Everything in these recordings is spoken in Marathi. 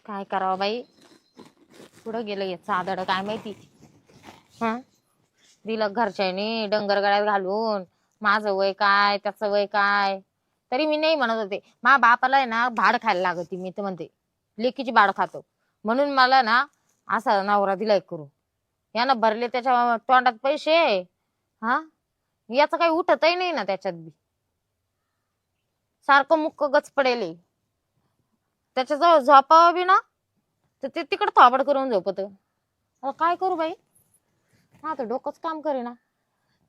काय करावं बाई, कुठं गेलं हे चादड काय माहिती. हा, दिलं घरच्यानी डंगर गळ्यात घालून. माझं वय काय त्याचं वय काय, तरी मी नाही म्हणत होते. मा बापाला आहे ना भाड खायला लागती, मी तर म्हणते लेकीची भाड खातो म्हणून मला ना असा नवरा दिलाय करू. यानं भरले त्याच्या तोंडात पैसे. हा, याचं काही उठतही नाही ना त्याच्यात बी, सारखं मुक्क गच पडेल. त्याच्याजवळ झोपावं बी ना तर ते तिकडं थोबड करून झोपत. काय करू बाई, आता डोकंच काम करेना.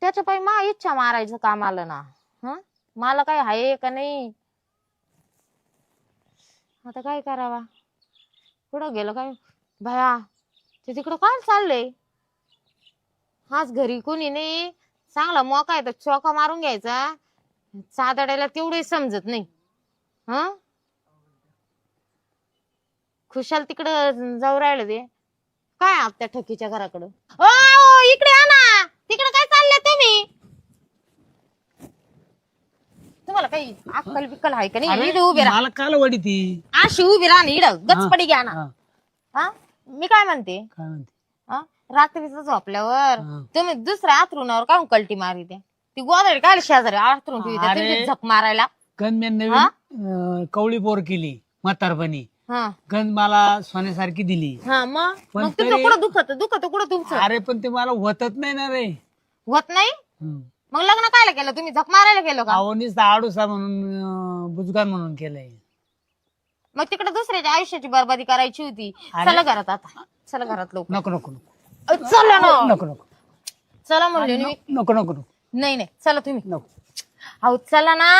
त्याच्या पायी मा इच्छा मारायचं काम आलं ना. हं, मला काय आहे का नाही, आता काय करावा. कुठं गेलं काय भया, ते तिकडं काय चाललंय. हाच घरी कोणी नाही, चांगला मोका आहे तर चोका मारून घ्यायचा. चादडायला तेवढे समजत नाही. हं, खुशाल तिकडं जाऊ राहिलं ते काय आपल्या ठकीच्या घराकडं. ओ इकडे या ना, तिकडे काय चालले तुम्ही. तुम्हाला काही अक्कल बिक्कल आहे का नाही. इकडे उभे राहा, मला काल वडी ती अशी उभी राहा इड गचपडी घ्या ना. हा. हा, मी काय म्हणते, काय म्हणते हा, रात्रीचं झोपल्यावर हा. तुम्ही दुसऱ्या आथरुणावर काय कल्टी मारी द्या. ती गोदडी काय शेजारी आथरून ठेवी अरे. तुमची झक मारायला. गण मी हा? नवीन कवळी पोर केली म्हातारपणी. हा गण मला सोन्यासारखी दिली. हा, मग पण तुमचं तरी- कुठं दुखत कुठं तुमचं अरे पण ते मला होतच नाही ना रे. होत नाही. हम्म. मग लग्न कायला केलं तुम्ही, झक मारायला गेलो का. आवनीच आडूसा म्हणून बुजगान म्हणून केलंय. मग तिकडे दुसऱ्याच्या आयुष्याची बरबादी करायची होती. अरे. चला घरात आता, चला घरात लोक. नको नको नको चला ना, नको नको चला म्हणले मी. नको नको नको नाही नाही, चला तुम्ही. नको अहो चला ना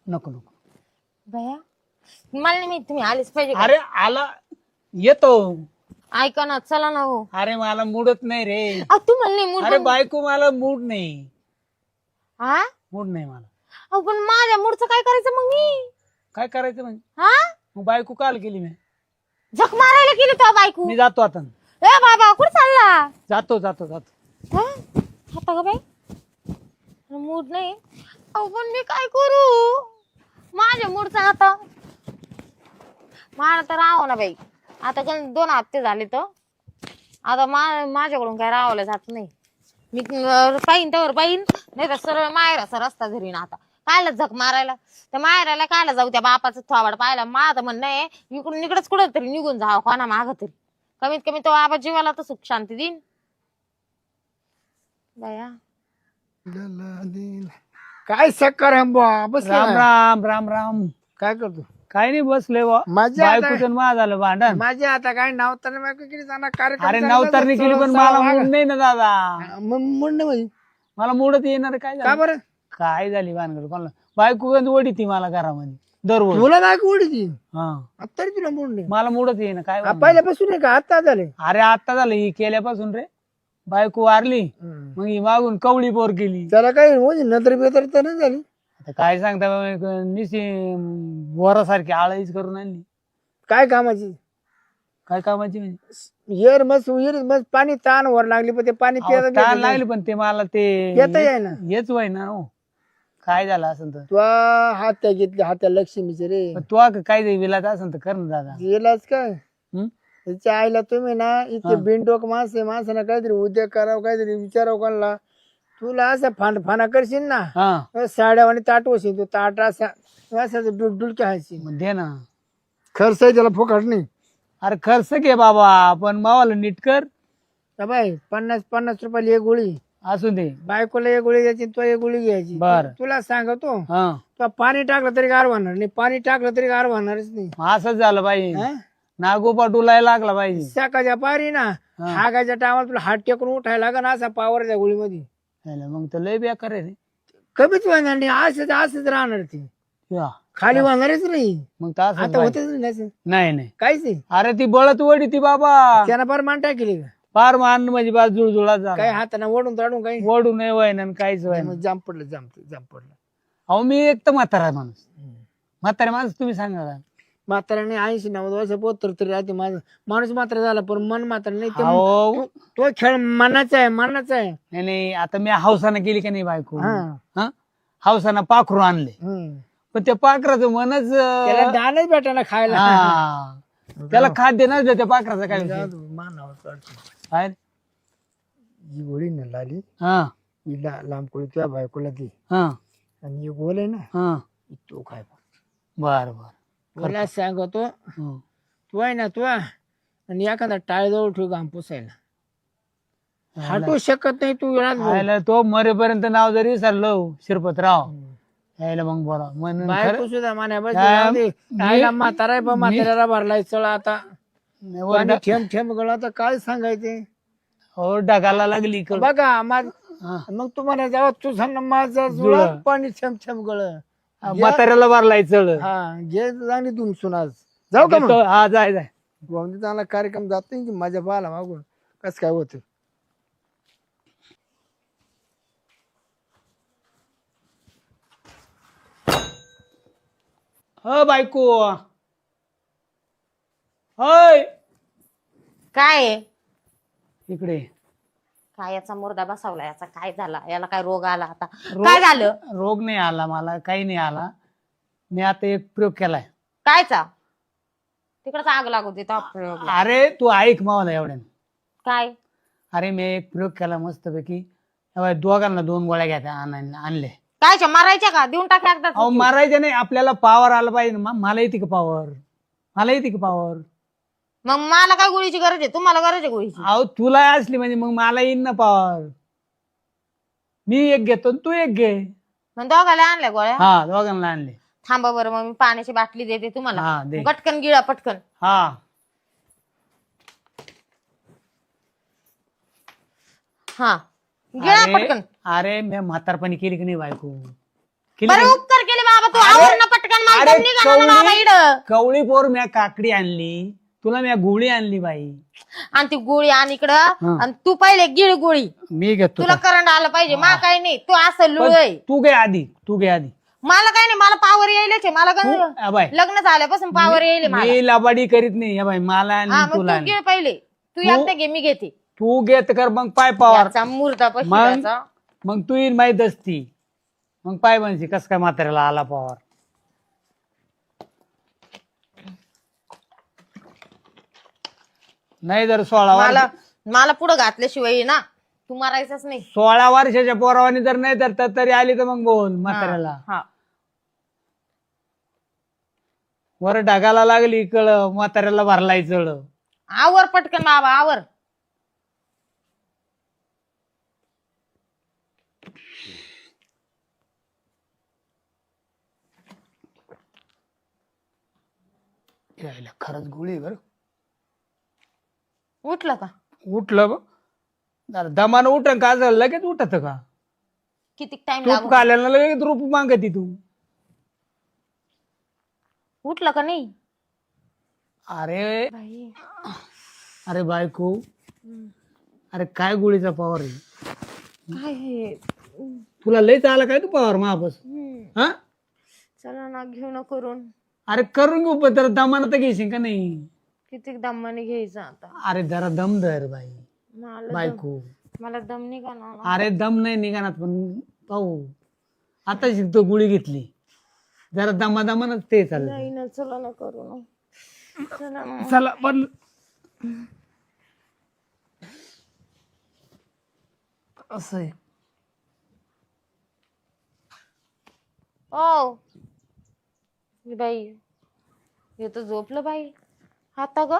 नको नको. भया, मला नाही माहित तुम्ही आलेच पाहिजे का? अरे आला येतो. ऐका ना, चला ना. हो अरे मला मूडच नाही रे. अहो तुम्हाला नाही मूड अरे बायको मला मूड नाही. हा. मूड नाही मला. अहो पण माझ्या मूडचं काय करायचं मग मी. काय करायचं म्हणजे, हा, मग बायको काल केली मी. झक मारायला गेली तो बायको. मी जातो आता. ए बाबा कुठे चालला. जातो जातो जातो. हा? आता का बाई मूड नाही. अहो पण मी काय करू, माझ्या मूडचा आता मला तर राहावं ना बाई. आता पण 2 हप्ते झाले तर आता माझ्याकडून काय राहावलं जात नाही. मी पाहिन त्यावर पाहिन, नाही तर सरळ मायराचा रस्ता धरी ना. आता कायला झक मारायला त्या मायराला, कायला जाऊ त्या बापाचं थोबाड पाहायला. माझं म्हणणं आहे इकडून इकडंच कुठं तरी निघून जावं, कोणा माग तरी. कमीत कमी तो बाबा जीवाला तर सुख शांती देईन बाया. काय सकार बस राम राम राम राम. काय करतो काय नाही बसले बा. माझ्या आता- बायकोचं माझं झालं भांडण. माझे आता काय नावताना बायको किती जाणार कार्यक्रम अरे चालला नवतरणी तर केली पण सोळा मला वागा. मूड नाही ना दादा. मग म्हणणं म्हणजे मला मूडच येणार. काय का झालं, बरं काय झाली भानगड कोणाला. बायको वडी ती मला घरामध्ये दररोज. तुला बायको उडीची हा, तरी तुला मूड नाही. मला मूडच येईना. काय भानगड. पहिल्यापासून नाही का आता झाले अरे आता झालं ही केल्यापासून रे. बायको वारली मग ही मागून कवळी पोर केली. त्याला काय म्हणजे नंतर बेतर तर नाही झाली. आता काय सांगता बाबा, निशी वरासारखी आळीच करून आणली. काय कामाची काय कामाची म्हणजे. येर मस्त पाणी ताण वर लागली पण ते पाणी अहो, ताण लागली पण ते मला ते येत आहे ना. हेच वय ना हो. काय झालं असं तर तू हात्या घेतली हात्या लक्ष्मीचे रे. पण तू काय विलाच असं तर कर ना दादा. गेलाच काय हम्म? त्याच्या आईला तुम्ही ना इतके हा. बिनडोक माणसानं काहीतरी उद्योग करावं, काहीतरी विचारावं कोणाला. तुला असं फाना करशील ना, हा साड्यावानी ताट वशील तू. ताट असा डुलक्या हायची. मग दे ना. खर्च आहे त्याला फुकट नाही. अरे खर्च घे बाबा पण मावाला नीट कर. का बाई 50 रुपयाला एक गोळी, असू दे. बायकोला एक गोळी घ्यायची, तो एक गोळी घ्यायची. बरं. तुला सांगतो हा, तो पाणी टाकलं तरी गार होणार नाही, पाणी टाकलं तरी गार होणारच नाही. असंच झालं पाहिजे. हा? नागोपा डुलायला लागला पाहिजे. सकाळच्या पारी ना हा. हागाच्या टायमाला तुला हात टेकून उठायला लागेल असा पावर त्या गोळीमध्ये. ह्याला मग तर लय बेकार आहे रे. कमीच होणार नाही. असंच राहणार ती, या. खाली होणारच नाही. मग तर असंच आता पाहिजे. होतच नाही असं. नाही नाही. काहीच नाही. अरे ती बळत वडी ती बाबा. त्यानं फार मान टाकली का फार मान म्हणजे बा जुळजुळा काही झाला. हाताने ओढून ताडून काही वडू नाही वय ना काहीच वय ना. जाम पडलं जाम पडलं. अहो मी एक तर म्हातारा माणूस. म्हातारा माणूस तुम्ही सांगा का. म्हाताऱ्याने 80-90 वर्ष 72 तरी राहते. माझं माणूस मात्र झाला पण मन मात्र नाही. ते अहो तो खेळ मनाचा आहे, मनाचा आहे. नाही नाही आता मी हौसानं केली का नाही बायको. हा. हा, हौसानं पाखरू आणले हम्म. पण त्या पाखराचं मनच त्याला दानच भेटायला खायला. हा. त्याला खाद्य नसलं त्या पाखराचा काय विषय? मानावर काढतो काय? ही गोळी न लाली हा ही लांब कोळी तुझ्या बायकोला ती हा आणि ही गोल आहे ना हा ही तो खाय बर बर. मला सांगतो हं. तू आहे ना तू आणि एखादा टाळजवळ ठेव घाम पुसायला हटू शकत नाही तू वेळात भाऊ. आयला तो मरेपर्यंत नाव जरी विसरलो शिरपतराव यायला मग बोला म्हणून बायको सुद्धा मान्या बस हा, आईला म्हातारा आहे पण म्हाताऱ्याला भरलाय चळ आता पाणी ठेम ठेम गळ आता काय सांगायचे हो ढगाला लागली इकडं. बघा हा. मग तुम्हाला जेव्हा तुझा माझा जुळा पाणी ठेम ठेम गळ म्हाताऱ्याला मारलाय चढ. हा घे चांगली दुमसून आज जाऊ का मग हा जाय जाय. चांगला कार्यक्रम जात नाही की माझ्या बाला मागून कस काय होत हो बायको होय काय आहे? इकडे. काय याचा मुर्दा बसवला, याचा काय झाला, याला काय रोग आला आता? रोग- काय झालं? रोग नाही आला मला, काही नाही आला. मी आता एक प्रयोग केलाय. कायचा? तिकडच आग लागू दे तो प्रयोग. अरे तू ऐक मावाला एवढ्या. काय? अरे मी एक प्रयोग केला मस्तपैकी. दोघांना 2 गोळ्या घ्या आणले. कायच्या मारायच्या का? देऊन टाक एकदा. अहो मारायचे नाही, आपल्याला पावर आला पाहिजे ना. मला येते का पावर? मला येते का पावर? मग मला काय गोळीची गरज आहे? तुम्हाला गरज आहे गोळीची? अहो तुला असली म्हणजे मग मला येईन ना पावर. मी एक घेतो आणि तू एक घे. मग दोघाला आणल्या गोळ्या? हा दोघांना आणले. थांबा बरं, मग मी पाण्याची बाटली देते तुम्हाला. हा दे. पटकन गिळा पटकन. हा हा गिळा पटकन. अरे मी म्हातारपणी केली की नाही बायको? केली बरं का? उपकार केले बाबा, तू आवर ना पटकन. मला अरे दम निघाला ना बाबा इकडं. कवळी पोर मी काकडी आणली, तुला मी गोळी आणली बाई. आणि ती गोळी आण इकडं. हा. आणि तू पहिले गिळ गोळी. मी घेतो. तुला करंट आलं पाहिजे. मा काय नाही, तू असं लुळय. तू घे आधी, तू घे आधी. मला काय नाही, मला पावर यायलाच आहे. मला हा बाय, लग्न झाल्यापासून पावर येईल मला. मी लबाडी करीत नाही. या बाई मला हा आणि मग तुला तू गिळ पहिले. तू एकदा घे, मी घेते. तू घेत कर मग पाय पावर. याचा मुर्दा मग पशी. मग तू येईल माहित असती. मग पाय म्हणशी कस काय म्हाताऱ्याला आला पावर. नाही जर 16 मला मला पुढं घातल्याशिवाय ना तू मारायचंच नाही. 16 वर्षाच्या पोरावानी जर नाही तर तरी आली तर मग बोल म्हाताऱ्याला. हा वर ढगाला लागली कळ, म्हाताऱ्याला भरलाय चढ. आवर पटकन बाबा, आवर. यायला खरंच गोळी बर. उठलं का? उठलं बघ. दमानं उठ का झालं लगेच उठत का? किती टाइम तूप लागतो? काल्याला लगेच रूप मागती तू. उठलं का नाही? अरे बाई. अरे बायको, अरे काय गोळीचा पॉवर आहे? काय हे? तुला लयच आला काय तू पॉवर महाबस? हा चला ना, घेऊ ना करून. अरे करून घेऊ पण तर दमानं तर घेशील का नाही? किती दमाने घ्यायचं आता? अरे जरा दम धर बाई. मला बायको मला दम निघा ना. अरे दम नाही निघाणार पण पाहू. आता शिकतो गोळी घेतली जरा दमादमानच ते चाललं. नाही ना, चला ना करू ना. चला ना. चला पण असं आहे. ओ बाई, हे तर झोपलं बाई. आता ग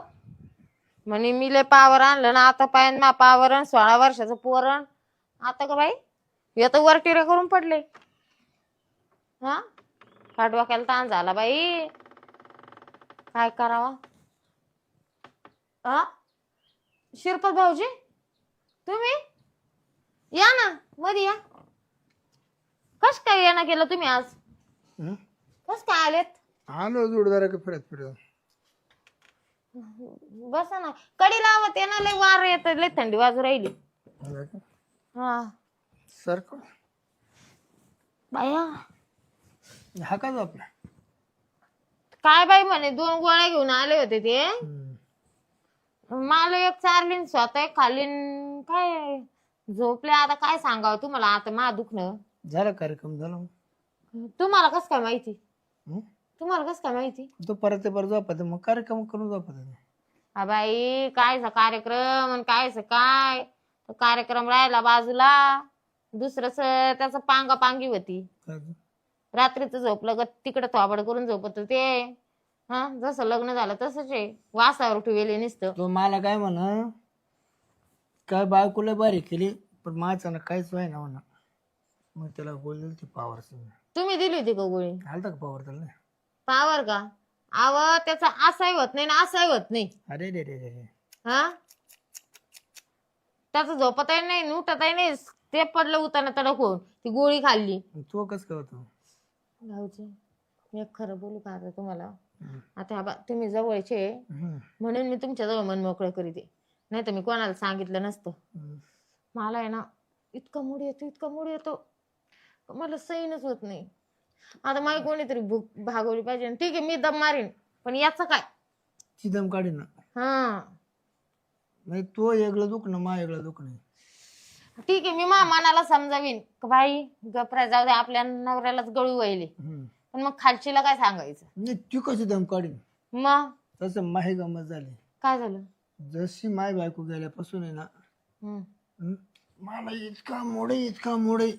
म्हणे मी लय पावर आणलं ना, आता पायन मा पावर 16 वर्षाचं पोरण. आता ग बाई, हे तर वर टिरे करून पडले. हा पाठवाक्याला ताण झाला बाई. काय करावा? हा शिरपत भाऊजी, तुम्ही या ना मध्ये या. कस काय येणं केलं तुम्ही आज? कस काय आलेत? आलो जोडदार फिरत फिरत. बसा ना, कडी लावत आहे ना. लय वार येत, लय थंडी वाजू राहिली. हा सारखं बाया. हा का आपला काय बाई म्हणे 2 गोळ्या घेऊन आले होते ते. मला एक चारलीन, स्वतः एक खाल्लीन. काय झोपले. आता काय सांगावं तुम्हाला? आता मा दुखणं झाला कार्यक्रम झाला. तुम्हाला कस काय माहिती? तुम्हाला कसं काय माहिती? तो परत झोपत मग कार्यक्रम करून झोपत. बाई कायचा कार्यक्रम आणि कायच काय, तो कार्यक्रम राहिला बाजूला, दुसरंच त्याचं पांगापांगी होती. रात्रीचं झोपलं ग तिकडे थोबाड करून झोपत ते. हा जसं लग्न झालं तसंच आहे, वासावर ठेवले नुसतं. तो मला काय म्हणा, काय बायकोला बारी केली पण माझं ना काहीच व्हाय ना म्हणा. मग त्याला बोलली ती पावर तुम्ही दिली होती का गोळी? आलता का पावर त्याला? पावर का? आव त्याचा असाही होत नाही ना असाही होत नाही. अरे रे रे रे. हा त्याचं झोपतही नाही उठतही नाही, ते पडलं उताना तडक होऊन ती गोळी खाल्ली. तो कस काय होतो? भाऊजी मी एक खरं बोलू का आता तुम्हाला? आता तुम्ही जवळचे म्हणून मी तुमच्या जवळ मन मोकळं करीते, नाही तर मी कोणाला सांगितलं नसतं. मला आहे ना इतका मूड येतो मला सहनच होत नाही. आता मला कोणीतरी भूक भागवली पाहिजे. ठीक आहे मी दम मारीन, पण याचं काय? ती दम काढी ना. हा नाही तो वेगळं दुख ना मा वेगळं दुख नाही. ठीक आहे मी मनाला समजावीन का बाई गपरा जाऊ दे, आपल्या नवऱ्यालाच गळू व्हायले, पण मग खालचीला काय सांगायचं? नाही ती कशी दम काढीन? मग तसं माही गमत झाली. काय झालं? जशी माय बायको गेल्यापासून आहे ना मला इतका मोडे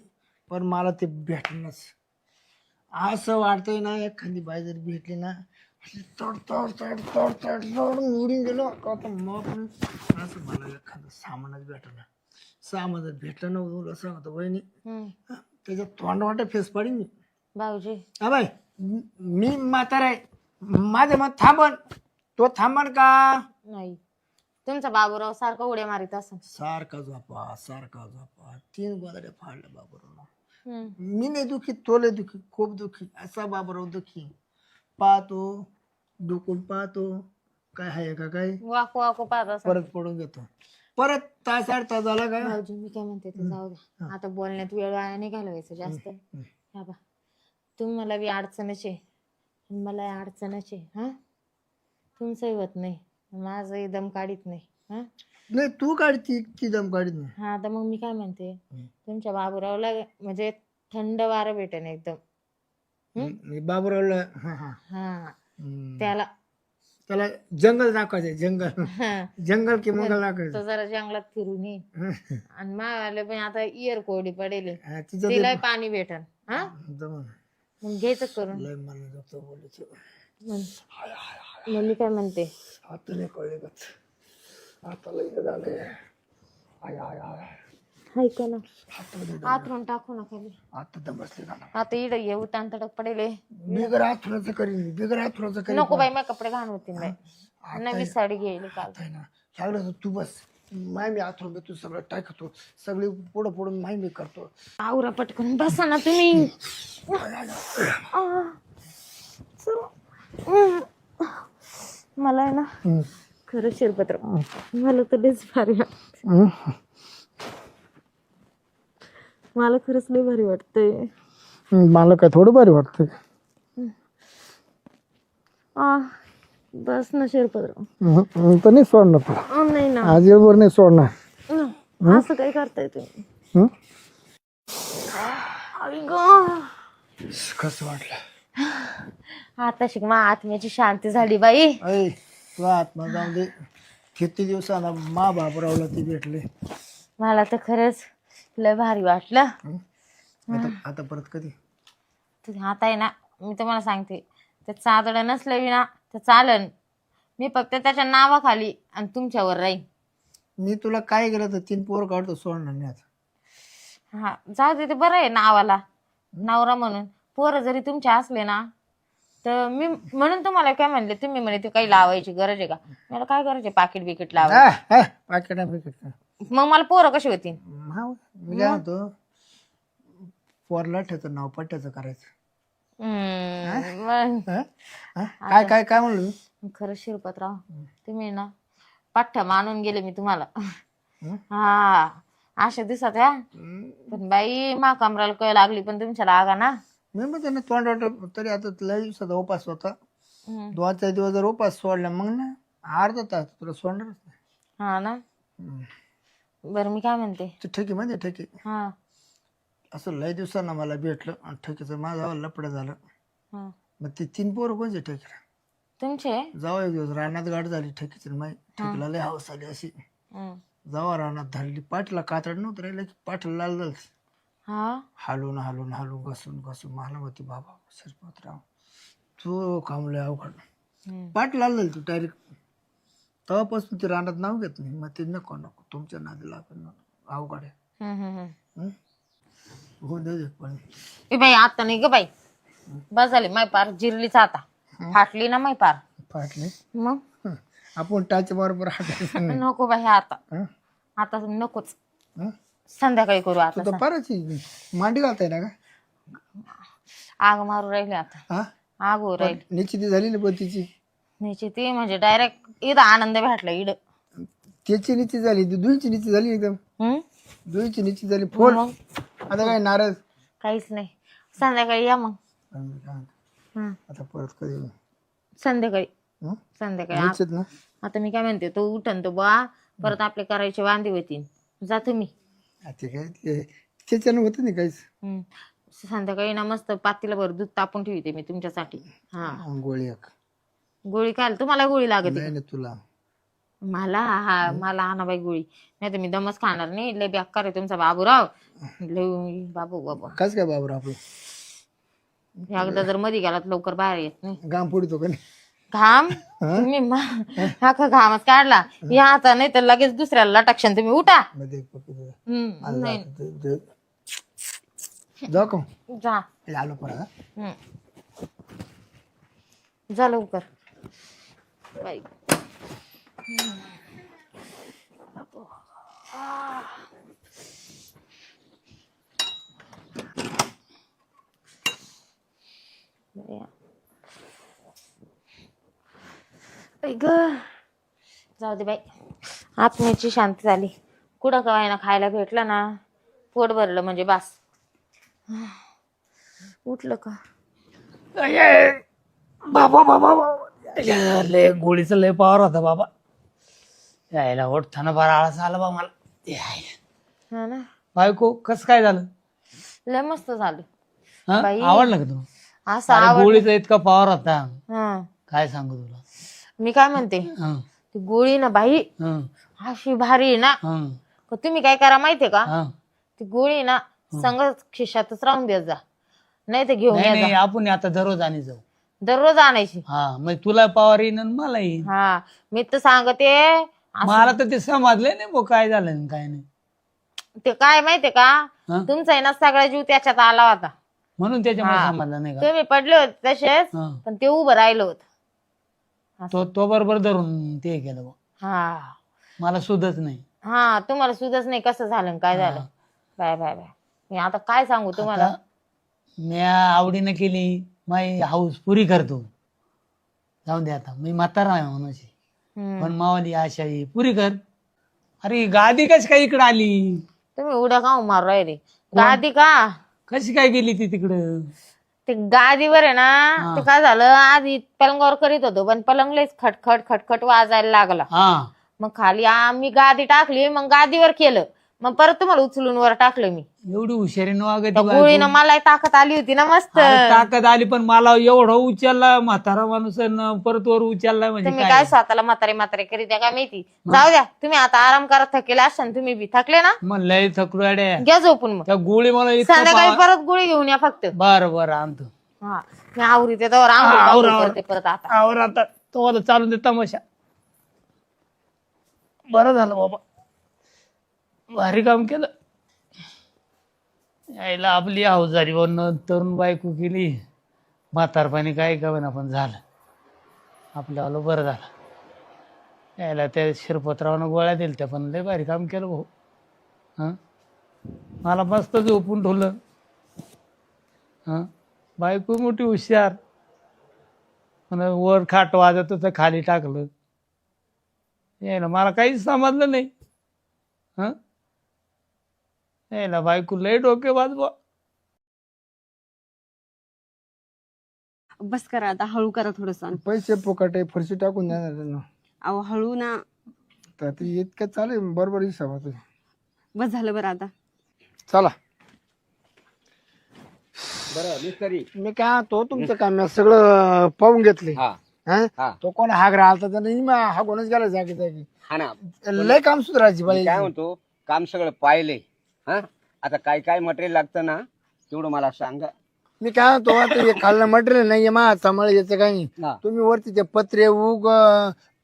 पण मला ते भेटणंच असं वाटतंय ना, एखादी बाई जर भेटली ना तड तड तड तड तड तड उडून गेलो का तर मग पण असं मला एखादं सामानच भेटलं. सामान भेटलं नव्हतं असं होतं वहिनी, त्याच्या तोंड वाटत फेस पाडीन मी. भाऊजी हा बाई मी म्हातारा आहे, माझं मत थांबन, तो थांबन का? नाही तुमचा बाबूराव सारखा उड्या मारित असं. सारखा झोपा 3 गोदाड्या फाडल्या बाबूराव. मी नाही दुखी, तो लय दुखी, खूप दुखी. असा बाबूराव दुखी पाहतो, डुकून पाहतो काय आहे का काय, वाकू वाकू पाहत असं. परत पडून घेतो. परत तास 8 तास झाला का? भाऊजी मी काय म्हणते ते जाऊ द्या, आता बोलण्यात वेळ वाया नाही घालवायचं जास्त. हा बा तुम्हाला बी अडचणच आहे, मला अडचणच आहे. हा तुमचंही होत नाही, माझंही दम काढीत नाही. हा नाही तू काढती ती दम काढीत नाही. हा तर मग मी काय म्हणते, तुमच्या बाबूरावला म्हणजे थंड वारं भेटेन एकदम. बाबूरावला हा त्याला त्याला जंगल दाखवायचं. जंगल की मंगल दाखवायचं. तो जरा जंगलात फिरून ये आणि मावाले पण आता इयर कोरडी पडेल, तिचं तिला पाणी भेटन. हा मग घ्यायचं करून. लय मला जातो बोलायचं. मग मी काय म्हणते, आता नाही कळले का आता लय झाले. ऐका ना आथरून टाकू ना खाली. आता तर बसले ना. आता इड येऊ ताण तडक पडेल. बिगर आथुराचं करीन. नको बाई माझे कपडे घाण होतील बाई, नवी साडी घेईल काल. ना लागलं तू बस, माय मी आथरून तू सगळं टाकतो, सगळे पुढं पुढून माय मी करतो. आवरा पटकन बसा ना तुम्ही. मला आहे ना खरं शिरपत्र मला तर लयच भारी वाटत. मला खरंच लय भारी वाटतंय. मला काय थोडं बरं वाटतं. बस ना शिरपत्र. तर नाही सोडणार तू नाही ना आज वर नाही सोडणार. असं काय करताय तुम्ही? कसं वाटलं आता शिकमा आत्म्याची शांती झाली बाई. ऐ तू आत्मा जाऊन दे. किती दिवसाला मा बाबरावला ती भेटले. मला तर खरंच लय भारी वाटलं. आता परत कधी? आता आहे ना मी तुम्हाला सांगते, ते चादडं नसलं बी ना तर चालन, मी फक्त त्याच्या नावाखाली आणि तुमच्यावर राहीन. मी तुला काय केलं तर 3 पोर काढतो, सोडणार नाही आता. हा जाऊ दे, ते बरं आहे नावाला नवरा म्हणून. पोरं जरी तुमचे असले ना तर मी म्हणून तुम्हाला काय म्हणले, तुम्ही म्हणे ते काही लावायची गरज आहे का? मला काय गरज आहे पाकिट बिकिट लावायची? पाकिट मग मला पोरं कशी होती? मी काय म्हणतो, पोरला ठेवतं नाव पट्ट्याचं करायचं. काय काय काय म्हणलं मी? खरं शिरपतराव तुम्ही ना पाठ्या मानून गेले मी तुम्हाला. हा अशा दिसत या, पण बाई मा कमराला कळ लागली पण तुमच्या लागा ना. मी मग त्यांना तोंड वाटत तरी आता लय दिवसाचा उपास होता. 2-4 दिवस जर उपास सोडला मग ना अर्धा तास तुला सोडणारच नाही. हा ना बरं मी काय म्हणते, ते ठेकी म्हणजे ठेकी हा असं लय दिवसांना मला भेटलं आणि ठेकीचं माझा लपडं झालं. मग ते 3 पोरं कोणचे ठेकीला तुमचे जाऊ एक दिवस रानात गाठ झाली ठेकीची माई ठेकीला लय हौस आली अशी हं. जावा रानात धरली पाठीला कातड नव्हतं राहिलं की पाठीला लाल झालं हा हालून हालून हालून घसून घसून मला होती बाबा शिरपतराव तू कामले अवघड हं. पाठ लाल झाली तू डायरेक्ट तेव्हापासून ते रानात नाव घेत नाही मग ते नको नको तुमच्या नादी लागून अवघड आहे हं, हं, हं. हं? हो दे पण ए बाई आता नाही ग बाई बस झाली माय पार जिरलीच आता फाटली ना माय पार फाटले मग हं. आपण टाच बरोबर हाटायचं नाही नको बाई आता हं? आता नकोच हं? संध्याकाळी करू आता तू तर पाराची मांडी घालताय ना का आग मारू राहिली आता हा आग हो राहील निश्चिती झाली ना पण तिची न्यायची ती म्हणजे डायरेक्ट इथं आनंद भेटला इड त्याची नीती झाली ती दुईची नीती झाली एकदम दुईची नीती झाली फोन मग आता काय नाराज काहीच नाही संध्याकाळी या मग हं. आता परत कधी संध्याकाळी हं? संध्याकाळी निश्चित ना आता मी काय म्हणते तो उठन तो बा परत आपले करायचे वांदे होतील जातो मी ते काय त्याच्यानं होतं नाही काहीच हं. संध्याकाळी ना मस्त पातीला भर दूध तापून ठेवते मी तुमच्यासाठी हा गोळी एक गोळी काय तुम्हाला गोळी लागते नाही ना तुला मला हा मला हा ना बाई गोळी नाही तर मी दमच खाणार नाही लय बेकार आहे तुमचा बाबूराव लय बाबू बाबा कस काय बाबर आपलं एकदा जर मध्ये गेला तर लवकर बाहेर येत नाही गाम पुढतो का नाही घाम तुम्ही हा घामच काढला या आता नाही तर लगेच दुसऱ्याला लटकशन तुम्ही उठा मध्ये नाही जाऊ का जा आलो परत हं. जा लवकर बाई ग जाऊ दे बाई आत्म्याची शांती झाली कुठं कवायना खायला भेटलं ना पोट भरलं म्हणजे बास उठलं का बाबा बाबा लय गोळीचा लय पावर होता बाबा यायला ओढताना बरा आळस आला बा मला हा ना बायको कस काय झालं लय मस्त झालं हा बाई. आवडलं का तुला असं अरे आवड गोळीचा इतका पावर होता हा काय सांगू तुला मी काय म्हणते हं, ती गोळी ना बाई हं, अशी भारी आहे ना हं, का तुम्ही काय करा माहितीये का हं. ती गोळी ना संग खिशातच राहून देत जा नाही तर घेऊन नाही या नाही जा आपण आता दररोज आणि जाऊ दररोज आणायची हा मग तुला पावर येईन आणि मला येईन हा मी तर सांगते मला तर ते समजलंय नाही भाऊ काय झालं आणि काय नाही ते काय माहितीये का हं? तुमचा आहे ना सगळा जीव त्याच्यात आला होता म्हणून त्याच्यामुळे हा. समजलं नाही का तुम्ही पडले होते तसेच हं. पण ते उभं राहिलं होत तो बरोबर धरून ते केलं बुवा. हा मला सुधच नाही हा तुम्हाला सुधच नाही कसं झालं आणि काय झालं हा. बाय बाय बाय मी आता काय सांगू तुम्हाला आता मी आवडीनं केली माई हाऊस पुरी करतो जाऊन दे आता मी म्हातारा आहे म्हणून पण मावाली आशा आहे पुरी कर अरे गादी कशी काय इकडे आली तुम्ही उड्या का मारू राहिले गादी का कशी काय गेली ती तिकडं ते गादीवर आहे ना हा. ते काय झालं आधी पलंगावर करीत होतो पण पलंगलेच खटखट खटखट वाजायला लागला हा मग खाली आम्ही गादी टाकली मग गादीवर केलं मग परत तुम्हाला उचलून वर टाकलं मी एवढी हुशारीनं वागत त्या गोळीनं मला ताकद आली होती ना मस्त ताकद आली पण मला एवढं उचलला म्हातारा माणूस परत वर उचलला म्हणजे तुम्ही काय काय स्वतःला म्हातारे म्हातारे करीत आहे का माहिती जाऊ द्या तुम्ही आता आराम करत थकेले असाल तुम्ही बी थकले ना मग लय थकलोड्या घ्या झोपून मग त्या गोळी मला इतका संध्याकाळी परत गोळी घेऊन या फक्त बरं बरं आणतो हा मी आवरीते तर आवर, आवर. करते परत आता आवर आता तो आता चालून दे तमाशा बरं झालं बाबा भारी काम केलं यायला आपली अवजारी बनणं तरुण बायको केली म्हातारपणी काय का ना पण झालं आपल्याला बरं झालं यायला त्या शिरपतरावनं गोळ्या दिल्या त्या पण लय भारी काम केलं भाऊ हां मला मस्त झोपून ठेवलं हां बायको मोठी हुशार आणि वर खाट वाजत होतं खाली टाकलं यायला मला काहीच समजलं नाही हं यायला बायको लय डोके वाजवा बस करा आता हळू करा थोडस पैसे फुकट आहे फरशी टाकून देणार त्यांना अहो हळू ना तर ते इतकं चालेल बरोबर हिसाब बस झालं बरं आता चला बरं मिस्त्री. मी काय तो तुमचं काम मी सगळं पाहून घेतले हा हा. तो कोण हाग राहिला तर हागूनच गेला जागी जागी हा ना. लय काम सुधारायची मी बाई काय म्हणतो, काम सगळं पाहिले. हा, आता काय काय मटेरियल लागतं ना तेवढं मला सांगा. मी काय म्हणतो आता हे खाल्लं मटेरियल नाहीये मा सांभाळ याचं काही नाही हा. तुम्ही वरती ते पत्रे उग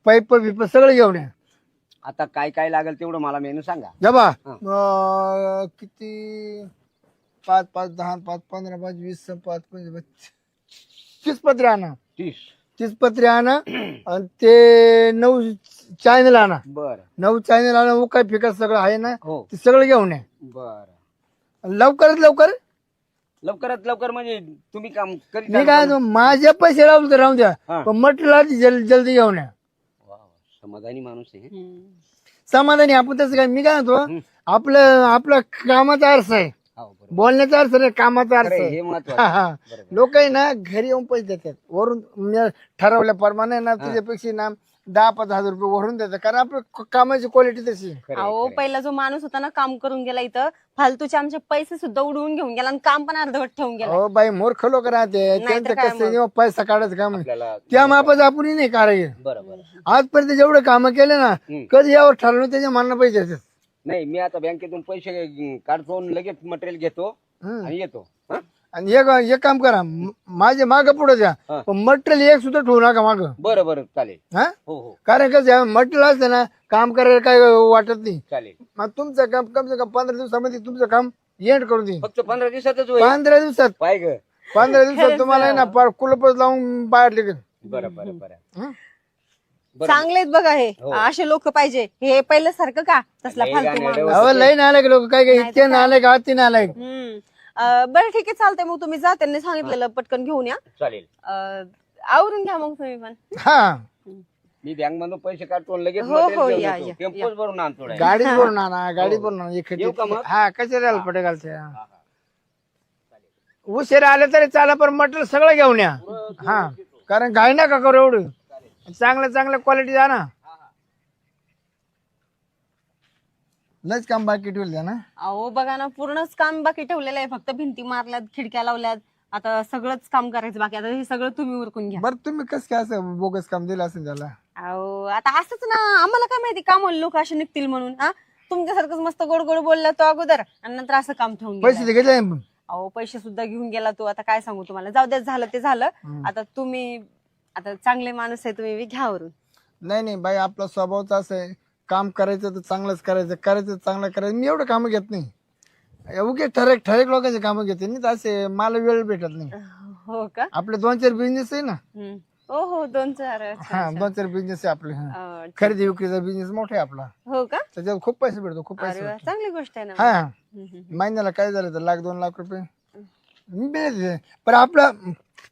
पाईप बिप सगळं घेऊन या आता काय काय लागेल तेवढं मला मेनू सांगा. जबा किती 5 5 10 5 15 5 20 5 25 30 पत्रे आणा 30 पत्रे आणा आणि ते 9 चॅनल आणा बर 9 चॅनल आणा काय फिका सगळं आहे ना हो. ते सगळं घेऊन या बर लवकरात लवकर लवकरात लवकर म्हणजे तुम्ही काम करीत मी काय म्हणतो, माझे पैसे राहू तर राहू द्या हा. पण मटेरियल जल्दी घेऊन या समाधानी माणूस आहे. समाधानी आपण तसं काय मी काय म्हणतो आपलं कामाचा अर्थ आहे हो, बरोबर. बोलण्याचा अर्थ नाही कामाचा अर्थ खरंय, आहे हे महत्वाचं. बरोबर. लोक आहे ना घरी येऊन पैसे देतात वरून मी ठरवल्याप्रमाणे ना तुझ्यापेक्षा ना 10-5 हजार रुपये वरून देतात कारण आपल्या कामाची क्वालिटी तशी आहे. खरंय, अहो खरंय. पहिला जो माणूस होता ना काम करून गेला इथं फालतूचे आमचे पैसे सुद्धा उडवून घेऊन गेला आणि काम पण अर्धवट ठेवून गेला. अहो बाई मूर्ख लोक राहते त्यांचं काय कसं जेव्हा पैसा काढायचं काम आहे. आपल्याला त्या मापाचं आपण नाही काढायचं बरोबर. आजपर्यंत जेवढे कामं केले ना कधी यावर ठरवलं त्याच्या मनाला पैसे देतात. नाही मी आता बँकेतून पैसे काढतो आणि लगेच मटेरियल घेतो आणि येतो. हा? आणि एक काम करा माझे माग पुढे द्या हा. पण मटेरियल एक सुद्धा ठेवू नका माग बरं बरं चालेल. हा हो हो कारण कसं मटेरियल असतं ना काम करायला काय वाटत नाही चालेल. मग तुमचं काम कम से कम 15 दिवसामध्ये तुमचं काम एंड करून देईन फक्त 15 दिवसातच होईल. 15 दिवसात पाय ग. 15 दिवसात तुम्हाला आहे ना पार कुलपच लावून बाहेर निघेल. बरं बरं बरं हं? बरं. चांगलेच बघा हे हो. असे लोक पाहिजे हे पहिलं सारखं का तसला लय फालतू गाणं माणूस. अहो लय नालायक लोक काय काय इतके नालायक आती नालायक बरं ठीक आहे चालतंय मग तुम्ही जा त्यांनी सांगितलेलं पटकन घेऊन या चालेल. आवरून घ्या मग तुम्ही पण. हा मी बँक मधून पैसे काढतो आणि लगेच हो, material हो, घेऊन या, येतो. या, टेम्पोच भरून आणतो direct. गाडीच भरून आणा गाडीच भरून आणा येऊ का मग? हा कसे द्याल पटे घालते उशीर आले तरी चाला पण मटेरियल सगळं घेऊन या हा कारण घाई नका करू एवढं चांगल्या क्वालिटी द्या ना लयच काम बाकी ठेवलं द्या ना अहो बघा ना पूर्णच काम बाकी ठेवलेलं आहे फक्त भिंती मारल्यात खिडक्या लावल्यात आता सगळंच काम करायचं बाकी आता हे सगळं तुम्ही उरकून घ्या. बरं तुम्ही कसं काय असं बोगस काम दिलं असेल त्याला अहो आता असंच ना आम्हाला काय माहिती काम लोक असे निघतील म्हणून हा तुमच्यासारखंच मस्त गोड गोड बोलला तो अगोदर आणि नंतर असं काम ठेवून पैसे गेला. ते घेतले ना? अहो पैसे सुद्धा घेऊन गेला तो आता काय सांगू तुम्हाला जाऊ द्या झालं ते झालं. आता तुम्ही आता चांगले माणूस आहे तुम्ही घ्यावरून. नाही बाई आपला स्वभावच असं आहे काम करायचं तर चांगलंच करायचं चांगलं करायचं मी एवढं कामं घेत नाही उगे ठरेक लोकांचे कामं घेते नाही तर असे मला वेळ भेटत नाही. हो का आपले 2-4 बिझनेस आहे ना हो हो 2-4 हा 2-4 बिझनेस आहे आपले हा. खरेदी विक्रीचा बिझनेस मोठा आहे आपला हो का त्याच्यात खूप पैसे भेटतो खूप पैसे अरे वा, चांगली गोष्ट आहे ना. हा महिन्याला काय झालं तर 1-2 लाख रुपये मी भेटते. पण आपला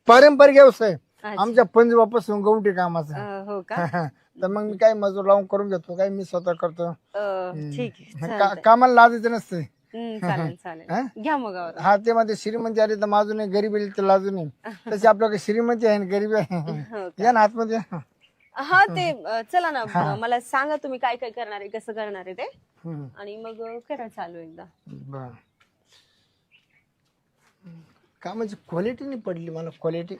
पारंपरिक व्यवसाय आमच्या पंजाबापासून गवटी कामाचा हो का तर मग मी काय मजूर लावून करून घेतो काय मी स्वतः करतो ठीक आहे कामाला लाजायचं नसतं चालेल चालेल घ्या मग आवरून. हा ते मध्ये श्रीमंती आली तर माझू नाही गरीब आली तर लाजू नाही तशी आपल्याकडे श्रीमंती आहे ना गरीबी आहे या ना आतमध्ये हा ते चला ना मला सांगा तुम्ही काय काय करणार आहे कसं करणार आहे ते आणि मग करा चालू एकदा. बर कामाची क्वालिटी नाही पडली मला क्वालिटी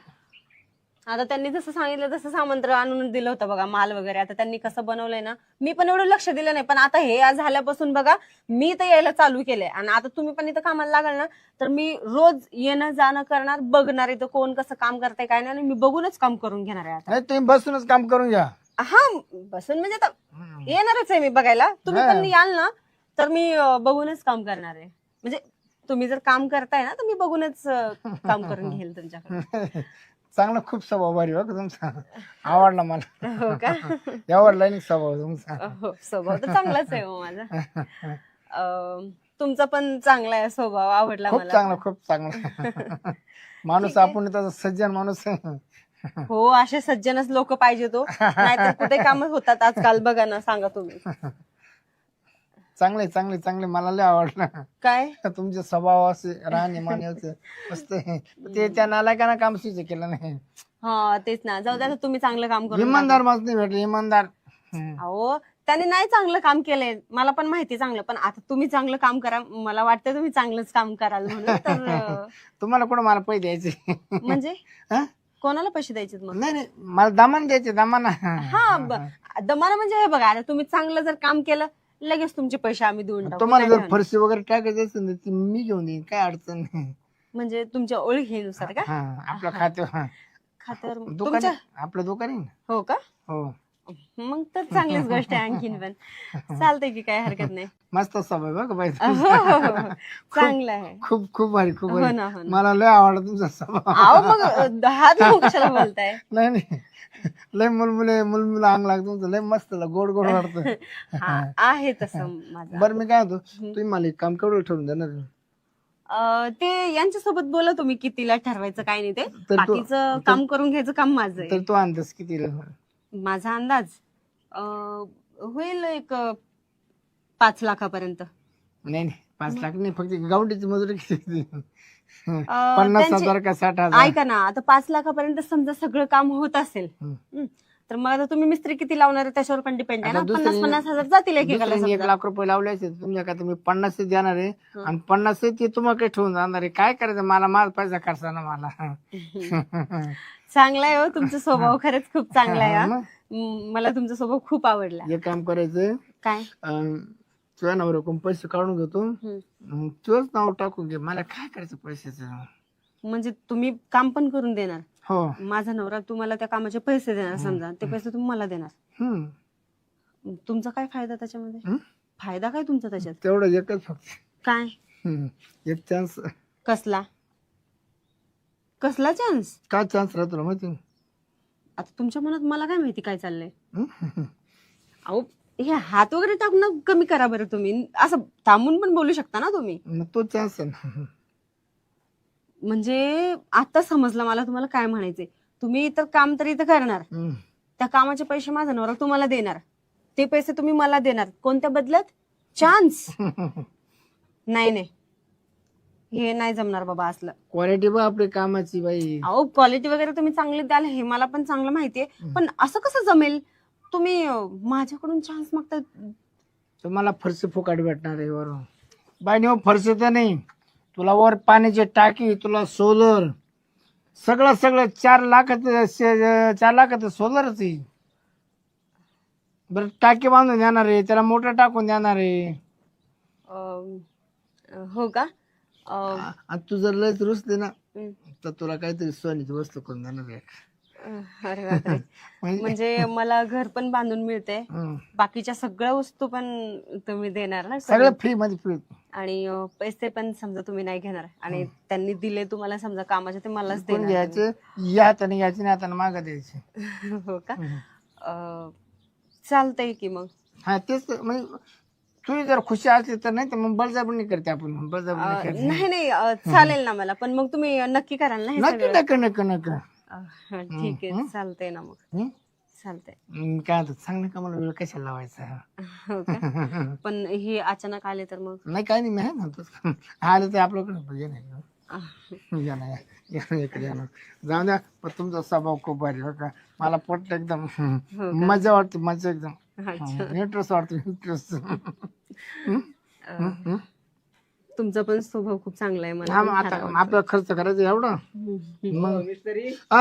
आता त्यांनी जसं सांगितलं तसं सामान तर आणून दिलं होतं बघा माल वगैरे आता त्यांनी कसं बनवलंय ना मी पण एवढं लक्ष दिलं नाही पण आता हे आज झाल्यापासून बघा मी तर यायला चालू केलंय आणि आता तुम्ही पण इथं कामाला लागाल ना तर मी रोज येणं जाणं करणार बघणार इथं कोण कसं काम करतंय काय नाही आणि मी बघूनच काम करून घेणार आहे आता. नाही तुम्ही बसूनच काम करून घ्या हा बसून म्हणजे आता येणारच आहे मी बघायला तुम्ही पण याल ना तर मी बघूनच काम करणार आहे म्हणजे तुम्ही जर काम करताय ना तर मी बघूनच काम करून घेईल तुमच्याकडे. चांगला खूप स्वभाव भारी हो तुमचा आवडला मला हो का आवडला नाही स्वभाव तुमचा हो स्वभाव तर चांगलाच आहे हो माझा. तुमचा पण चांगला आहे स्वभाव आवडला खूप मला. चांगला खूप चांगला माणूस आपण त्याचा सज्जन माणूस हो असे सज्जनच लोक पाहिजे तो नाहीतर कुठे काम होतात आजकाल बघा ना सांगा तुम्ही. चांगले मला लय आवडलं काय तुमचे स्वभाव असे राहणे माने मस्त आहे. ते त्या नालायकांना काम सुचे केलं नाही हा तेच ना जाऊ द्या तुम्ही चांगलं काम करून इमानदार माणूस नाही भेटले इमानदार अहो त्याने नाही चांगलं काम केलंय, मला पण माहिती चांगलं, पण आता तुम्ही चांगलं काम करा, मला वाटतं तुम्ही चांगलंच काम कराल म्हणून तर तुम्हाला कोण मला पैसे द्यायचे? म्हणजे हा? कोणाला पैसे द्यायचे मग? नाही नाही, मला दामान द्यायचे, दामाना. हा दमाना म्हणजे हे बघा, आता तुम्ही चांगलं जर काम केलं लगेच तुमचे पैसे आम्ही देऊन टाकू. तुम्हाला काय जर ठेवणार? फरशी वगैरे टाकायची असेल ना ती मी घेऊन देईन, काय अडचण नाही. म्हणजे तुमच्या ओळखीनुसार का? हा, आपलं खाते खात्यावर दुकान तुमच्या आपलं दुकान आहे ना. हो का? हो, मग तर चांगलीच गोष्ट आहे आणखीन पण. चालतंय की, काय हरकत नाही. मस्त स्वभाव बघ बाई. हो, हो, हो. चांगलं आहे. खूप खूप भारी, खूप हो भारी. ना, हो ना. मला लय आवडला तुमचा स्वभाव. अहो मग हात मग कशाला बोलताय? नाही नाही, लय मुलमुले अंग लागतो तुमचं, लय मस्त गोड गोड वाटतं. हा, आहे तसं माझं. बरं मी काय होतो, तुम्ही मला एक काम केवढं ठेवून देणार? ते यांच्यासोबत बोला तुम्ही कितीला ठरवायचं काय नाही ते. तर तो- बाकीचं काम करून घ्यायचं काम माझं आहे. तर तो अंदाज किती? माझा अंदाज होईल एक 5 लाखापर्यंत. नाही नाही, 5 लाख नाही, फक्त गावडीची मजुरी किती? 50,000 का 60,000? ऐका ना, आता 5 लाखापर्यंत समजा सगळं काम होत असेल, तर मग आता तुम्ही मिस्त्री किती लावणार आहे त्याच्यावर पण डिपेंड आहे ना. 50,000 जातील एकेकाला. दुसऱ्याने 1 लाख रुपये लावले असेल तुमच्या का, तुम्ही 50 देणार आहे आणि 50 ते तुम्हाला काही ठेवून जाणार आहे. काय करायचं, मला माझा पैसा खर्चा ना मला. चांगला आहे हो तुमचा स्वभाव, खरंच खूप चांगला आहे. मग? मला तुमचा स्वभाव खूप आवडला. एक काम करायचं, काय? तुझ्या नवऱ्याकडून पैसे काढून घेतो, तुझंच नाव टाकून घे, मला काय करायचं पैशाचं. म्हणजे तुम्ही काम पण करून देणार? हो. माझा नवरा तुम्हाला त्या कामाचे पैसे देणार, समजा ते पैसे तुम्ही मला देणार. तुमचा काय फायदा त्याच्यामध्ये? फायदा काय तुमचा त्याच्यात? तेवढं एकच फक्त. काय? एक चान्स. कसला कसला चान्स? काय चान्स राहतो माहिती? आता तुमच्या मनात मला काय माहिती काय चाललंय. अहो हे हात वगैरे टाकून कमी करा बरं. तुम्ही असं थांबून पण बोलू शकता ना तुम्ही. मग तो चान्स आहे ना. म्हणजे आता समजलं मला तुम्हाला काय म्हणायचंय. तुम्ही इतर काम तरी इथं करणार, त्या कामाचे पैसे माझा नवरा तुम्हाला देणार, ते पैसे तुम्ही मला देणार, कोणत्या बदल्यात? चान्स. नाही नाही, हे नाही जमणार बाबा असलं. क्वालिटी बघ आपली कामाची बाई. अहो क्वालिटी वगैरे तुम्ही चांगली द्याल हे मला पण चांगलं माहितीये, पण असं कसं जमेल? तुम्ही माझ्याकडून चान्स मागताय. तुम्हाला फरशी फुकाट भेटणार आहे वरून बाई. नाही फरशी तर नाही, तुला वर पाण्याची टाकी, तुला सोलर, सगळं 4 लाखाचं सोलरच आहे. बरं टाकी बांधून देणार आहे, त्याला मोटर टाकून देणार आहे. हो का? आणि तू जर लयच रुसले ना तर तुला काहीतरी सोन्याची वस्तू करून देणार आहे. अरे बापरे. म्हणजे मला घर पण बांधून मिळते, बाकीच्या सगळ्या वस्तू पण तुम्ही देणार ना सगळं फ्री मध्ये फ्री. आणि पैसे पण समजा तुम्ही नाही घेणार, आणि त्यांनी दिले तुम्हाला समजा कामाचे ते मलाच कोण देणार. घ्यायचे, या हाताने घ्यायचे नाही हाताने मागं द्यायचे. हो का? चालतंय की मग. हा तेच म्हणजे तुझी जर खुशी असली तर, नाही तर मग बळजबरी करते आपण. बळजबरी करते. नाही नाही, चालेल ना मला, पण मग तुम्ही नक्की कराल ना हे नक्की सगळं? नक्की नक्की नक्की. ठीक आहे, चालतंय ना मग. चालतंय. काय होतं, चांगलं कामाला वेळ कशाला लावायचा. हो का? पण हे अचानक आले तर मग? नाही काय नाही, मी आहे ना तसं. आलं तर आपल्याकडे ये नाही इकडे येणार. जाऊ द्या, पण तुमचा स्वभाव खूप भारी हो का. मला पटलं एकदम. मजा वाटते, मजा एकदम. इंटरेस्ट वाटतो, इंटरेस्ट. तुमचा पण स्वभाव खूप चांगला आहे. मला आता आपला खर्च करायचा एवढा. मग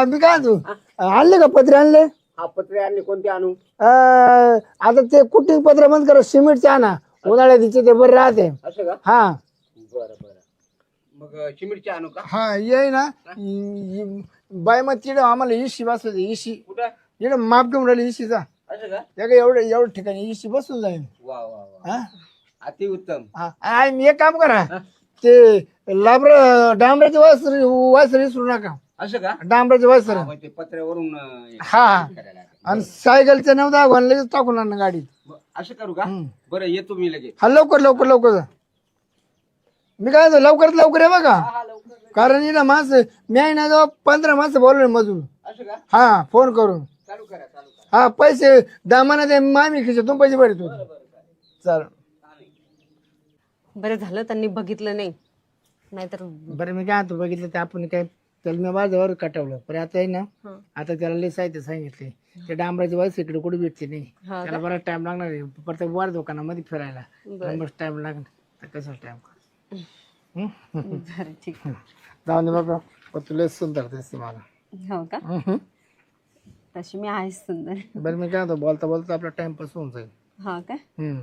मी काय तू आणले का पत्रे आणले? हा पत्रे आणले. कोणते आणू? आता ते कुटिंग पत्र बंद करा, सिमेंटचे आणा. उन्हाळ्यात तिचे ते बरे राहते. असं का? हा बरं बरं. मग चिमिटचे आणू का? हा ये ना बाय. मग तिकडे आम्हाला इशी बसवायची. इशी कुठं? इकडे माप घेऊन राहिली इशीचा. असं का? एवढं ठिकाणी इशी बसून जाईल. वा वा वा, हा अति उत्तम. मी एक काम करा, ते डांबराचे वासर विसरू नका. असं का? डांबराचे वासर. मग ते पत्र्यावरून हा करायला. आणि सायकलचे 9-10 घालून लगेच टाकून आणा गाडीत. असं करू का? बरं येतो मी लगेच. हा लवकर लवकर लवकर जा. मी काय म्हणतो, लवकरात लवकर आहे बघा. कारण इकडे माणसं मी आहे ना, 15 माणसं बोलवले मजूर. असं का? हा फोन करून. चालू करा चालू करा. हा पैसे दामाना दे, मामी खिशातून पैसे भरतो. चाल. बरं झालं त्यांनी बघितलं नाही, नाहीतर बरं मी काय म्हणतो, बघितलं ते आपण काय त्याला मी माझ्यावर कटवलं पण आता आहे ना हं. आता त्याला लय साहित्य सांगितले ते डांबराची वयस इकडे कुठे भेटते नाही हा त्याला बराच टाइम लागणार आहे परत वर दुकानामध्ये फिरायला बरं. बस टाइम लागणार तर कसा टाइम बरं ठीक आहे. जाऊन दे बाबा पण तुला सुंदर दिसते मला हो का हम्म. तशी मी आहेच सुंदर. बरं मी काय म्हणतो बोलता बोलता आपला टाइमपास होऊन जाईल हा काय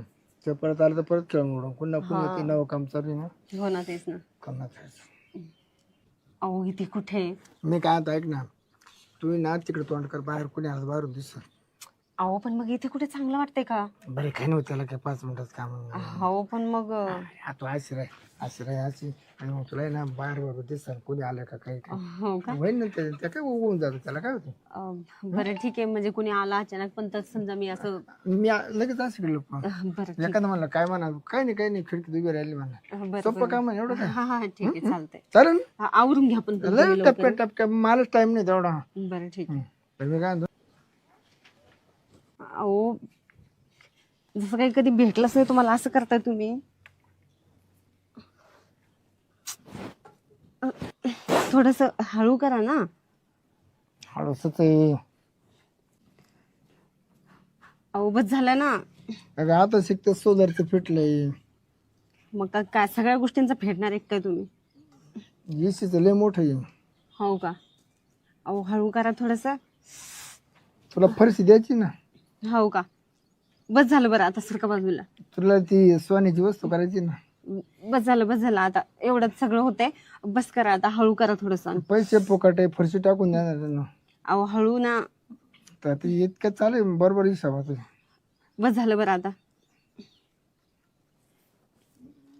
ते परत आलं तर परत खेळून उडून पुन्हा पुन्हा ते नवं काम चालू आहे ना हो ना तेच ना. करणार खायचं. अहो इथे कुठे मी काय म्हणतो ऐक ना तू ना तिकडे तोंड कर बाहेर कुणी आलं बाहेरून दिसत अहो पण मग इथे कुठे चांगलं वाटतंय का. बरे काही नव्हतं त्याला काय 5 मिनिटात काम हो पण मग तू आशिराय अशी आणि मग तुला आहे ना बाहेर बरोबर दिसत कोणी आलं का काही काय हो का होईल ना त्या काय उगवून जातो त्याला काय होतं बरं ठीक आहे म्हणजे कुणी आला अचानक पण तर समजा मी असं मी लगेच असं गेलो पण बरं ठीक एखादं म्हणलं काय म्हणा काही नाही खिडकीत उभी राहिली म्हणा बरं सोपं काम आहे एवढं काय हा हा ठीक आहे चालतंय. चालेल आवरून घ्या पण तुम्ही लय लवकर. टपक्या मलाच टाइम नाही तेवढा बरं ठीक आहे. तर मी काय म्हणतो अहो जसं काही कधी भेटलंच नाही तुम्हाला असं करताय तुम्ही. थोडस हळू करा ना. हळूसच आहे अहो बस झालं ना. अगं आता शिकत सोलरचं फिटलंय मग काय सगळ्या गोष्टींचा फेडणार एक काय तुम्ही. एसीचं लय मोठं आहे हो का. अहो हळू करा थोडस. तुला फरशी द्यायची ना हो का. बस झालं बरं आता सरका बाजूला. तुला ती सोन्याची वस्तू करायची ना बस झालं आता एवढंच सगळं होतंय. बस करा आता हळू करा थोडस. पैसे फुकट आहे फरशी टाकून देणार त्यांना अहो हळू ना. तर ते इतकं चालेल बरोबर हिसाबात बस झालं बरं आता.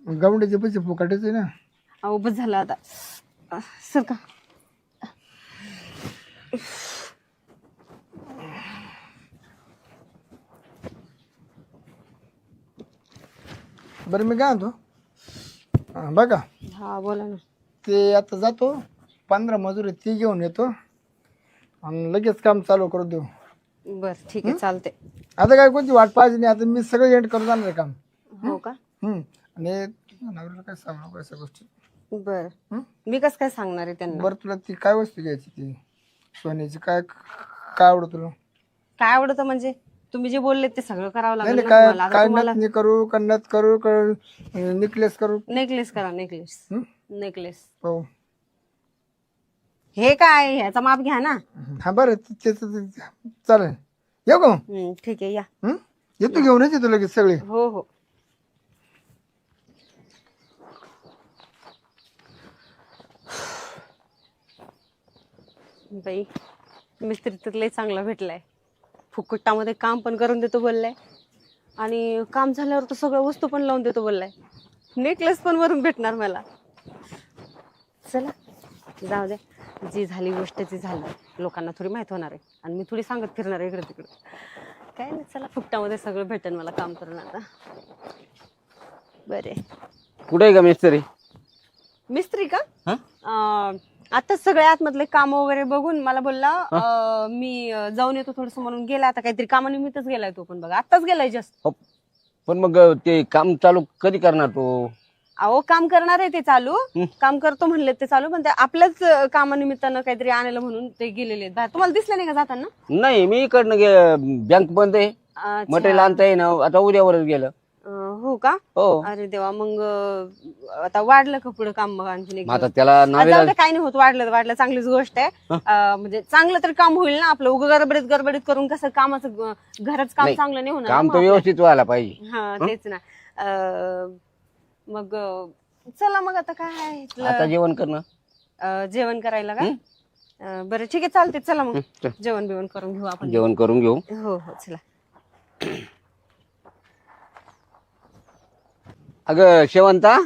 गावंडीचे पैसे फुकटाचे ना अहो बस झालं आता. सरका. बरं मी काय म्हणतो बघा हा बोला ना. ते आता जातो 15 मजूर आहे, ती घेऊन येतो आणि लगेच काम चालू करू देऊ. बर ठीक आहे चालते. आता काय कोणती वाट पाहिजे नाही आता मी सगळं एंड करून जाणार आहे काम. हो का. आणि नवऱ्याला काय सांगू नको अशा गोष्टी. बर मी कसं काय सांगणार आहे त्यांना. बरं तुला ती काय वस्तू घ्यायची ती सोन्याची काय काय आवडत तुला. काय आवडतं म्हणजे तुम्ही जे बोलले ते सगळं करावं नाही लागेल नाही, ना काय तुम्हाला. आता काय तुम्हाला नथनी करू का नथ करू का नेकलेस करू नेकलेस करा नेकलेस. नेकलेस हो हे काय ह्याचा माप घ्या ना. हा बरं चालेल येऊ का ठीक आहे या. येतो घेऊनच येतो लगेच सगळे. हो हो. बाई मिस्त्री तर लय चांगला भेटलाय. फुकटामध्ये काम पण करून देतो बोललाय आणि काम झाल्यावर तर सगळ्या वस्तू पण लावून देतो बोललाय. नेकलेस पण वरून भेटणार मला. चला जाऊ दे जी झाली गोष्ट ती झाली. लोकांना थोडी माहित होणार आहे आणि मी थोडी सांगत फिरणार आहे इकडे तिकडे. काय नाही चला फुकटामध्ये सगळं भेटेल मला काम करून आता. बरे कुठे आहे का मिस्त्री? मिस्त्री का आताच सगळे आतमधले काम वगैरे बघून मला बोलला मी जाऊन येतो थोडस म्हणून गेला. आता काहीतरी कामानिमित्तच गेलाय तो पण बघा आताच गेलाय जस्ट. पण मग ते काम चालू कधी करणार तो? अहो काम करणार आहे ते चालू. काम करतो म्हणले ते चालू पण ते आपल्याच कामानिमित्तानं काहीतरी आणायला म्हणून ते गेलेले आहेत. तुम्हाला दिसलं नाही का जाताना? नाही मी इकडनं बँक बंद आहे मटेरियल आणता येईना आता उद्यावरच गेलं. हो का. हो अरे देवा मग आता वाढलं का पुढे काम मग आणखीन एक आता त्याला जाऊ दे, काही नाही होत. वाढलं चांगलीच गोष्ट आहे. म्हणजे चांगलं तर काम होईल ना आपलं. उगा गडबडीत करून कसं कामाचं घराचं काम चांगलं नाही होणार काम ना तर मग व्यवस्थित व्हायला पाहिजे. हा तेच ना. मग चला मग आता काय आहे आता जेवण करणं जेवण करायला का. बरं ठीक आहे चालते. चला मग जेवण बिवण करून घेऊ आपण. जेवण करून घेऊ. हो हो चला. अगं शेवंता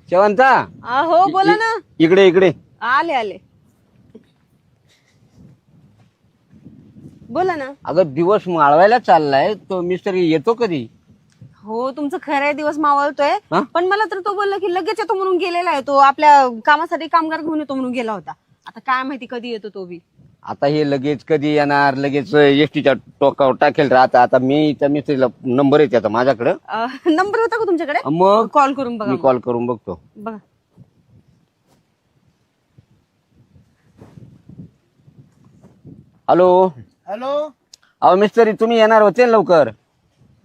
हो बोला ना. इकडे आले बोला ना. अगं दिवस माळवायला चाललाय तो मिस्त्री येतो कधी? हो तुमचं खरं आहे दिवस मावळतोय हा? पण मला तर तो बोलला की लगेच येतो म्हणून गेलेला आहे तो. आपल्या कामासाठी कामगार घेऊन येतो म्हणून गेला होता. आता काय माहिती कधी येतो तो बी. आता हे लगेच कधी येणार? लगेच एसटीच्या टोकावर टाकेल राहता. आता मी त्या मिस्त्रीला नंबर आहे त्याचा माझ्याकडे. नंबर होता का तुमच्याकडे? मग कॉल करून बघा. मी कॉल करून बघतो. बघा हॅलो. हॅलो. अहो मिस्त्री तुम्ही येणार होते ना लवकर.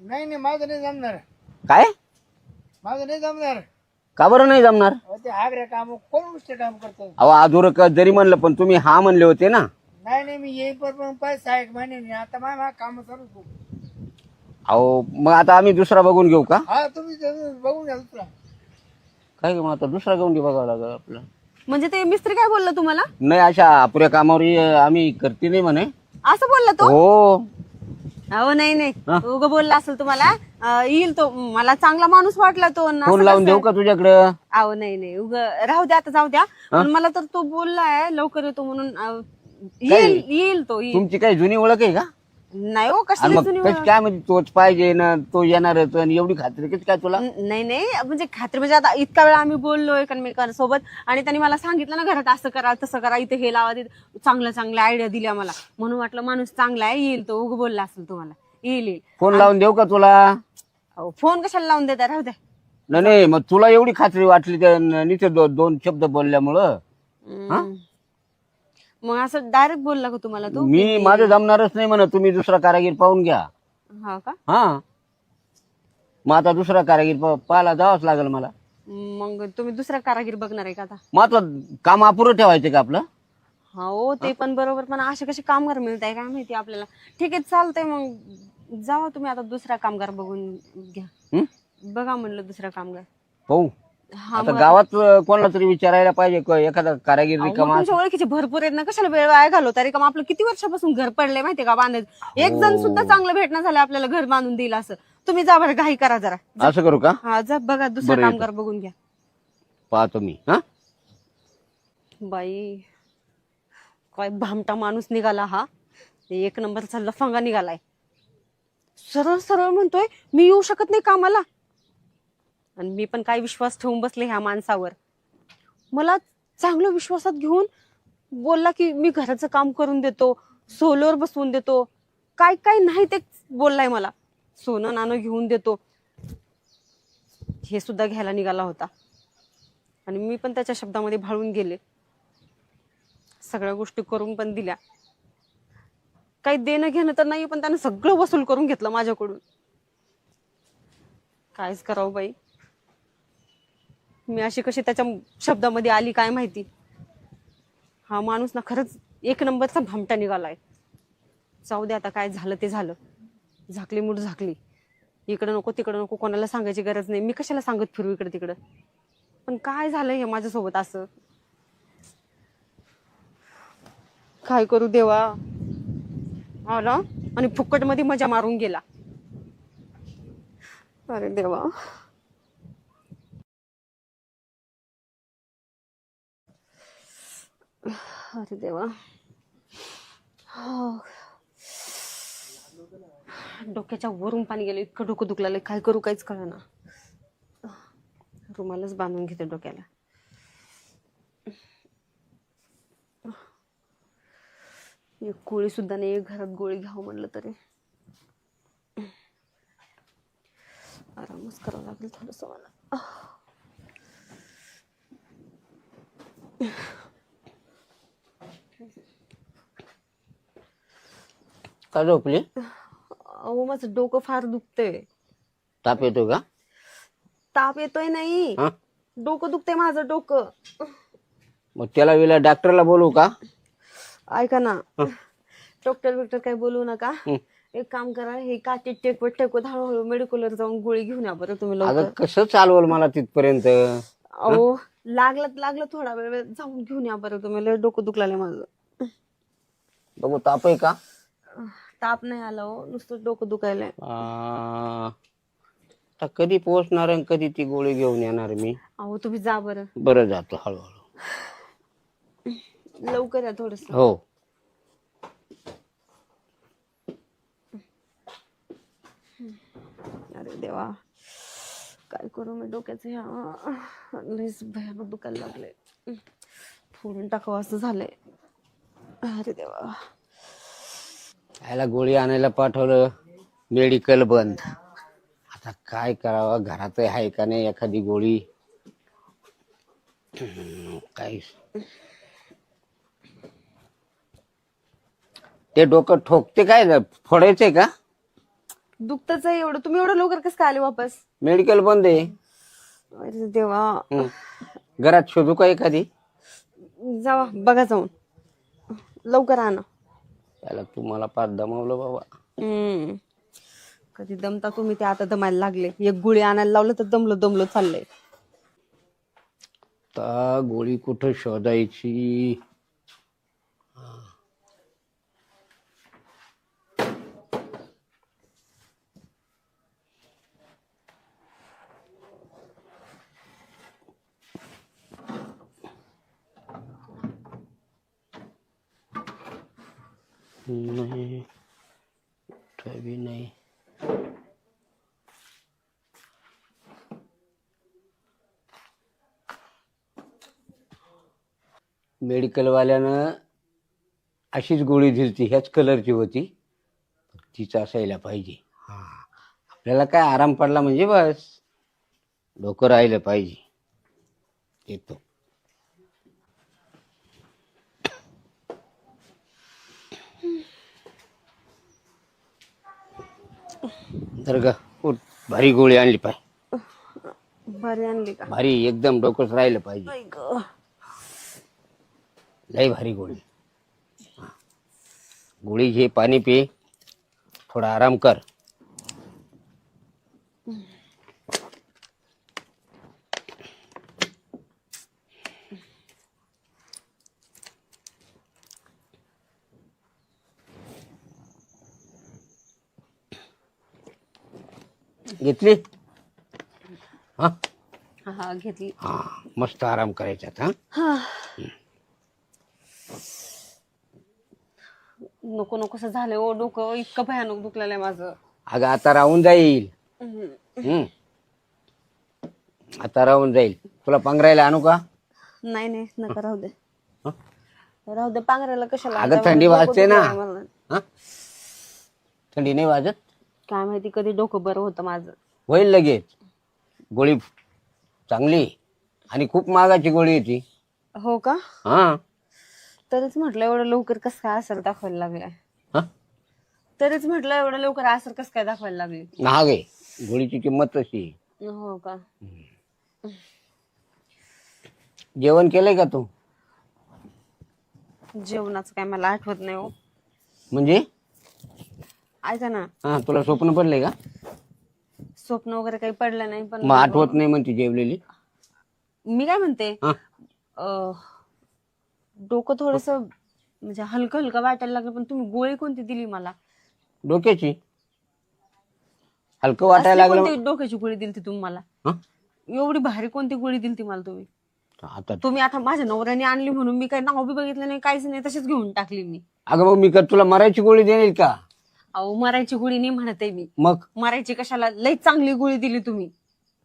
नाही नाही, माझं नाही जमणार. काय? माझं नाही जमणार. का बरं नाही जमणार? ते हागऱ्या काम कोण नुसते काम करतो. अहो अधुरं जरी म्हणलं पण तुम्ही हा म्हणले होते ना. नाही नाही, मी येई पण पैसा एक महिने आता माझ्या काम चालू करू. अहो मग आता आम्ही दुसरा बघून घेऊ का? हा तुम्ही बघून घ्या दुसरा. काय मग आता दुसरा घेऊन बघावं लागेल आपलं. म्हणजे ते मिस्त्री काय बोलला तुम्हाला? नाही अशा अपुऱ्या कामावर आम्ही करते नाही म्हणे. असं बोलला तो? हो. अहो नाही नाही, हा? उग बोलला असेल तुम्हाला. येईल तो, मला चांगला माणूस वाटला तो. आणि फोन असं लावून कसं? देऊ का तुझ्याकडं? अहो नाही नाही, उग राहू द्या, आता जाऊ द्या. पण मला तर तो बोललाय लवकर येतो म्हणून. येईल येईल तो, येईल. तुमची काही जुनी ओळख आहे का? नाही हो, आणि कशाला मग जुनी कशी काय म्हणजे तोच पाहिजे ना, तो येणारच आणि एवढी खात्री किती काय तुला? नाही नाही, म्हणजे खात्री म्हणजे आता इतका वेळा आम्ही बोललो एकमेकांसोबत आणि त्यांनी मला सांगितलं ना घरात असं करा तसं करा, इथे हे लावा, तिथे चांगल्या चांगल्या आयडिया दिल्या मला. म्हणून वाटलं माणूस चांगला आहे, येईल तो. उग बोलला असेल तुम्हाला, येईल येईल. फोन लावून देऊ का तुला? अहो फोन कशाला लावून देता, राहू द्या. नाही मग तुला एवढी खात्री वाटली त्या नीचे दोन शब्द बोलल्यामुळं? मग असं डायरेक्ट बोलला का तुम्हाला तो? मी माझं जमणारच नाही म्हणत, तुम्ही दुसरा कारागीर पाहून घ्या. हा का? हा, मग आता दुसरा कारागीर पाहायला जावंच लागेल मला. मग तुम्ही दुसरा कारागीर बघणार आहे का आता? मग आता काम अपुरं ठेवायचं का आपलं? हो ते पण बरोबर, पण असे कसे कामगार मिळत आहे काय माहिती आपल्याला. ठीक आहे चालतंय, मग जावा तुम्ही आता दुसरा कामगार बघून घ्या. बघा म्हणलं दुसरा कामगार. पाहू. हा आता गावात कोणाला तरी विचारायला पाहिजे एखादा कारागीर मग रिकामा. तुमच्या ओळखीचे भरपूर आहेत ना, कशाला वेळ वाया घालवता? रिकाम आपलं किती वर्षापासून घर पडलंय माहितीये का बांधायचं. एक जण सुद्धा चांगलं भेटणं झालं आपल्याला घर बांधून देईल असं. तुम्ही जा बरं, घाई करा जरा. असं करू का? हा जा, बघा दुसरा बरं, कामगार बघून घ्या. पाहतो मी. हा, बाई काय भामटा माणूस निघाला हा. एक नंबरचा लफंगा निघालाय. सरळ सरळ म्हणतोय मी येऊ शकत नाही कामाला. आणि मी पण काय विश्वास ठेवून बसले ह्या माणसावर. मला चांगलं विश्वासात घेऊन बोलला की मी घराचं काम करून देतो, सोलर बसवून देतो, काय काय नाही ते बोललाय मला. सोनं नाणं घेऊन देतो, हे सुद्धा घ्यायला निघाला होता. आणि मी पण त्याच्या शब्दामध्ये भाळून गेले. सगळ्या गोष्टी करून पण दिल्या. काही देणं घेणं तर नाही, पण त्यानं सगळं वसूल करून घेतलं माझ्याकडून. कायच करावं बाई, मी अशी कशी त्याच्या शब्दामध्ये आली काय माहिती. हा माणूस ना खरंच एक नंबरचा भामटा निघालाय. जाऊ दे आता, काय झालं ते झालं. झाकली मूठ झाकली. इकडं नको तिकडं नको, कोणाला सांगायची गरज नाही. मी कशाला सांगत फिरू इकडं तिकडं. पण काय झालंय हे माझ्यासोबत असं. काय करू देवा. आला आणि फुकट मध्ये मजा मारून गेला. अरे देवा. अरे देवा. डोक्याच्या वरून पाणी गेलं, इतकं डोकं दुखलं. काय करू काहीच कळेना. रुमालच बांधून घेते डोक्याला. एक गोळी सुद्धा नाही घरात, गोळी घ्यावं म्हणलं तरी आरामच करावं लागेल थोडस मला. का झोपली? अहो माझं डोकं फार दुखतंय. ताप येतो का? ताप येतोय नाही, डोकं दुखतंय माझं डोकं. मग त्याला वेळेला डॉक्टरला बोलवू का? ऐका ना, डॉक्टर बिक्टर काय बोलू नका. एक काम करा, हे काठी टेकवत हळूहळू मेडिकलवर जाऊन गोळी घेऊन या बरं तुम्ही अगं लवकर. कसं चालवल मला तिथपर्यंत? अहो लागलं थोडा वेळ जाऊन घेऊन या बरं तुम्ही. लय डोकं दुखलाय माझं. बघू ताप आहे का? ताप नाही आला हो, नुसतं डोकं दुखायलंय. आता कधी पोहोचणार आणि कधी ती गोळी घेऊन येणार मी? अहो तुम्ही जा बरं. बरं जातो हळूहळू. लवकर या थोडस. हो. अरे देवा, काय करू मी डोक्याचं ह्या. लयच भयानक दुखायला लागले. फोडून टाकावं असं झालंय. अरे देवा. याला गोळी आणायला पाठवलं, मेडिकल बंद. आता काय करावं? घरात आहे का नाही एखादी गोळी? काय ते डोकं ठोकते काय फोडायचंय का? दुखतच आहे एवढं. तुम्ही एवढं लवकर कसं काय आले वापस? मेडिकल बंद आहे. अरे देवा. हं. घरात शोधू का एखादी? जावा बघा जाऊन, लवकर आणा. त्याला तुम्हाला पार दमवलं बाबा. कधी दमता तुम्ही, ते आता दमायला लागले. एक गोळी आणायला लावलं तर दमलो दमलो चाललंय. आता गोळी कुठं शोधायची? नाही, कुठं बी नाही. मेडिकलवाल्यानं अशीच गोळी दिली, ह्याच कलरची होती, तीच असायला पाहिजे. हा, आपल्याला काय आराम पडला म्हणजे बस, डोकं राहिलं पाहिजे. येतो. तर ग उठ, भारी गोळी आणली पाहिजे. बरी आणली का? भारी एकदम, डोकंच राहिलं पाहिजे. लय भारी गोळी. गोळी घे, पाणी पे, थोडा आराम कर. घेतली? हा हा घेतली. हा, मस्त आराम करायचा. हा, नको नकोस झालंय ओ, डोकं इतकं भयानक दुखलेलं आहे माझं. अगं आता राहून जाईल. आता राहून जाईल. तुला पांघरायला आणू का? नाही नाही नका, राहू दे. राहू दे, पांघरायला कशाला? अगं आता थंडी डोकं वाजते ना. दुखलंय मला. हा? थंडी नाही वाजत? काय माहिती कधी डोकं बरं होतं माझं. होईल लगेच. गोळी चांगली आणि खूप महागाची गोळी आहे ती. हो का? हा. तरीच म्हटलं एवढं लवकर कसं काय असर दाखवायला लागलाय. हा? तरीच म्हटलं एवढं लवकर असर कसं काय दाखवायला लागली. महाग आहे गोळीची किंमत तशी आहे. हो का? जेवण केलंय का तू? जेवणाचं काय मला आठवत नाही हो. म्हणजे ऐका ना, हा, तुला स्वप्न पडलंय का? स्वप्न वगैरे काही पडलं नाही, पण मग आठवत नाही म्हणते जेवलेली. मी काय म्हणते, हा? डोकं थोडस म्हणजे हलकं हलकं वाटायला लागलं, पण तुम्ही गोळी कोणती दिली मला? डोक्याची? हलकं वाटायला असली लागलं. कोणती डोक्याची गोळी दिली तुम्ही मला? हा? एवढी भारी कोणती गोळी दिली मला तुम्ही? आता तुम्ही आता माझ्या नवऱ्याने आणली म्हणून मी काही नाव बी बघितलं नाही, काहीच नाही, तशीच घेऊन टाकली मी. अगं मग मी का तुला मरायची गोळी देईल का? अहो, मरायची गोळी नाही म्हणते मी. मग मरायची कशाला, लई चांगली गोळी दिली तुम्ही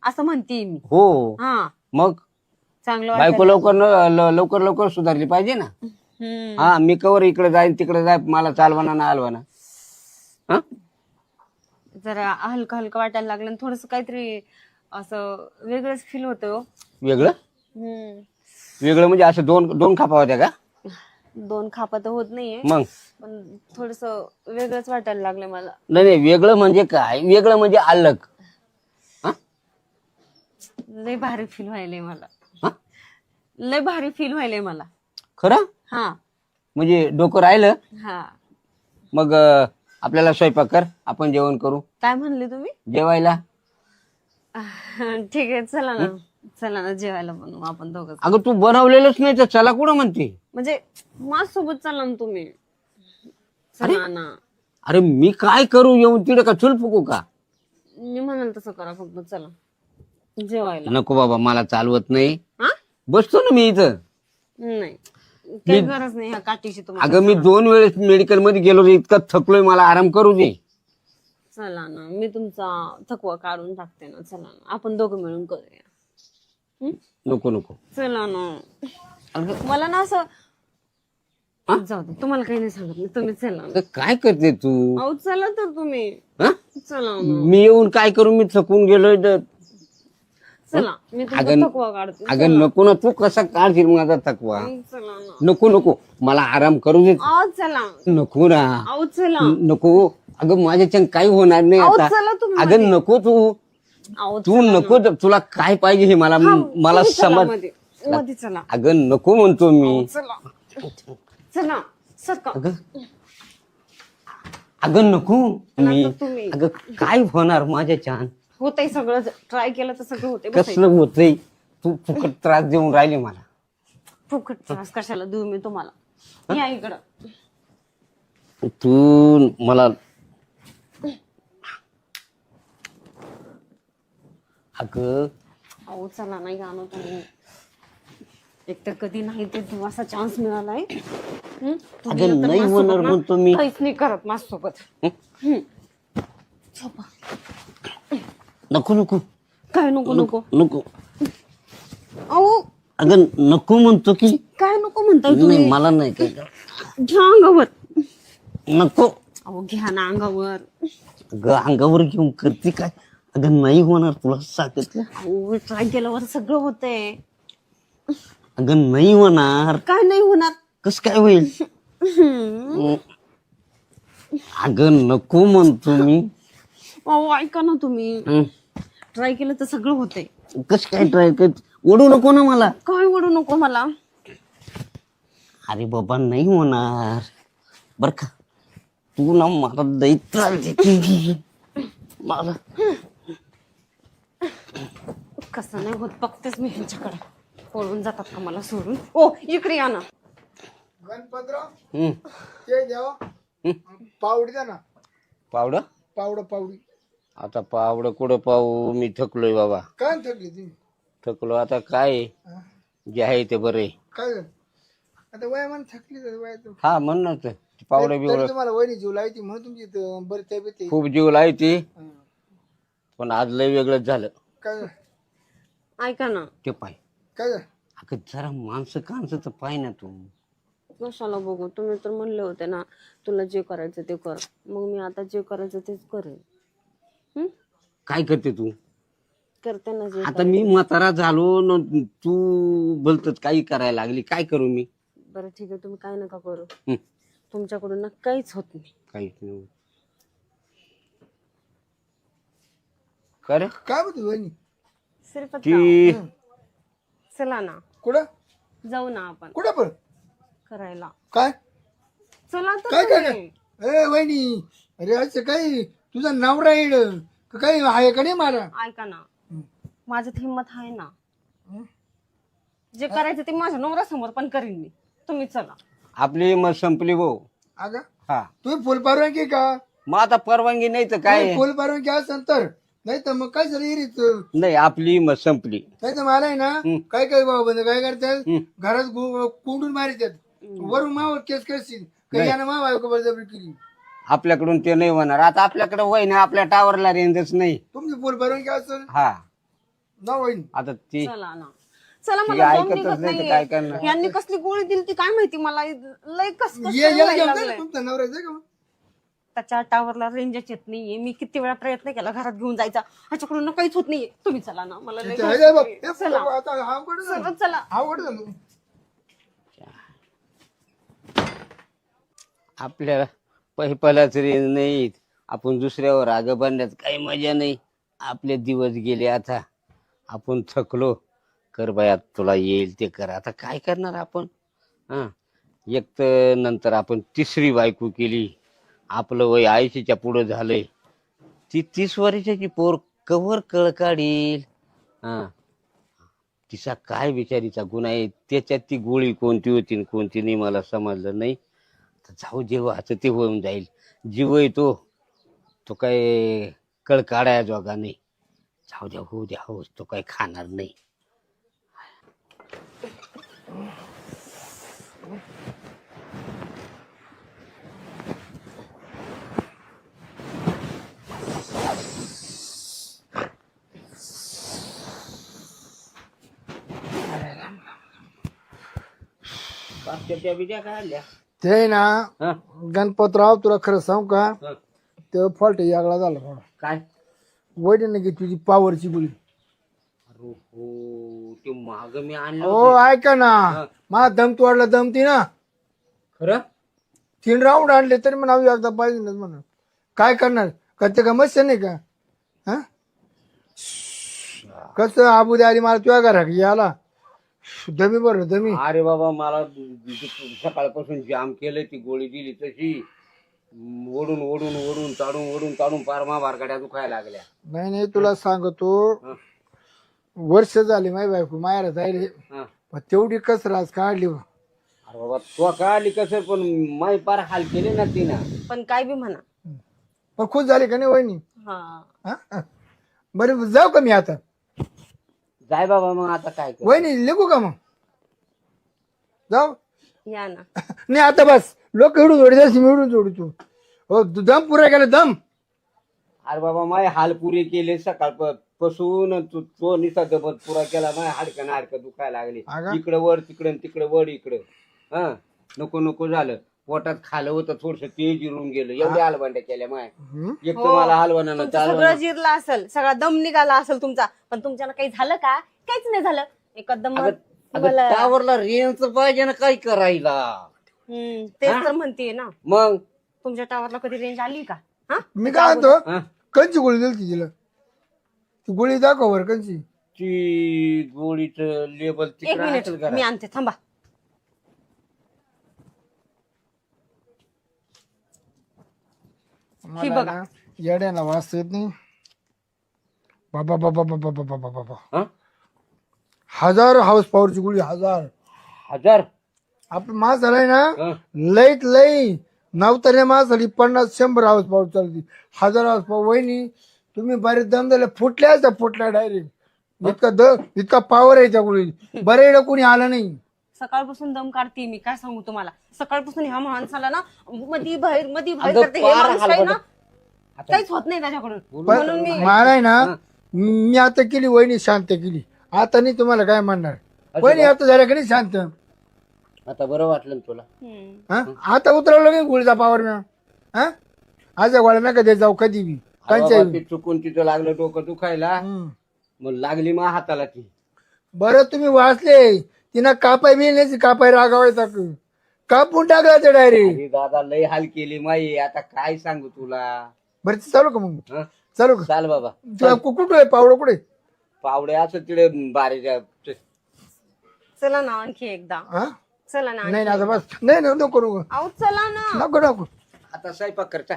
असं म्हणते मी. हो. हा, मग चांगलं बायको वाटलं. लवकर लवकर सुधारली पाहिजे ना. हम्म. हा, मी कवर इकडे जाईन तिकडे जाय, मला चालवाना ना हलवाना. हा, जरा हलकं हलकं वाटायला लागलं, थोडस काहीतरी असं वेगळंच फील होतं. वेगळं वेगळं म्हणजे असं दोन दोन खापा होत्या का? दोन खापा तर होत नाहीये, मग पण थोडस वेगळंच वाटायला लागलं मला. नाही नाही, वेगळं म्हणजे काय? वेगळं म्हणजे अलग. हा? लय भारी फील व्हायलंय मला. हा? लय भारी फील व्हायलंय मला. खरं? हा म्हणजे डोकं राहिलं? हा. मग आपल्याला स्वयंपाक कर, आपण जेवण करू. काय म्हणले तुम्ही? जेवायला? ठीक आहे, चला ना. चला ना, जेवायला बनवू आपण दोघं. अगं तू बनवलेलंच नाही तर चला कुठं म्हणते? म्हणजे माझ्यासोबत चला ना तुम्ही. चला ना. अरे मी काय करू येऊन तिकडे? का चूल फुकू का? मी म्हणाल तसं करा, फक्त चला जेवायला. नको बाबा, मला चालवत नाही. हा? बसतो ना मी इथं. नाही, काही गरज नाही ह्या काठीची तुम्हाला. अगं मी 2 वेळेस मेडिकल मध्ये गेलो रे, इतका थकलोय, मला आराम करू दे. चला ना, मी तुमचा थकवा काढून टाकते ना. चला ना, आपण दोघं मिळून करूया. नको नको. चला ना. मला ना असं, जाऊ दे, तुम्हाला काही नाही सांगत मी, तुम्ही चला ना. अगं काय करते तू? अहो चला तर तुम्ही. हा? चला ना. मी येऊन काय करू? मी थकून गेलोय तर. चला मी तुमचा अगं थकवा काढते. अगं नको ना, तू कसा काढशील माझा थकवा? चला ना. नको नको, मला आराम करू दे. अहो चला. नको ना, अहो चला. नको. अगं माझ्याच्यान काही होणार नाही अहो आता. चला तुम्ही. अगं नको तू अहो तू नको, तुला काय पाहिजे हे मला मला तुम्ही चला समज. मध्ये. मध्ये चला. अगं नको म्हणतो मी. चला. चला सरका. अगं नको मी. नका तुम्ही. अगं काय होणार माझ्याच्यान? होतंय सगळं, ट्राय केलं तर सगळं होते. कसलं होतंय? तू फुकट त्रास देऊन राहिले मला. फुकट त्रास कशाला देऊ मी तुम्हाला? या इकडं. तू मला अगं अहो चला नाही आणू तुम्ही. एकतर कधी नाही ते असा चान्स मिळालाय. तुम्ही अगं नंतर नाही माझ्यासोबत होणार ना म्हणतो मी. काहीच नाही करत माझ्यासोबत. झोपा. नको नको काय नको नको. नको. अहो अगं नको म्हणतो की. काय नको म्हणताय तुम्ही? नाही मला नाही काय. घ्या अंगावर. नको. अहो घ्या ना अंगावर. अगं अंगावर घेऊन करते काय? अगं नाही होणार, तुला सांगत. अहो ट्राय केल्यावर सगळं होतंय. अगं नाही होणार. काय नाही होणार. कस काय होईल? अगं नको म्हणतो मी. अहो ऐका ना तुम्ही. हं. ट्राय केलं तर सगळं होतंय. कस काय ट्राय कर? ओढू नको ना मला. काय ओढू नको मला. अरे बाबा नाही होणार बर का. तू ना मला लई त्रास देते. मला कसं नाही होत बघतेच मी ह्यांच्याकडे. पळून जातात का मला सोडून? ओ इकडे या ना. गणपतराव हं. ते द्यावा पावडी द्या ना. पावडं पावडी. आता पावडं कुठं पाहू? मी थकलोय बाबा. काय थकली तुम्ही? थकलो आता काय आहे? हा? जे आहे ते बरे. काय झालं? आता वयामान थकली तर वयात हा म्हण ना ते पावडं तरी बिवडं तुम्हाला वहिनी जीव लावायची म्हणून तुमची बरी तब्येत आहे. खूप जीव लाय ती, हा. पण आज लय वेगळंच झालं. काय झालं? ऐका ना. ते पाय. काय झालं? अगं जरा माणसं कांचं तर पाय ना तू. कशाला बघू? तुम्ही तर म्हणले होते ना तुला जे करायचं ते कर. मग मी आता जे करायचं तेच करेन. काय करते तू? करते ना जे. आता मी म्हातारा झालो न तू बोलतच काही करायला लागली. काय करू मी? बरं ठीक आहे, तुम्ही काय नका करू. हं. तुमच्याकडून ना काहीच होत नाही. काहीच नाही. काय रे? काय म्हणते वहिनी? श्रीपत ती चला ना कुठं जाऊ ना आपण कुठं पण करायला. काय चला तर काय काय तुम्ही. ए वहिनी, अरे असं काही तुझा नवरा येड काही आहे का नाही मला? ऐका ना, माझ्यात हिंमत आहे ना. जे करायचं ते माझ्या नवऱ्यासमोर पण करीन मी. तुम्ही चला. आपली मग संपली भाऊ. अगं हा तुम्ही फुल परवानगी का? मग आता परवानगी नाही तर काय? फुल परवानगी असेल तर, नाही तर मग काय झालं इरीच. नाही आपली मग संपली. नाही तर मला आहे ना काय काय बाबा बंद काय करतात हं. घरात कोंडून मारितात. वरून मावर केस करशील काही यानं मा बायको बळजबरी केली. आपल्याकडून ते नाही होणार. आता आपल्याकडे वय ना, आपल्या टावरला रेंजच नाही. तुमची फुल परवानगी असेल हा ना वहिनी. आता ती चला ना. चला ती मला दम ऐकतच निघत नाही तर काय नाहीये. करणार? यांनी कसली गोळी दिली ती काय माहिती मला. लय कस याला घेऊन जा ना, तुमचा नवरा आहे का? त्याच्या टावरला रेंजच येत नाहीये. मी किती वेळा प्रयत्न केला घरात घेऊन जायचा. ह्याच्याकडून ना काहीच होत नाहीये. तुम्ही चला ना. मला लय ते घाई आहे बाप. सुटली. हे चला आता हा कुठं झालं? चला चला. हा कुठं झालं? आपल्याला पहिलाच रेंज नाही. आपण दुसऱ्यावर आग बांधण्यात काही मजा नाही. आपले दिवस गेले. आता आपण थकलो. कर बाया तुला येईल ते कर. आता काय करणार आपण? हा एक तर नंतर आपण तिसरी बायको केली. आपलं वय 80च्या पुढं झालंय. ती 30 वर्षाची पोर कवर कळ काढील. हा तिचा काय बिचारीचा गुन्हा आहे? त्याच्यात ती गोळी कोणती होती आणि कोणती नाही मला समजलं नाही. तर जाऊ जेव्हा आता ते होऊन जाईल. जीव आहे तो काय कळ काढाया जोगा नाही. जाऊ द्या होऊ द्या हो. तो काय खाणार नाही. ते ना हा? गणपतराव तुला खरं सांगू का? हा. ते फॉल्ट यागळा झाला थोडा. काय? वडील की तुझी पावरची गोळी. हो ते माग मी आणलं हो होतं. ऐका ना, मला दम तोडला दम ती ना, खरं 3 राऊंड आणले तरी म्हणा एकदा पाहिजे ना म्हणून. काय करणार, करते का मस्त नाही का? हा कसं आबुदी आली मला तुझ्या घरा याला दमी बरं दमी. अरे बाबा मला सकाळपासून जाम केलं, ती गोळी दिली तशी ओढून ओढून ओढून ताडून पार बारगाड्या दुखायला लागल्या. नाही नाही तुला सांगतो, वर्ष झाली माझी बायको मायाला जायले, हा. पण तेवढी कसर आज काढली. अरे बाबा तो काढली कसं, पण माई पार हाल केले ना तिनं. पण काय बी म्हणा. पण खुश झाली का नाही वहिनी? हा हा? बरं जाऊ का मी आता? जाय बाबा मग आता काय कर. वहिनी लिखू का मग? जाऊ या ना. नाही आता बस, लोक एवढून जोडी मी एवढून जोडी तू. हो दम पुरा केला दम. अरे बाबा माय हाल पुरे केले सकाळपासून, तो निसा दबत पुरा केला, माय हाडकं दुखायला लागली. अगं. इकडे वड तिकडे वड इकडे. हा नको झालं. पोटात खालं होतं थोडस, ते जिरून गेलं. एवढ्या हलवांड्या केल्या माय. एक तर मला हलवाना तुमचं सगळं जिरलं असेल, सगळा दम निघाला असेल तुमचा, पण तुमच्याला काही झालं का? काहीच नाही झालं. एकदम तुम्हाला टावरला रेंज पाहिजे ना काही करायला. तेच तर म्हणतीये ना. मग तुमच्या टावरला कधी रेंज आली का? हा मी काय म्हणतो, हा? कंची गोळी दिली तिला, ती गोळी दाखव बरं कंची. ती गोळीचं लेबल एक तिकडे मिनिट असेल का? मी आणते, थांबा. ही मला बघा. ना येड्याला वास येत नाही. बाबा बाबा बाबा बाबा बाबा बाबा, हा? 1000 हाऊस पॉवरची गोळी, 1000. 1000. आपलं मास झालाय ना, हा. लईत लई नवतऱ्या मास झाली 50-100 हाऊस पॉवर चालती. 1000 हाऊस पॉवर. वहिनी तुम्ही बरेच दम दिले, फुटल्या डायरेक्ट. इतका पॉवर आहे त्या गोळी. बरं एवढं कोणी आलं नाही. सकाळपासून दम काढते मी, काय सांगू तुम्हाला. सकाळपासून ह्या माणसाला ना मधी बाहेर अगं, करते. हे फार माणूस काही ना हलगर्जीपणा. काहीच होत नाही त्याच्याकडून. म्हणून मी मला आहे ना, मी आता केली वहिनी शांत केली. आता नाही तुम्हाला काय म्हणणार. वहिनी आता झाल्या का नाही शांत? आता बरं वाटलं ना तुला? हा? आता उतरवलं नाही गोळीचा पावर ना. हा आज गोळ्या नका देत जाऊ कधी बी. अरे कांच्या बाबा, ते चुकून तिथं लागलं डोकं दुखायला, मग लागली मा हाताला ती. बरं तुम्ही वाचले, तिनं कापाय बी नाही, कापाय रागावायचा कापून टाकला ते डायरेक्ट. अरे दादा लय हाल केली माई, आता काय सांगू तुला. बरं ते चालू का मग? हं? चालू का? चाल बाबा. तुला कुठं आहे पावडं कुठे? पावडे असं तिकडे बारीच्या. चला ना आणखी एकदा. हा चला ना नाही आता बस. नाही नको नको अहो चला ना. नको. आता स्वयंपाक करता.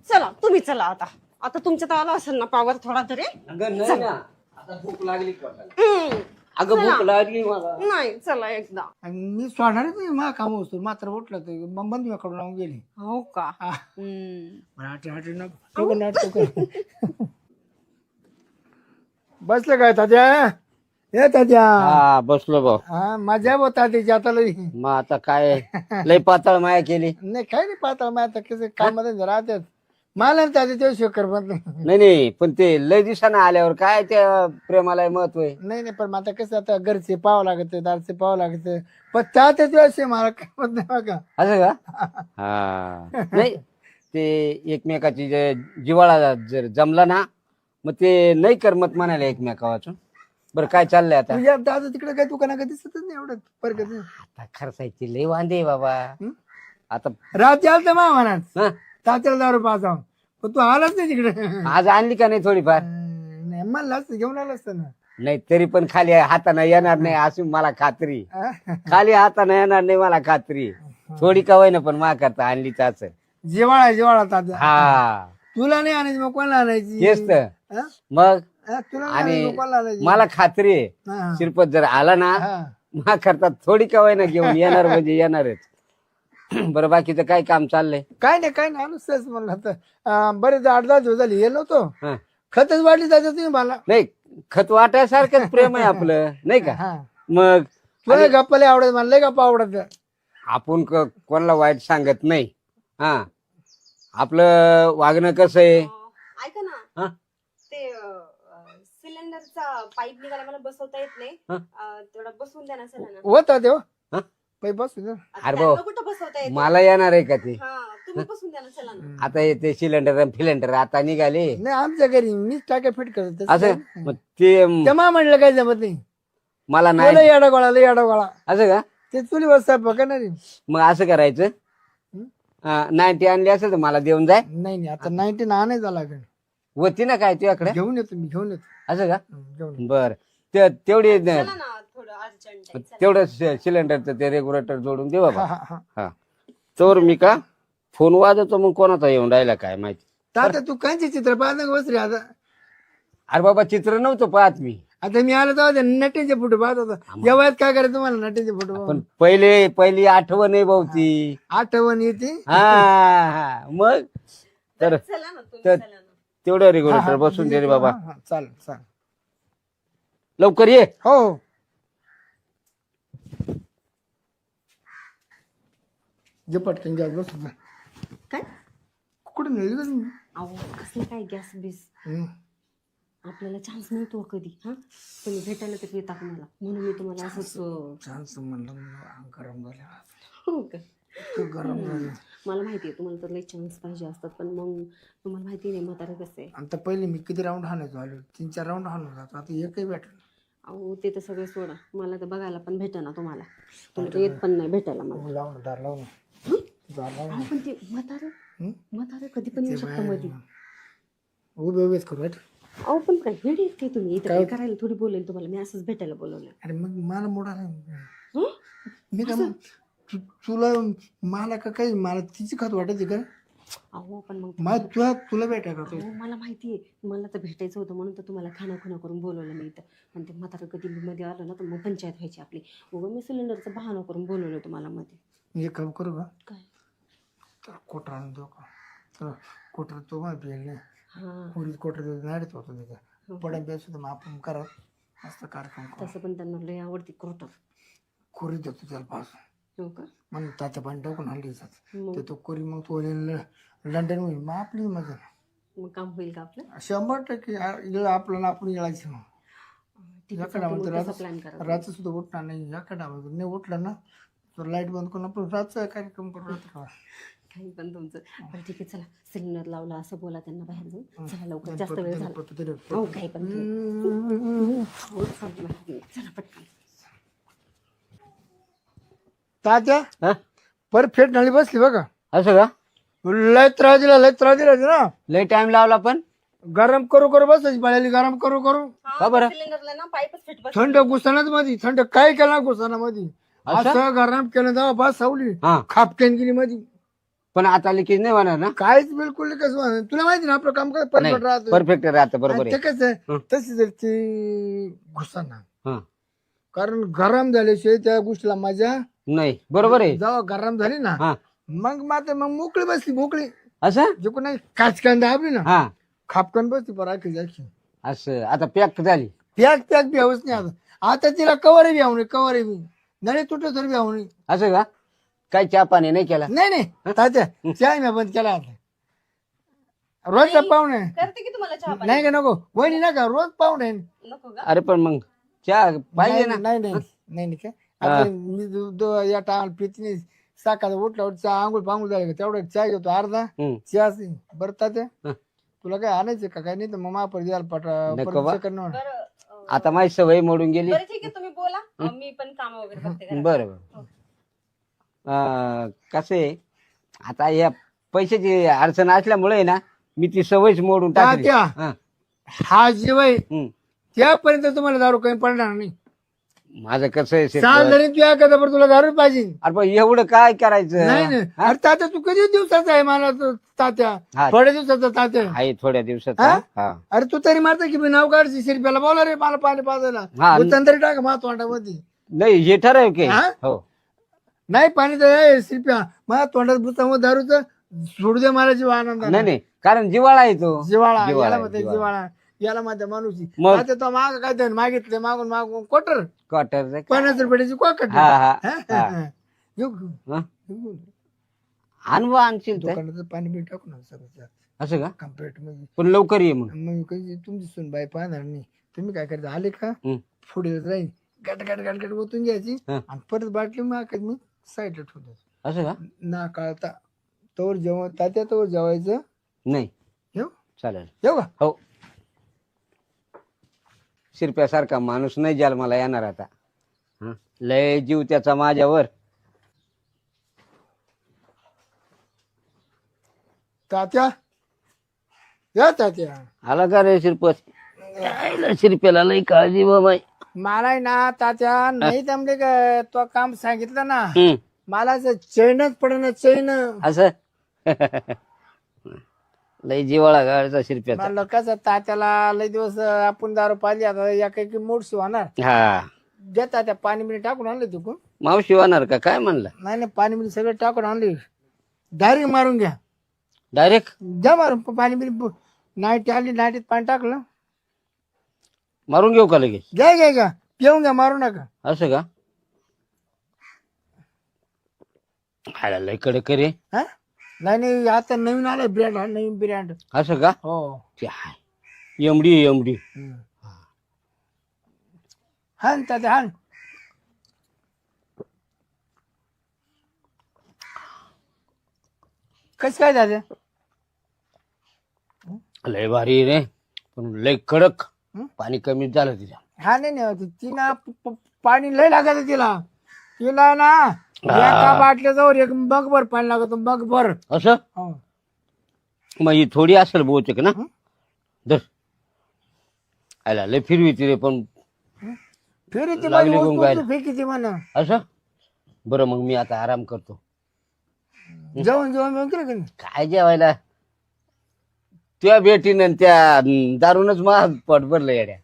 चला तुम्ही चला आता तुमच्या तर आला असेल ना पावर थोडा तरी. अगं नाही ना, आता भूक लागली पोटाला. अगं भूक लागली मला. नाही चला एकदा. आणि मी सोडणारच नाही. मला काम असतो मात्र उठलं तर बंद कडून लावून गेली. हो का? आठ नको बसलं काय तात्या? हे तात्या, हा बसलो भाऊ. हा मजा बघ तात्याची आता लई. मग आता काय लय पातळ माया केली. नाही काय नाही पाहता मग आता कसं कामात राहतात. मला तात्या तेव्हा शेकर पण नाही पण ते लय दिवसानं आल्यावर काय त्या प्रेमाला महत्व आहे. नाही पण आता कसं आता घरचे पाहावं लागत, दारचे पाहावं लागत. पण तात्याच वेळेस मला काय मत नाही बघा. असं का? हा नाही ते एकमेकाची जिवाळा जर जमला ना, मग ते नाही करमत म्हणाले एकमेकावाचं. बरं काय चाललंय आता? तुझ्या दादा तिकडे काय दुकाना काय दिसतच नाही एवढं परत. आता खर्चायची लय वांदे बाबा. आता रात्री आलं तर मा म्हणात हं? तात्याला दारू पाहता, पण तू आलाच नाही तिकडे. आज आणली का नाही थोडीफार? नाही म्हणलं असतं घेऊन आलं असतं ना. नाही तरी पण खाली हाताने येणार नाही अशी मला खात्री. हा? खाली हाताने येणार नाही मला खात्री. थोडी का होईना पण मा करता आणली त्याच. जिवाळा तात्या. हा तुला नाही आणायची मग कोणाला आणायची? तेच तर. हा? मग हा, तुला नाही आणि आणायची मग कोणाला आणायची? मला खात्री आहे हा, शिरपत जर आला ना, हा. मा करता थोडी का होईना घेऊन येणार म्हणजे येणारच. बरं बाकीचं काय काम चाललंय? काय नाही अनुसच म्हणलं आता. बरेच 8-10 दिवस झाली येलो होतो. हं. खतच वाढली जायचं तुम्ही मला. नाही खत वाटायसारखंच प्रेम आहे आपलं नाही का? हा. मग तुला गप्पा लय आवडत मला, लय गप्पा आवडत. आपण कोणाला वाईट सांगत नाही. हा आपलं वागणं कसं आहे. ऐका ना, हा? ते सिलेंडरचा पाईप निघाला, मला बसवता येत नाही. हा? तेवढा बसवून द्या ना. चला ना. होता तेव्हा हा? पै बसू दे. अरे भाऊ, कुठं बसवता येते? मला येणार आहे का ते? हा, तुम्ही बसून द्या ना, चला ना. आता येते सिलेंडर फिलेंडर आता निघाले नाही आमच्या घरी मीच टाक्या फिट करतो असं. मग ते तेव्हा म्हणलं काय जमत नाही. मला नाही लय येडा गोळा लय येडा गोळा असं का? ते चुलीवर स्वयंपाक करणार आहे. मग असं करायचं, 90 आणली असेल तर मला देऊन जाय. नाही नाही आता 19 आणायचा लागेल. होती ना काय तुझ्याकडे? घेऊन येतो मी घेऊन येतो. असं का? घेऊन येतो. बर तेवढी चला ना, थोडं अर्जंट आहे. तेवढं सिलेंडरचं ते रेग्युलेटर जोडून दे हा बाबा. हा हा. हा तर मी का फोन वाजवतो, मग कोणाचा येऊन राहिला काय माहिती. तात्या तू कांचे चित्र पाहत बस रे आता. अरे बाबा चित्र नव्हतं पाहत मी. आता मी आलो तेव्हा नटेचे फोटो पाहत होता. या वयात काय करायचं तुम्हाला नटेचे फोटो पण पहिली आठवण आहे भाऊ ती. आठवण येते. हा मग तर चला ना तुम्ही, तर- चला ना. तेवढं रेग्युलेटर बसून दे रे बाबा. हा, हा, चालेल चालेल. लवकर ये. हो हो. जे पटकन गॅस बसू दे. काय कुठे नेली का तुम्ही? अहो कसलं काय गॅस बीस, हम्म. आपल्याला चान्स मिळतो कधी. हा, तुम्ही भेटायला तर येता का मला, म्हणून मी तुम्हाला असंच छान म्हणलं गरम झालं. हो का? गरम झालं. मला माहिती आहे तुम्हाला तर लई चान्स पाहिजे असतात, पण मग तुम्हाला माहिती नाही म्हातारं कसं आहे. आता पहिले मी किती राऊंड हाणायचो आलो 3-4 राऊंड हाणून जातो. आता एकही भेटलं. अहो ते तर सगळं सोडा, मला तर बघायला पण भेटेना तुम्हाला. तुम्ही तर येत पण नाही भेटायला मला. लावून दार लावून दार लावून अहो पण ते म्हातारं कधी पण येऊ शकतं मध्ये. उभे उभेच करू भेट. अहो पण काय वेळ येत काय तुम्ही इथं काय करायला थोडी बोलेल तुम्हाला, मी असंच भेटायला बोलवलं. अरे मग मला मोडा हं? मी का मग तुला मला का काही मला तिची खात वाटायची का? अहो पण मग मला तुला भेटाय का अहो मला माहिती आहे मला तर भेटायचं होतं, म्हणून तर तुम्हाला खाना करून बोलवलं मी इथं. आणि ते म्हातारं कधी मी मध्ये आलं ना तर मग पंचायत व्हायची आपली. उगं मी सिलेंडरचं बहाणा करून बोलवलं तुम्हाला मध्ये. मी काम करू का? काय? तर कोटर आणून देऊ का? तर कोटर तो मला पेल नाही. हां, पुरी कोटर नाडीत होतो तिथं पडा बेस होतं. मग आपण करा मस्त कार्यक्रम करू. तसं पण त्यांना लय आवडती क्रोटर. कोरी देतो त्याला पास हो का? मग तात्या पाणी टाकून हल्ली मग ते तो कोरी मग तो लंडन होईल. मग आपली मजा मग काम होईल का आपलं? 100% आपल्याला आपण येळायचं. मग ठीक आहे, याकडे चालतंय, म्हणतो मग तसं प्लॅन करा. रात्री सुद्धा उठणार नाही. याकडे म्हणतो नाही उठलं ना तर लाईट बंद करून आपण रातचा कार्यक्रम करू. रात्र काही पण तुमचं. पण ठीक आहे, चला सिलेंडर लावला असं बोला त्यांना बाहेर जाऊन. चला लवकर, जास्त वेळ झाला. हो काही पण हो, चला पटकन. तात्या हा? परफेक्ट नळी बसली बघा. असं का? लय त्रास दिला ना. लय टाइम लावला पण. गरम करू बसायची पाळ्याली गरम करू का बरं? सिलेंडरला ना पाईपच फिट बस. थंड घुसणाच मध्ये थंड काय केलं घुसणा मध्ये असं गरम केलं तेव्हा बस सावली हा खापकेन गेली मध्ये. पण आता लिकेज नाही होणार ना? काहीच बिलकुल नाही. कसं तुला माहिती ना आपलं काम काय परफेक्ट राहतं. परफेक्ट राहतं बरोबर आणि ते आहे. कसं तशी जर ती घुसना हा. कारण गरम झाल्याशिवाय त्या गोष्टीला मजा नाही बरोबर आहे. जेव्हा गरम झाली ना हा मग मोकळी बसली मोकळी. असं. जे कोणी काचकान दाबली ना हा खापकान बसली बरं जायची. असं आता पॅक झाली. पॅक बी हवंच नाही. आता तिला कवर बी आवणे कवर बी नळे तुटत तर बी आवणे. असं का? काही चहा पाणी नाही केला? नाही तात्या चहा मी बंद केला आता. रोजचा पाहुणे करते की तुम्हाला चहा पाणी? नाही का नको वहिनी नका रोज पाहुणे. नको का? अरे पण मग चहा पाहिजे ना. नाही काय आता मी या टाळाला पित नाही. सकाळी उठल्यावर चहा आंघोळ पांघोळ झाले का तेवढा चहा घेतो अर्धा चहा बरं तात्या तुला काय आणायचं का काय नाही तर मग महापर द्यायला नको बा. करणार. बरं आता माझी सवय मोडून गेली. बरं ठीक आहे, तुम्ही बोला. मी पण काम वगैरे करते घरात. बरं कसे आता या पैशाची अडचण असल्यामुळे ना मी ती सवयच मोडून टाकली. तात्या हा. हा जीवय हम्म. त्यापर्यंत तुम्हाला दारू काही पडणार नाही. माझं कसं आहे शेत- साल जरी तू एखादा पण तुला दारू पाहिजे. अरे पण एवढं काय करायचं? नाही अरे तात्या तू कधी दिवसाचा आहे मला तर तात्या हा. थोड्या दिवसाचा तात्या. आहे थोड्या दिवसात. हा? हा. अरे तू तरी मारता की मी नाव काढची शिरप्याला बोला रे मला पाणी पाजायला. हा. उचल तरी टाक मा तोंडामध्ये. नाही हे ठराव की हा? हो नाही पाणी तर शिरप्या माझ्या तोंडात बुचामत दारूच सोडू दे मला जीव आनंद. नाही कारण जिवाळा आहे तो. जिवाळा जिव्हाळा याला आहे, म्हणते जिव्हाळा. जिवाळा याला म्हणते माणूस. मग? आता तो माग काय ते मागितले मागून मागून क्वार्टर क्वार्टर 50 रुपयाची क्वार्टर. हा हा हा. हा? आणवा आणशील तर. दुकानाचं पाणी बिल टाकू ना सगळं असं का? कम्प्लीट मध्ये. पण लवकर ये मग. मग कधी तुमची सून बाई पाहणार नाही. तुम्ही काय करता आले का हम्म. पुढे जाईल गट गट गट गट ओतून घ्यायची हा. आणि परत बाटली मग मी साईडला ठेवतो असं का? ना कळता तोवर जेवण तात्या तोवर जेवायचं. नाही येऊ चालेल. येऊ का? हो. शिरप्यासारखा माणूस नाही जन्माला येणार आता. हं? लय जीव त्याचा माझ्यावर. तात्या या तात्या आला का रे शिरपत? यायला शिरप्याला लय काळजी बाबा. मला आहे ना तात्या नाही जमले का तो काम सांगितलं ना हं. मला चैनच पडेना चैन. असं लय जिवाळा गाडचा शिरप्याचा. म्हणलं कसं तात्याला लय दिवस आपण दारू पाहिली आता या काही मूड होणार. हा द्या तात्या पाणी बिणी टाकून आणले तू मावशी होणार का काय म्हणलं? नाही नाही पाणी बिणी सगळं टाकून आणले डायरेक्ट मारून घ्या. डायरेक्ट द्या मारून पाणी बिणी नाईट आली नाईटीत पाणी टाकलं मारून घेऊ का लगेच? घ्या घ्या घ्या पिऊन घ्या मारू नका. असं का? खायला लय कडक रे. हा नाही नाही आता नवीन आलाय ब्रँड हा नवीन ब्रँड. असं का? हो ते हाय एमडी एमडी. हा ना तात्या हा ना. कसं काय दादा? लय भारी रे पण लय कडक. हं? पाणी कमी झालं तिच्या. हा नाही नाही ती ना पाणी लय लागत तिला. तिला ना एका बाटल्याजवळ एक मगभर पाणी लागत मगभर. असं हो. मग ही थोडी असेल बहुतेक ना. हं? धर. आयला लय फिरवी ती रे पण. फिर ती लागली गुंगायला. फेकी ती म्हणा असं बरं मग मी आता आराम करतो. जेवण जेवण जेवण केलं का नाही? काय जेवायला त्या बेटीनं त्या दारूनच माझं पोट भरलं येड्या.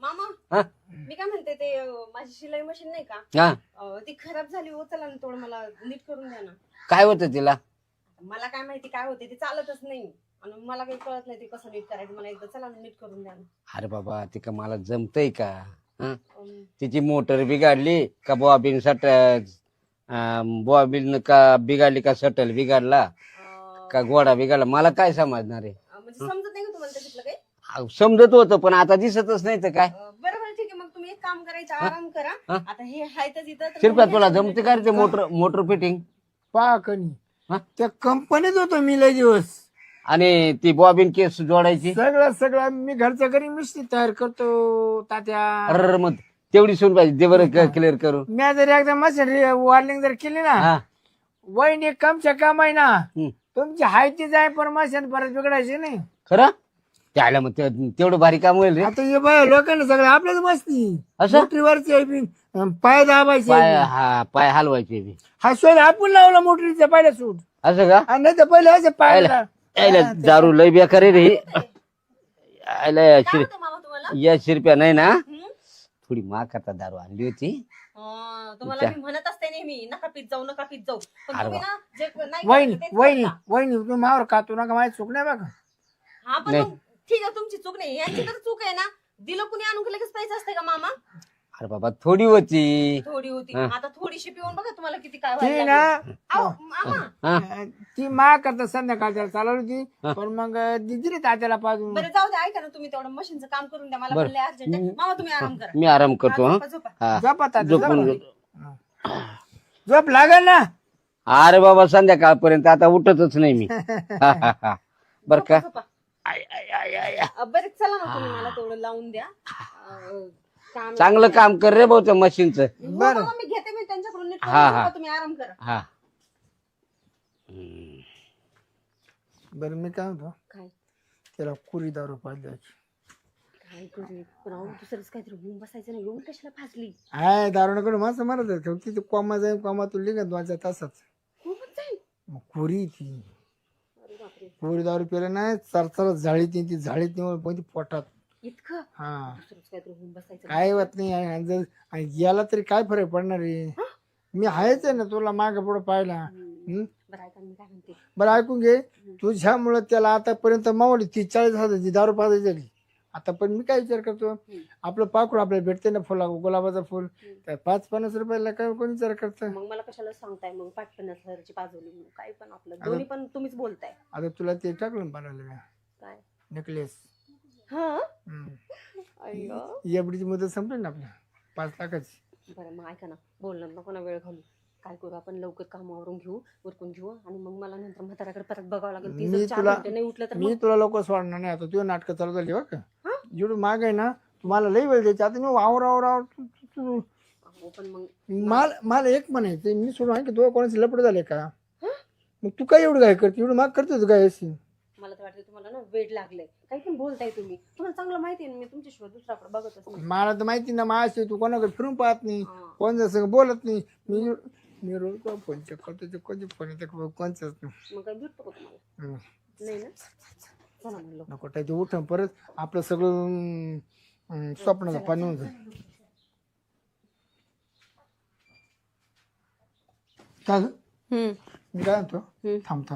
मामा हा मी काय म्हणते ते माझी शिलाई मशीन नाही का हा ती खराब झाली हो. चला ना थोडं मला नीट करून द्या ना. काय होतं तिला? मला काय माहिती काय होते ते चालतच नाही आणि मला काही कळत नाही ते कसं नीट करायचं. मला एकदा चला ना नीट करून द्या ना. अरे बाबा ते का मला जमतय का? हं? अं, तिची मोटर बिघडली का बॉबिन सटल बॉबिन का बिघडली का सटल बिघडला का घोडा बिघडला मला काय समजणार आहे? म्हणजे समजत नाही का तुम्हाला त्याच्यातलं काही? समजत होतं पण आता दिसतच नाही तर काय. बरं बरं ठीक आहे मग तुम्ही एक काम करायचं आराम करा. हा? आता हे हाय तर इथं तर शिरप्या मग तुला हे- जमते का रे ते मोटर मोटर फिटिंग? पहा कणी हा? त्या कंपनीत होतो मी लय दिवस. आणि ती बॉबिन केस जोडायची? सगळं सगळं मी घरच्या घरी मिस्त्री तयार करतो तात्या. अरे मग तेवढी सुन पाहिजे दे बरं क्लिअर करू. मी जर एकदा मशीन वॉर्निंग जर केली ना हा वहिनी कमच्या कम आहे ना हं. तुमची हायती जाय पण मशीन परत बिघडायची नाही. खरं त्याला मग तेवढं भारी काम होईल रे. आता हे बाय लोकांना सगळं आपल्याच मस्ती असं? मोटरीवरची पाय दाबायचे पाय हा पाय हलवायचे बी. हा शोध आपण लावला मोटरीचा पहिला सूट असं का? आणि नाही तर पहिले असे पाय यायला दारू लय बेकार आहे रे ही. यायला काय होतं मामा तुम्हाला? या शिरप्या नाही ना हं? थोडी माक आता दारू आणली होती. तुम्हाला मी म्हणत असते नेहमी नका पीत जाऊ नका पीत जाऊ पण अरे तुम्ही ना जे नाही वहिनी करायचं तेच वहिनी करता. वहिनी तुम्ही मावर खातो नका माझी चूक नाही बघा. हा पण नाही. मग ठीक आहे तुमची चूक नाही यांची तर चूक आहे ना. दिलं कुणी आणून की लगेच पैसे असते का मामा? अरे बाबा थोडी होती. थोडी होती हा. आता थोडीशी पिऊन बघा तुम्हाला किती काय ती व्हायला ना लागलं. अहो, मामा हा ती मा करता संध्याकाळच्या चालवली होती हा. पण मग दिदी रे तात्याला पाजून. बरं जाऊ द्या ऐका ना तुम्ही तेवढं मशीनचं काम करून द्या मला बरं. म्हणले अर्जंट आहे. मामा तुम्ही आराम करा. मी आराम करतो. हा, हा झोपा, झोपा. हा झोपा तात्या, झोपून झोपा. घेतो. झोप लागल ना. अरे बाबा संध्याकाळपर्यंत आता उठतच नाही मी. हा, हा, हा. बर का? झोपा. I, I, I, I, I. बरं चला ना तुम्ही मला तेवढं लावून द्या. काम चांगलं काम कर रे भाऊ त्या मशीनचं. हो, बरं. मामा, मी घेते मी त्यांच्याकडून नीट हा, करून हा. झोपा, तुम्ही आराम करा. हा बरं मी काय म्हणतो काय त्याला कुरी दारू पाहिजे. काय करू पण अहो, दुसरंच काहीतरी घेऊन बसायचं नाही. येऊन कशाला फासली हाय दारू नको माणसं मारत आहे. तिथे कोमा जाईल कोमा तू लिहित 2-4 तासात खूपच जाईल. मग कुरी ती अरे बापरे कुरी दारू पिलं नाही चरचर झाळीत ती झाळीत नाही पण ती पोटात. इतकं हा दुसरंच काहीतरी घेऊन बसायचं काय होत नाही आणि जर आणि याला तरी काय फरक पडणार आहे. मी आहेच आहे ना तुला मागे पुढे पाहिला. हं? बरं ऐका मी काय म्हणते बरं ऐकून घे तुझ्यामुळं त्याला आतापर्यंत मावली 30-40 दारू पाजायची झाली. आता पण मी काय विचार करतो आपलं पाखरू आपल्याला भेटते ना फुला गुलाबाचं फुल तर 5-50 रुपयाला काय कोणी विचार करतं. मग मला कशाला सांगताय मग 50,000ची पाजवली म्हणून काय पण आपलं दोन्ही पण तुम्हीच बोलताय आता तुला ते टाकलं बनवलं काय नेकलेस. हा अय्यो एवढीची मुदत संपली ना आपल्या. 5 लाखाची. बरं मग ऐका ना, बोलणार नको ना, वेळ घालू. काय करू आपण, लवकर कामावरून घेऊ, उरकून घेऊ, आणि मग मला नंतर म्हाताऱ्याकडे परत बघावं लागेल. ती मी जर 4 तुला- घंटे नाही उठलं तर मी तुला लवकर सोडणार नाही. आता तुझं नाटकं चालू झाली बघ का. हा? जेवढं माग आहे ना तुम्हाला लई वेळ द्यायची. आता मी वावर पण मग मला एक म्हणायचं, मी सोडून आहे की तुला कोणाचे लपड झाले का? मग तू काय एवढं काय करते, एवढं माग करते काय अशी? मला तर वाटतं तुम्हाला ना वेळ लागलंय. काही पण बोलताय तुम्ही, तुम्हाला चांगलं माहिती आहे ना, मी तुमच्याशिवाय दुसऱ्याकडे बघतच नाही. मला तर माहिती ना माझी तू कोणाकडे फिरून पाहत नाही, हा. कोण जसं बोलत नाही. मी रोज फोन चेक करतो, ते कोणते फोन येते कोणचंच नाही. मग काय भेटतो का तुम्हाला? नाही ना, चला म्हणलं. नको ते उठ परत आपलं सगळं स्वप्नाचं पाणी होऊन जाईल. का ग? मी काय म्हणतो, थांबतो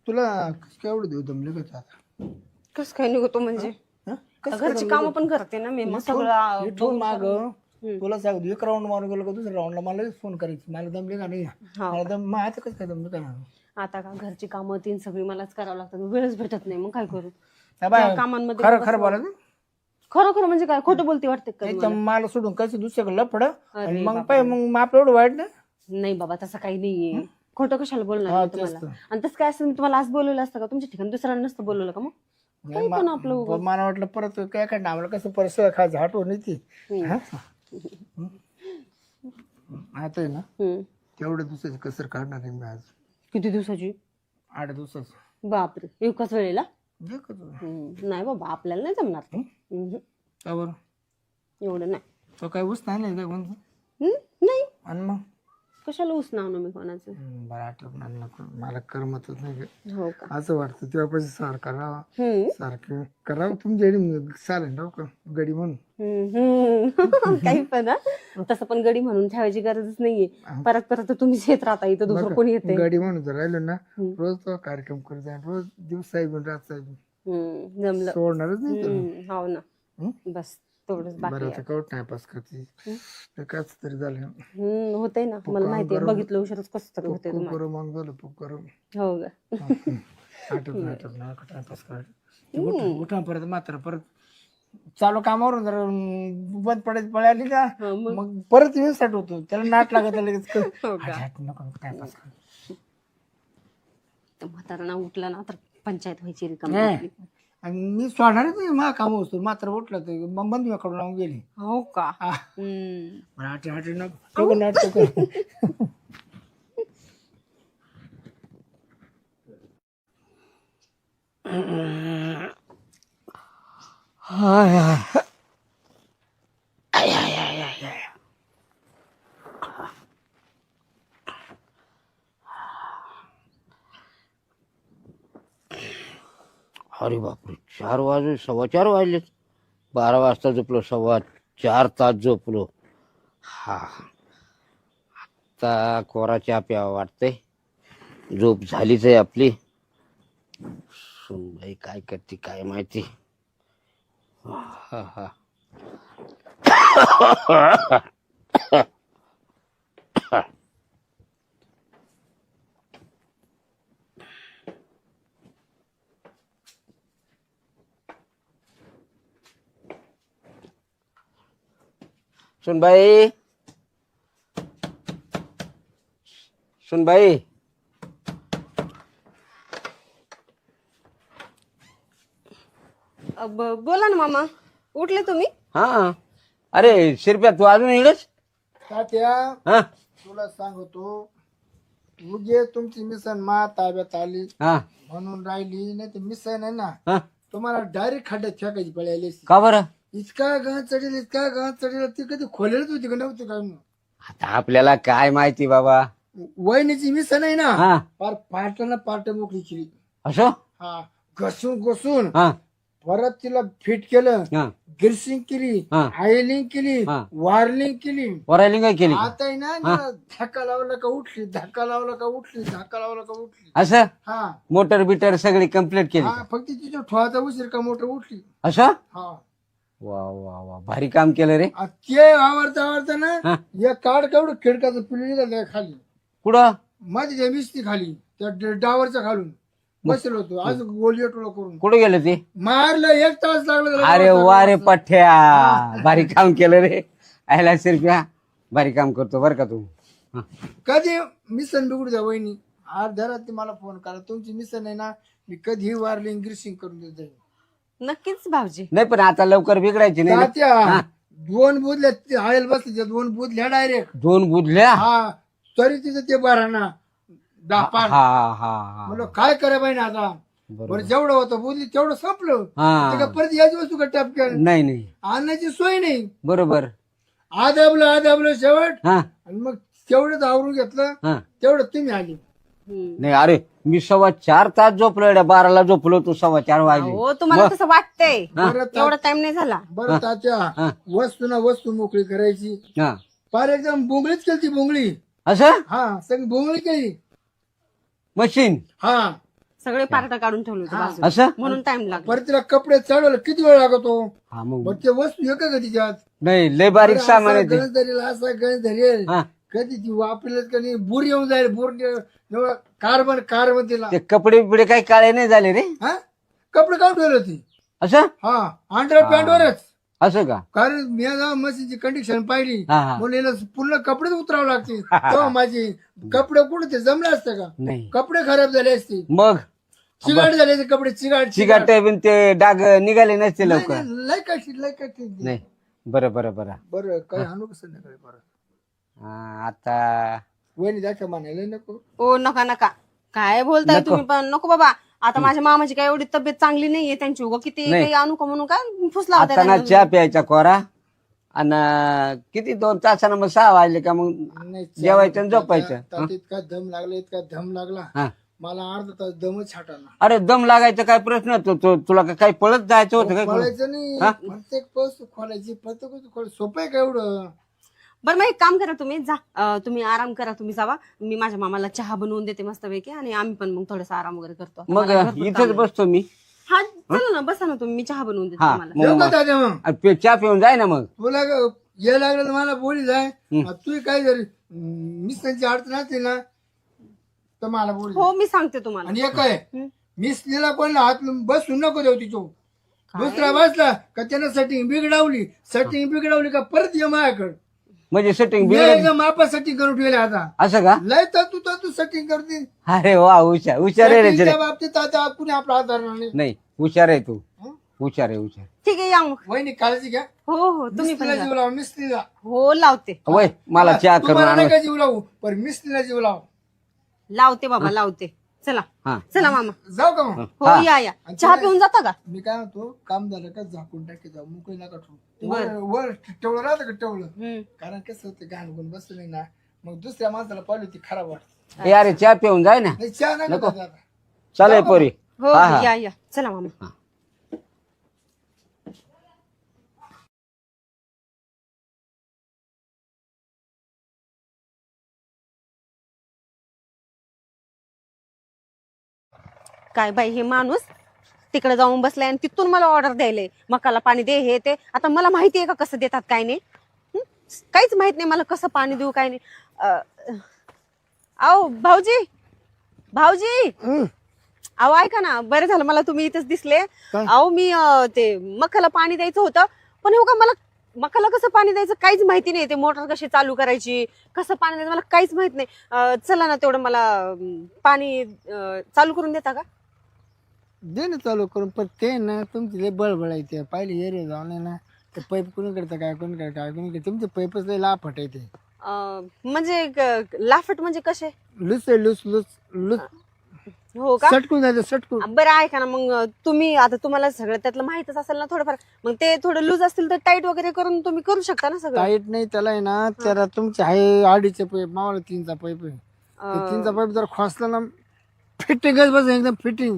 तुला काय एवढं देऊ दमले का आता? कसं काय निघतो म्हणजे? हं? कसं काय घरची दमले कामं का? पण करते ना मी, मग मी सगळं ठेवून माग तुला सांगतो, एक राऊंड मारून गेलो का दुसऱ्या राऊंडला मला फोन करायची, मला दमले का नाही. हा. मला दम मग आता कसं काय दमले का नाही? आता का घरची कामं तीन सगळी मलाच करावं लागतात, वेळच भेटत नाही. मग काय करू? त्या बाय, त्या कामांमध्ये खरं बघा खरं बोला खरं खरं म्हणजे काय, खोटं बोलते वाटते का एकदम तुम्हाला? मला सोडून कसं दुसऱ्याकडे लफड आणि अरे मग बापरे. पाय मग आपलं एवढं वाईट ना. नाही बाबा, तसं काही नाहीये. खोटं कशाला बोलणार हा, मी तेच तुम्हाला? तर. आणि तसं काय असतं, मी तुम्हाला आज बोलवलं असतं का? तुमच्या ठिकाणी दुसऱ्यांना नसतं बोलवलं का? मग काही पण आपलं उगाच. पण मला वाटलं परत काय काय आम्हाला कसं परिसर खायचं हटवून येते. आता आहे ना तेवढ्या दिवसाची कसर काढणार आहे मी आज. किती दिवसाची? 8 दिवसाचं. बापरे, एकाच वेळेला? देखो तू. नाही बाबा, आपल्याला नाही जमणार ते. का बरं? एवढं नाही. तो काय ऊस नाही का कोणतं? नाही, आणि मग कशाला उसना आणू मी कोणाचं? बरं आठवण नको, मला करमतच नाही ग. हो का? असं वाटतं तेव्हापाशी सारखं राहा सारखं करावं तुमच्या चालेल राव का गडी म्हणून. काही पण हा. तसं पण गडी म्हणून ठेवायची गरजच नाहीये. परत परत तुम्हीच येत राहता, इथं दुसरं कोणी येते? गडी म्हणून जर राहिलो ना रोज तो कार्यक्रम करत जाईल, रोज दिवस साहेब रात साहेब जमलं. सोडणारच नाही तुला. हो ना, बस तेवढंच बाकी बरं आहे. आता कवट टाइमपास करते काच तरी झालं. होतंय ना, मला माहितीये, बघितलं उशीरच कसं तरी होतंय तुम्हाला. करू मग झालं करू हो का? आठवत टाइमपास करायचं. उठा परत मात्र परत चालू कामावरून जर बंद पडायची पळाली का मग परत स्टार्ट होतो, त्याला नाट लागत लगेच. नको टाइमपास कर. म्हातारा उठला ना तर पंचायत व्हायची रिकामी. नाही. आणि मी सोडणारच नाही मा काम असतो, मात्र उठलं तर मग बंद कडून लावून गेली. हो का? मला आठ नको नाटक कर. अरे बापरे, 4 वाजले, 4:15 वाजलेत. 12 वाजता झोपलो, 4.25 तास झोपलो. हा, आता कोरा चहा प्यावा वाटतंय. झोप झालीच आहे आपली. सुनबाई काय करते काय माहिती. हा हा. सुनबाई, सुनबाई, बोला ना मामा, उठले तुम्ही? हा. अरे शिरप्या, तू अजून इकडेच? तात्या हा तुला सांगतो, उगे तुमची मिसन मा ताब्यात आली हा म्हणून राहिली, नाही तर मिसन आहे ना हा. तुम्हाला डायरेक्ट खड्ड्यात फेकायची पळायली. का बरं? इतका गां चढेल ती कधी खोलेलच होती का नव्हती का? आता आपल्याला काय माहिती बाबा. वहिनीची मिसन आहे ना, हा. फार पाटला पाट मोकळी केली. असं? हा, घसून हा परत तिला फिट केलं, हा. गिरसिंग केली, हा. आयलिंग केली, हा. वारलिंग केली. वरायलिंग काय केली? आता आहे ना जरा धक्का लावला का उठली, धक्का लावला का उठली, धक्का लावला का उठली. असं हा मोटर बिटर सगळी कम्प्लीट केली? हा, फक्त तिच्या ठोवाचा उशीर का मोटर उठली. असं? हा, वा वा वा, भारी काम केलं रे. ते आवडता ना हा. या काढ केवढं खिडकाचं पिल्ली खाली कुठं? मध्ये त्या मिस्ती खाली त्या डावरच्या खालून बसलो होतो. आज गोली टोळा करून कुठं गेलं ते? मारलं, 1 तास लागला. अरे वा रे पठ्या, भारी काम केलं रे. आयला शिरप्या भारी काम करतो बरं का तू. हा. कधी मिसन बिघडू द्या वहिनी, अर्ध्या रात्री मला फोन करा. तुमची मिसन आहे ना, मी कधीही वारली ग्रीसिंग करून देत जाईल. नक्कीच भाऊजी. नाही पण आता लवकर बिघडायची नाही ना. तात्या, 2 बुधल्या आयल बसले, 2 बुधल्या डायरेक्ट. 2 बुधल्या. हा, तरी तिथं ते बारा ना 10 हा पार. हा हा म्हणलं काय करा पाहिजे आता. बरोबर. बरं जेवढं होतं बुधली तेवढं संपलं. हा. ते का परत याची वस्तू का टपक्यात नाही नाही आणण्याची सोय नाही. बरोबर. आदाबलं शेवट. हा आणि मग तेवढंच आवरून घेतलं, हा. तेवढं तुम्ही आली. नाही अरे मी 4.25 तास झोपलो, 12ला झोपलो, तू 4:15 वाजले. हो तुम्हाला तसं वाटतंय, बरं एवढा टाइम नाही झाला. बरं तात्या, वस्तू ना वस्तू मोकळी करायची. हा फार एकदम बोंगळीच केली ती बोंगळी. असं हा, सगळी बोंगळी केली. मशीन हा, सगळे पार्ट काढून ठेवले होते बाजूला. असं. म्हणून टाइम लागला. परत तिला कपडे चढवलं किती वेळ लागतो. हा मग मग ते वस्तू एक का तिच्यात. नाही लय बारीक सामान आहे ते. गणेश धरेल, असा गणेश धरेल. हा. कधी ती वापरलं का नाही, बुर येऊन जाईल. बुर कार्बन तिला. ते कपडे बिडे काही काळे नाही झाले रे. हा, कपडे काढून ठेवले होती. असं हा, अंडर पॅन्टवरच. असं का. कारण मी आता मशीनची कंडिशन पाहिली, हा हा म्हणून हिला पूर्ण कपडेच उतरावं लागतील. तेव्हा माझी कपडे कुठे ते जमले असते का. नाही कपडे खराब झाले असते, मग चिगाट झाले असते कपडे. चिगाट चिकाट बिन ते डाग निघाले नसते लवकर. लय कशी नाही बरं बरं बरं. बरं काय आणू कसं संध्याकाळी परत. आता वहिनी दाखवा म्हणायला नको. ओ नका नका, काय बोलताय तुम्ही पण. नको बाबा, आता माझ्या मामाची काय एवढी तब्येत चांगली नाहीये त्यांची. उगा किती नाही. काही आणू का म्हणून काय फुसला आता ना होता. चहा प्यायचा कोरा आणि किती 2 तासानं मग 6 वाजले का मग नाही, जेवायचं आणि झोपायचं. त्यात इतका दम लागला, इतका दम लागला. हा. मला अर्धा तास दमच छाटाला. अरे दम लागायचा काय प्रश्न तुला काही पळत जायचं होतं काय. खोलायचं नाही, हा? प्रत्येक वस्तू खोलायची, प्रत्येक वस्तू खोलायची. सोपं आहे का एवढं. बरं मग एक काम करा, तुम्ही जा, तुम्ही आराम करा, तुम्ही जावा. मी माझ्या मामाला चहा बनवून देते मस्तपैकी, आणि आम्ही पण मग थोडासा आराम वगैरे करतो. मग मला भरपूर इथेच काम आहे. बसतो मी. हा चला ना, बसा ना तुम्ही, मी चहा बनवून देते हा तुम्हाला. येऊ मग का दादा मग. चहा पिऊन जाय ना मग. तुला ये लागलं तर मला बोली जाय. तू काय जरी मिस्टरची अडचण असते ना तर मला बोल. हो मी सांगते तुम्हाला. आणि एक आहे, मिस्त्रीला कोणला हात बसू नको देऊ तिचो. दुसरा बसला का त्यानं सेटिंग बिघडवली का परत ये माझ्याकडे. म्हणजे सेटिंग मी एकदम मापा सेटिंग करून ठेवले आता. असं का. लय तू सेटिंग करते. अरे वा हुशार हुशार आहे रे. सेटिंगच्या बाबतीत आता कुणी आपला हात धरणार नाही. नाही हुशार आहे तू. हुशार आहे हुशार. ठीक आहे या मग. वहिनी काळजी घ्या. हो हो तुम्ही पण मिस्त्रीला जा. जीव लावा, मिस्त्रीला. हो लावते वय मला चहा करून तुम्हाला आण. नाही का जीव लावू, पण मिस्त्रीला जीव लाव. लावते बाबा लावते. चला हा चला मामा. जाऊ का मग. हो या चहा पिऊन जाता का. मी काय म्हणतो, काम झालं का झाकून टाकी जाऊ, मोकळी नका ठेवू. वर ठेवलं राहतं का ठेवलं. कारण कसं होतं, घाण गुण बसलं नाही ना, मग दुसऱ्या माणसाला पाहिली ती खराब वाटत. अरे चहा पिऊन जाय ना. नाही, चहा नका दादा. चालेल पोरी. हो हा, हा. या चला मामा. काय बाई हे माणूस तिकडे जाऊन बसलाय आणि तिथून मला ऑर्डर द्यायले, मकाला पाणी दे हे ते. आता मला माहिती आहे का कसं देतात काय नाही. काहीच माहित नाही मला कसं पाणी देऊ काय नाही. आओ भाऊजी अहो ऐका ना, बरं झालं मला तुम्ही इथेच दिसले. अहो मी ते मकाला पाणी द्यायचं होतं, पण हो का मला मकाला कसं पाणी द्यायचं काहीच माहिती नाही. ते मोटर कशी चालू करायची, कसं पाणी द्यायचं मला काहीच माहित नाही. चला ना तेवढं मला पाणी चालू करून देता का. दे ना चालू करून. पण ते ना तुमची लय बळबळ आहे. ते पाहिली एरिया जाऊन ना, ते पाईप कुणी करतं काय कोणी करतं काय कोणी करतं. तुमचे पाईपच लय लाफट आहे. ते म्हणजे लाफट म्हणजे कसे. लुस आहे, लुस लुस लुस. हो का. सटकून जायचं सटकून. बरं ऐका ना मग, तुम्ही आता तुम्हाला सगळं त्यातलं माहितच असेल ना थोडंफार. मग ते थोडं लूज असतील तर टाईट वगैरे करून तुम्ही करू शकता ना सगळं. टाईट नाही त्याला आहे ना, त्याला तुमचे आहे 2.5चे पाईप, मावाला 3चा पाईप आहे. 3चा पाईप जर खोसला ना, फिटिंगच बस एकदम फिटिंग,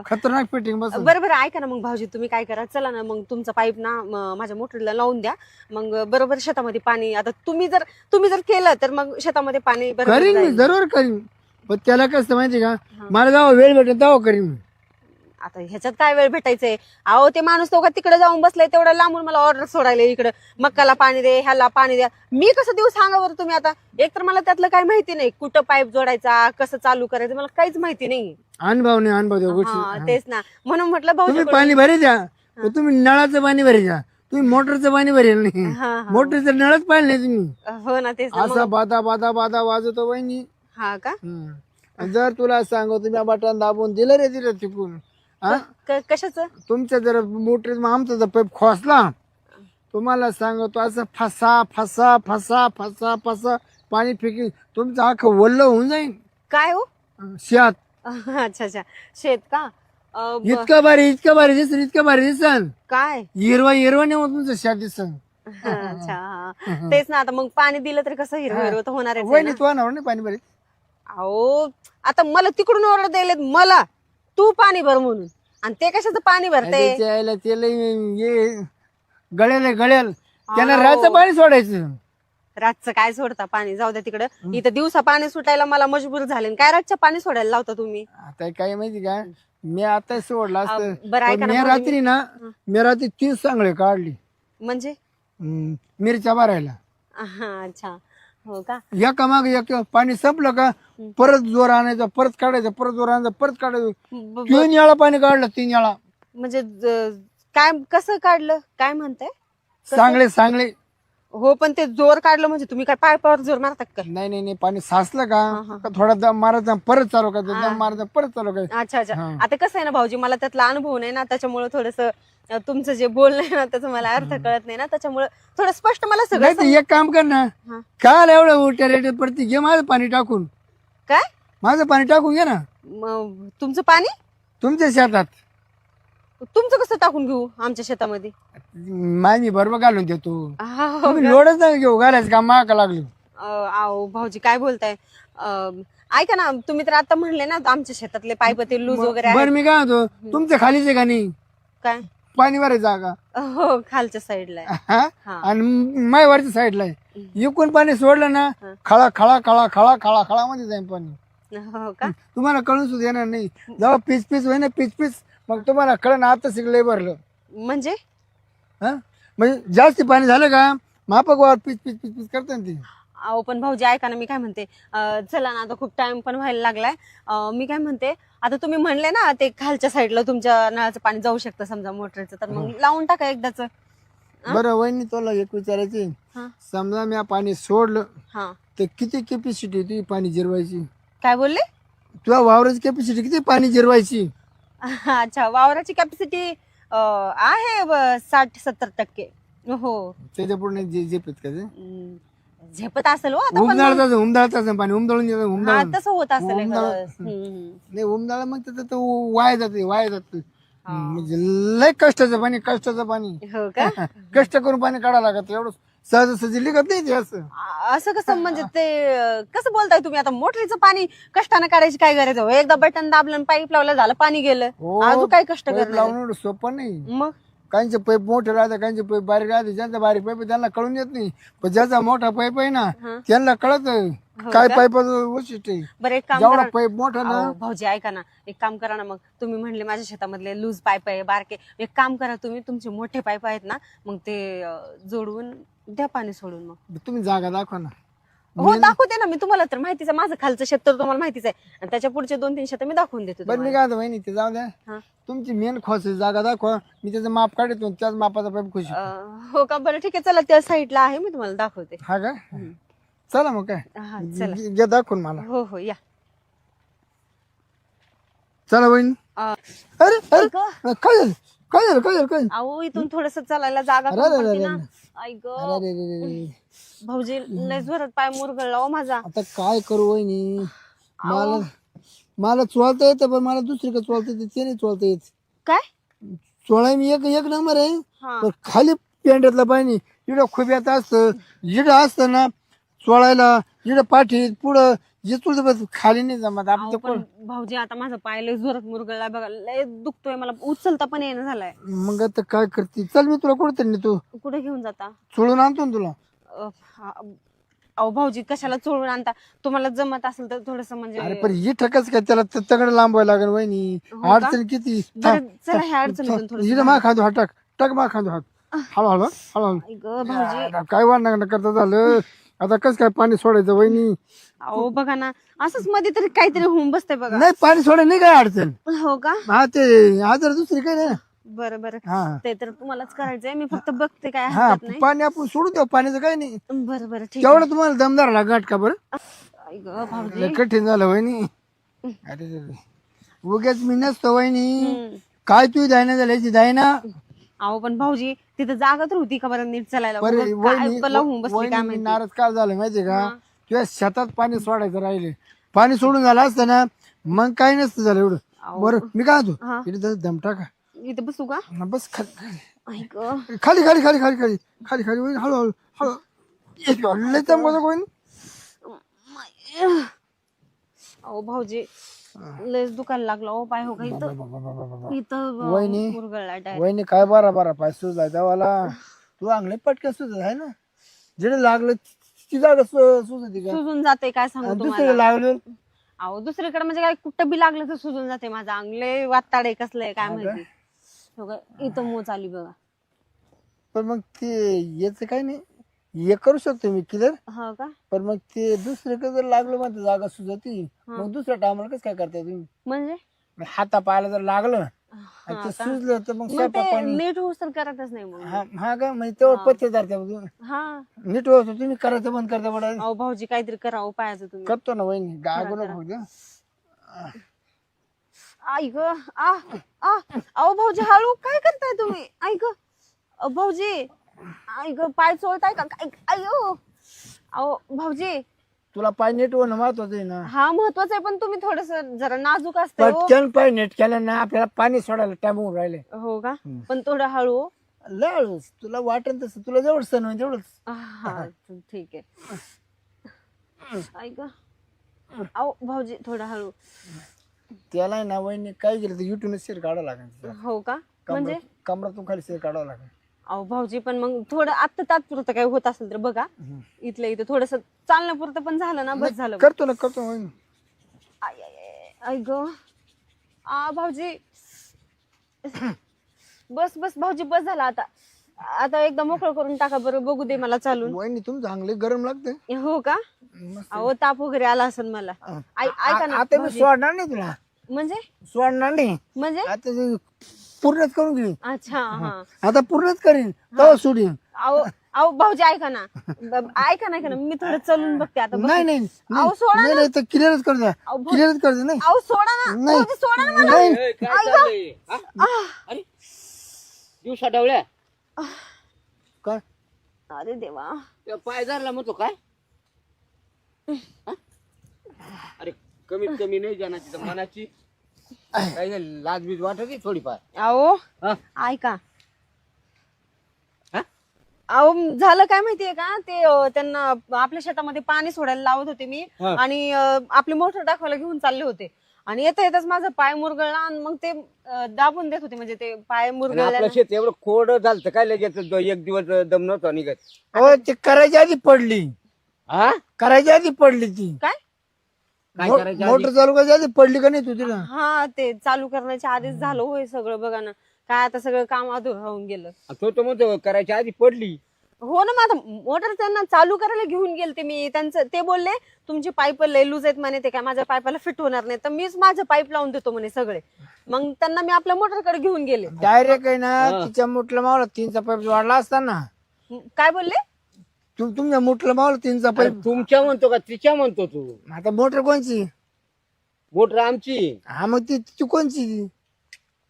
खतरनाक फिटिंग बस. बरं ऐका ना मग भाऊजी, तुम्ही काय करा, चला ना मग तुमचा पाईप ना माझ्या मोटरीला लावून द्या. मग बरोबर शेतामध्ये पाणी, आता तुम्ही जर केलं तर मग शेतामध्ये पाणी बरोबर करीन मी, जाईल. जरूर करीन. पण त्याला कसं माहिती का, मला जेव्हा वेळ भेटेल तेव्हा करीन. आता ह्याच्यात काय वेळ भेटायचंय. अहो ते माणूस तो का तिकडे जाऊन बसलाय, तेवढं लांबून मला ऑर्डर सोडायला इकडे. मक्काला पाणी दे, ह्याला पाणी द्या. मी कसं देऊ सांगा बरं तुम्ही. आता एक तर मला त्यातलं काही माहिती नाही, कुठं पाईप जोडायचा, कसं चालू करायचं, मला काहीच माहिती नाही. अनुभव नाही, अनुभव द्या हा गोष्टी. तेच ना, म्हणून म्हटलं भाऊ तुम्ही पाणी भरी द्या, पण तुम्ही नळाचं पाणी भरी द्या. तुम्ही मोटरचं पाणी भरेल नाही हा हा मोटरचं नळच पाहिलं नाही तुम्ही हो ना तेच ना असा बादा बादा बादा वाजवतो वहिनी. हा का आणि जर तुला सांगतो तुम्ही बटन दाबून दिलं रे तिला तिकून हा कशाचं तुमच्या जर मोटर आमचा जर पाईप खोसला तुम्हाला सांगतो असं फसा फसा फसा फसा फसा पाणी फेकी तुमचं अख्खं वल्ल होऊन जाईल काय हो शेत. अच्छा अच्छा शेत का इतकं भारी दिसन इतकं भारी दिसन काय हिरवा हिरवा नाही होत तुमचं शेत दिसन. अच्छा हा. तेच ना आता मग पाणी दिलं तर कसं हिरवं हिरवं तर होणार वहिनी तू आणणार नाही पाणी भरीत. अहो आता मला तिकडून ऑर्डर द्यायला मला तू पाणी भर म्हणून आणि ते कशाचं पाणी भरते त्याला गळेल त्याला राहायचं पाणी सोडायचं. रातचं काय सोडता पाणी जाऊ द्या तिकडं इथं दिवसा पाणी सुटायला मला मजबूर झाले काय रातचं पाणी सोडायला लावता तुम्ही आता काय माहिती का मी आता सोडला असतं बरं ऐका पण ना मी रात्री ना मी रात्री 30 चांगले काढली म्हणजे मिरच्या भरायला. अच्छा हो का एका माग एक पाणी संपलं का परत जोर आणायचा परत काढायचं परत जोर आणायचं परत काढायचं 3 वेळा पाणी काढलं 3 वेळा. म्हणजे काय कसं काढलं काय म्हणताय चांगले हो पण ते जोर काढलं म्हणजे तुम्ही काय पायपावर जोर मारतात काय नाही पाणी साचलं का थोडा दम मारायचा परत चालू करायचं दम मारायचा परत चालू करायचं. अच्छा अच्छा आता कसं आहे ना भाऊजी मला त्यातला अनुभव नाही ना त्याच्यामुळे थोडस तुमचं जे बोलणं आहे ना त्याचा मला अर्थ कळत नाही ना त्याच्यामुळे थोडं स्पष्ट मला सगळं नाही तर एक काम कर ना काल एवढं उलट्या रेट पडते घे माझं पाणी टाकून काय माझं पाणी टाकून घे ना तुमचं पाणी तुमच्या शेतात. तुमचं कसं टाकून घेऊ आमच्या शेतामध्ये मी बरोबर घालून देतो हो तुम्ही लोडच नाही घेऊ घालायचं का माका लागलो. आओ भाऊजी काय बोलताय ऐका ना तुम्ही तर आता म्हणले ना आमच्या शेतातले पाईप ते लूज वगैरे बरं मी काय होतो तुमच्या खालीच आहे का नाही काय पाणी भरायचं जागा हो खालच्या साईडला हा आणि मायवरच्या साईडला आहे इकडून पाणी सोडलं ना खळा खळा खळा खळा खळा खळा मध्ये जाईल पाणी. हो का तुम्हाला कळून सुद्धा येणार नाही जेव्हा पीच पीच होईल ना पीच मग तुम्हाला कळण आता शिकलंय भरलं म्हणजे हा म्हणजे जास्त पाणी झालं का मापक वावर पीच पीच पीच पीच करतात ते. अहो पण भाऊजी ऐका ना मी काय म्हणते चला ना आता खूप टाइम पण व्हायला लागलाय मी काय म्हणते आता तुम्ही म्हणले ना ते खालच्या साईडला तुमच्या नळाचं पाणी जाऊ शकतं समजा मोटरचं तर मग लावून टाका एकदाच बरं वहिनी तुला एक विचारायचे समजा मी पाणी सोडलं हा तर किती कॅपॅसिटी होती पाणी जिरवायची काय बोलले तुझ्या वावराची कॅपॅसिटी किती पाणी जिरवायची. अच्छा वावराची कॅपॅसिटी आहे 60-70% हो त्याच्या पुढे झेपत का ते झेपत असेल हो आता पण उमदाळताच पाणी उमदाळून उमदाळून तसं होत असेल नाही उमदाळ मग त्याचं वाया जाते म्हणजे लय कष्टाचं पाणी हो का कष्ट करून पाणी काढावं लागत एवढं सहज लिखत नाही ते असं. असं कसं म्हणजे ते कसं बोलताय तुम्ही आता मोटरीचं पाणी कष्टाने काढायची काय गरज आहे एकदा बटन दाबलं पाईप लावलं झालं पाणी गेलं अजून काय कष्ट पाईप लावणं एवढं सोपं नाही. मग काहींचे पाईप मोठे राहते काहींचे पाईप बारीक राहते ज्यांचा बारीक पाईप त्यांना कळून येत नाही पण ज्याचा मोठा पाईप आहे ना त्यांना कळत काय पाईपाचं वैशिष्ट्य आहे. बरं एक काम जेवढा करा पाईप मोठा ना भाऊजी ऐका ना एक काम करा ना मग तुम्ही म्हणले माझ्या शेतामधले लूज पाईप आहे बारके एक काम करा तुम्ही तुमचे मोठे पाईप आहेत ना मग ते जोडवून द्या पाणी सोडून मग तुम्ही जागा दाखवा ना. हो दाखवते ना मी तुम्हाला तर माहितीच आहे माझं खालचं शेत तर तुम्हाला माहितीच आहे आणि त्याच्या पुढचे 2-3 शेत मी दाखवून देतो बरं मी काय वहिनी ते जाऊ द्या तुमची मेन खोस जागा दाखवा मी त्याचं माप काढतो त्याच मापाचा पाईप खुशी. हो का बरं ठीक आहे चला त्या साईडला आहे मी तुम्हाला दाखवते हा का चला मग काय हा चला घ्या दाखवून मला. हो हो या चला वहिनी. अरे अरे काय झालं अहो इथून थोडस चालायला जागा कमी पडते ना ऐक अरे भाऊजी लय जोरात पाय मुरगळला हो माझा आता काय करू वहिनी मला चोळता येतं पण मला दुसरीकडे चोळता येते ते नाही चोळता येत. काय चोळाय मी एक नंबर आहे हा. पण खाली पेंड्यातलं पाणी इकडं खुब्यात असतं इकडं असतं ना चोळायला इकडं पाठीत पुढं जिथून बस खाली नाही जमत अहो, आपलं पण भाऊजी आता माझा पाय लय जोरात मुरगळला बघा लय दुखतोय मला उचलता पण येणं झालाय मग आता काय करते चल मी तुला कुठं नेतो कुठे घेऊन जाता चोळून आणतो ना तुला. अहो भाऊजी कशाला चोळून आणता तुम्हाला जमत असेल तर थोडस अरे म्हणजे पण ही ठकच काय त्याला तगड लांबवायला लागेल वहिनी हो का? अडचण किती बरं, चला ह्या अडचणीतून थोडंसं इकडे मा खांदो हा टक मा खांदो हात हळूहळू ऐक भाऊजी काय वाढ करता झालं आता कस काय पाणी सोडायचं वहिनी. अहो बघा ना असंच मध्ये तरी काहीतरी होऊन बसतंय बघा नाही पाणी सोडायला नाही काय अडचण हो का हा ते आजार दुसरी काय नाही बरं बरं हा ते तर तुम्हालाच करायचंय, मी फक्त बघते काय हा हातात नाही. पाणी आपण सोडू देऊ, पाण्याचं काही नाही. बरं बरं ठीक तेवढं तुम्हाला दमदार लागत गाठ का बरं? आहे. आई गं, भाऊजी. लय कठीण झालं वहिनी. अरे उगाच मी नसतो वहिनी. हम्म. काय तू दायना झाल्याची दायना. अहो पण भाऊजी तिथं जागा तर होती का बरं नीट चालायला? बरं उगाच काय कला होऊन बसली वहिनी काय मी माहिती. नाराज काय झालं माहितीये का? तुझ्या शेतात पाणी सोडायचं राहिले, पाणी सोडून झालं असतं ना मग काही नसतं झालं एवढं. बरं मी काय हा. म्हणतो, इथे दम टाका. इथं बसू का? बस खाली आई गं. खाली खाली खाली खाली खाली खाली खाली होईल हळूहळू हळू. एक लय दमवतो कोणी. अहो भाऊजी लयच दुखायला लागलं. ओ पाय हो का इथं वहिनी. मुरगळला डायरेक्ट. वहिनी काय बारा बारा पाय सुजाय देवाला. तू अंगले पटक्या सुजत आहे ना, जिथे लागलं ती जागा सुजती का? सुजून जाते काय सांगू आणि तुम्हाला. दुसरीकडे लागलं अहो दुसरीकडे म्हणजे काय कुठं बी लागलं तर सुजून जाते माझं अंग. लय वाताडे कसलंय काय माहिती. हो का? इथं मोच आली बघा. पण मग ते याच काही नाही, हे करू शकतो मी किधर. हो का? पण मग ते दुसरीकडे जर लागलं म्हणते जागा सुजती, मग दुसऱ्या टायमाला कसं काय करताय तुम्ही? म्हणजे मग हाता पायाला जर लागलं आणि ते सुजलं तर मग मग स्वयंपाक ते पाणी. नीट होऊस तर करतच नाही मग. हा का म्हणजे तेवढं पथ्यदार त्या हा. नीट होतो तुम्ही करायचं बंद करता बडा. अहो भाऊजी काहीतरी करा हो पायाचं तुम्ही. करतो ना वहिनी, गागो ना फक्त. आई ग. अहो भाऊजी हळू काय करताय तुम्ही? आई ग. भाऊजी आई ग पाय चोळताय का काय? अयो. अहो भाऊजी तुला पाय नीट होणं महत्वाचं आहे ना. हा महत्वाचं आहे, पण तुम्ही थोडस जरा नाजूक असते हो. पटकन पाय नीट केलं ना आपल्याला पाणी सोडायला टाइम होऊन राहिले. हो का? पण थोडं हळू हो. लळूच तुला वाटेल तसं, तुला जेवढं सण होईल तेवढंच. हा ठीक आहे. आई ग. अहो भाऊजी थोडं हळू. त्याला ना वहिनी काय केलं तर युट्यूब शेर काढावं लागेल. हो का? म्हणजे कमरातून खाली शेर काढावं लागेल. अहो भाऊजी पण मग थोडं आत्ता तात्पुरतं काही होत असेल तर बघा. इथलं इथं थोडस चालण्यापुरतं पण झालं ना बस झालं. करतो ना करतो वहिनी. आई आई आई, आई ग. भाऊजी बस बस भाऊजी बस झाला आता. आता एकदा मोकळं करून टाका बरं, बघू दे मला चालून. वहिनी तुम चांगले गरम लागते. हो का? अहो ताप वगैरे आला असेल मला. ऐका ना आता मी भाऊजी. सोडणार नाही तुला, म्हणजे सोडणार नाही. म्हणजे आता ते पूर्णच करून घेईन. अच्छा हा. आता पूर्णच करीन तेव्हा सोडीन. अहो अहो भाऊजी ऐका ना. ऐका ना मी थोडं चलून बघते आता. नाही नाही अहो सोडा नाही नाही तर क्लिअरच कर द्या, अहो, क्लिअरच कर द्या. नाही अहो सोडा ना नाही. भाऊजी, सोडा ना मला. नाही काय चाललंय? हा? अरे दिवसा डवळ्या काय अरे देवा. त्या पाय धरला म्हणतो काय? हा? अरे कमीत कमी नाही जाण्याची तर मनाची काही लाजबीज वाटत थोडीफार. अहो हा? ऐका. हा? अहो झालं काय माहितीये का, ते त्यांना आपल्या शेतामध्ये पाणी सोडायला लावत होते मी. हा. आणि आपली मोटर दाखवायला घेऊन चालले होते आणि येता येताच माझा पाय मुरगळला आणि मग ते दाबून देत होते. म्हणजे ते पाय आणि मुरगळल्या. आपलं शेत एवढं कोरड झालं काय लगेच एक दिवस दम नव्हता निघत. हो ते करायच्या आधी पडली, हा करायच्या आधी पडली ती. काय? काय करायचं आधी? मोटर चालू करायच्या आधी पडली का नाही तू तिला? हा ते चालू करण्याच्या आधीच झालं होय सगळं. बघा ना काय आता सगळं काम अधूर होऊन गेलं. तो तर म्हणतो करायच्या आधी पडली. हो ना, माझा मोटर त्यांना चालू करायला घेऊन गेलते मी. त्यांचं ते बोलले तुमचे पाईप लय लूज आहेत म्हणे, ते काय माझ्या पाईपाला फिट होणार नाही, तर मीच माझं पाईप लावून देतो म्हणे सगळे. मग त्यांना मी आपल्या मोटरकडे घेऊन गेले. डायरेक्ट आहे ना तिच्या मुठला मावला 3चा पाईप वाढला असता ना. काय बोलले? तुमच्या मुठला मावला 3चा अरे पाईप. तुमच्या म्हणतो का तिच्या म्हणतो तू? आता मोटर कोणची? मोटर आमची. हा मग ती कोणची?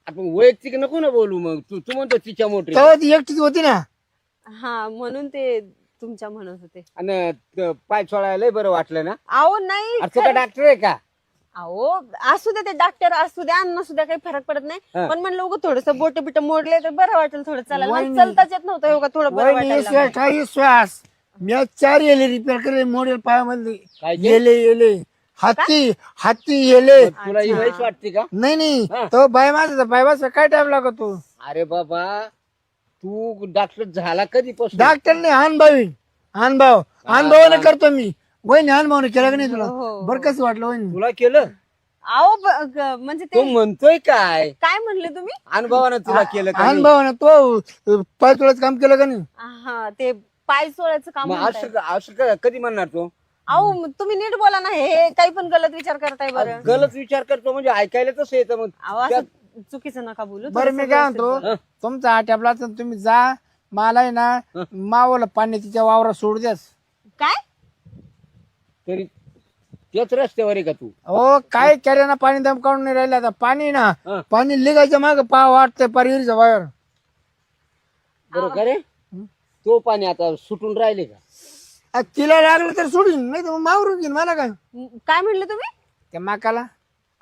आपण वैयक्तिक नको ना बोलू. मग तू तू म्हणतो तिच्या मोटर तेव्हा ती एकटीच होती ना. हा म्हणून ते तुमच्या म्हणत होते. आणि पाय सोडायला बरं वाटलं ना. अहो नाही. अरे तू का डॉक्टर आहे का? अहो असू द्या, ते डॉक्टर असू द्या नसू द्या काही फरक पडत नाही. हा. पण म्हणलं उगं थोडस बोट बिट मोडले तर बरं वाटेल थोडं चालायला. मला चालताच येत नव्हतं. हो का थोडं बरं वहिनी वाटायला श्वास काही श्वास मी आज 4 येले रिपेअर केले मोडेल पायामधले. काय ते? येले हाती येले. तुला ही वयस वाटते का? नाही नाही हा. तो बाय माझा बाय माझा काय टाइम लागतो. अरे बाबा तू डॉक्टर झाला कधीपासून? डॉक्टरने अनुभवाने करतो मी. वहिनी अनुभवाने केला का नाही तुला? हो. बरं कसं वाटलं वहिनी? तुला केलं? अहो म्हणजे तू ते म्हणतोय काय? काय म्हणले तुम्ही? अनुभवानं तुला केलं का नाही? अनुभवाने तो पाय तुलाच काम केलं का नाही? हा ते पाय सोळ्याचं काम मग म्हणताय. असं कधी म्हणणार तू? अहो तुम्ही नीट बोला ना. हे काही पण गलत विचार करताय बरं. गलत विचार करतो म्हणजे ऐकायला तसं येतं. मग अहो असं चुकीचं नका बोलू. बरं मी काय म्हणतो तुमचा आट्यापला तर तुम्ही जा, मला आहे ना मावलं पाणी तिच्या वावरात सोडू द्यास. काय तरी त्याच रस्त्यावर आहे का तू? हो काय केलं ना, पाणी दम काढून नाही राहिलं आता. पाणी ना हं. पाणी लिगायच्या माग पा वाटतंय परिवीरच्या बाहेर. बरं का रे, तो पाणी आता सुटून राहिले का? तिला लागलं तर सोडून, नाही तर मग मावरून घेईन. मला काय काय म्हणले तुम्ही? त्या माकाला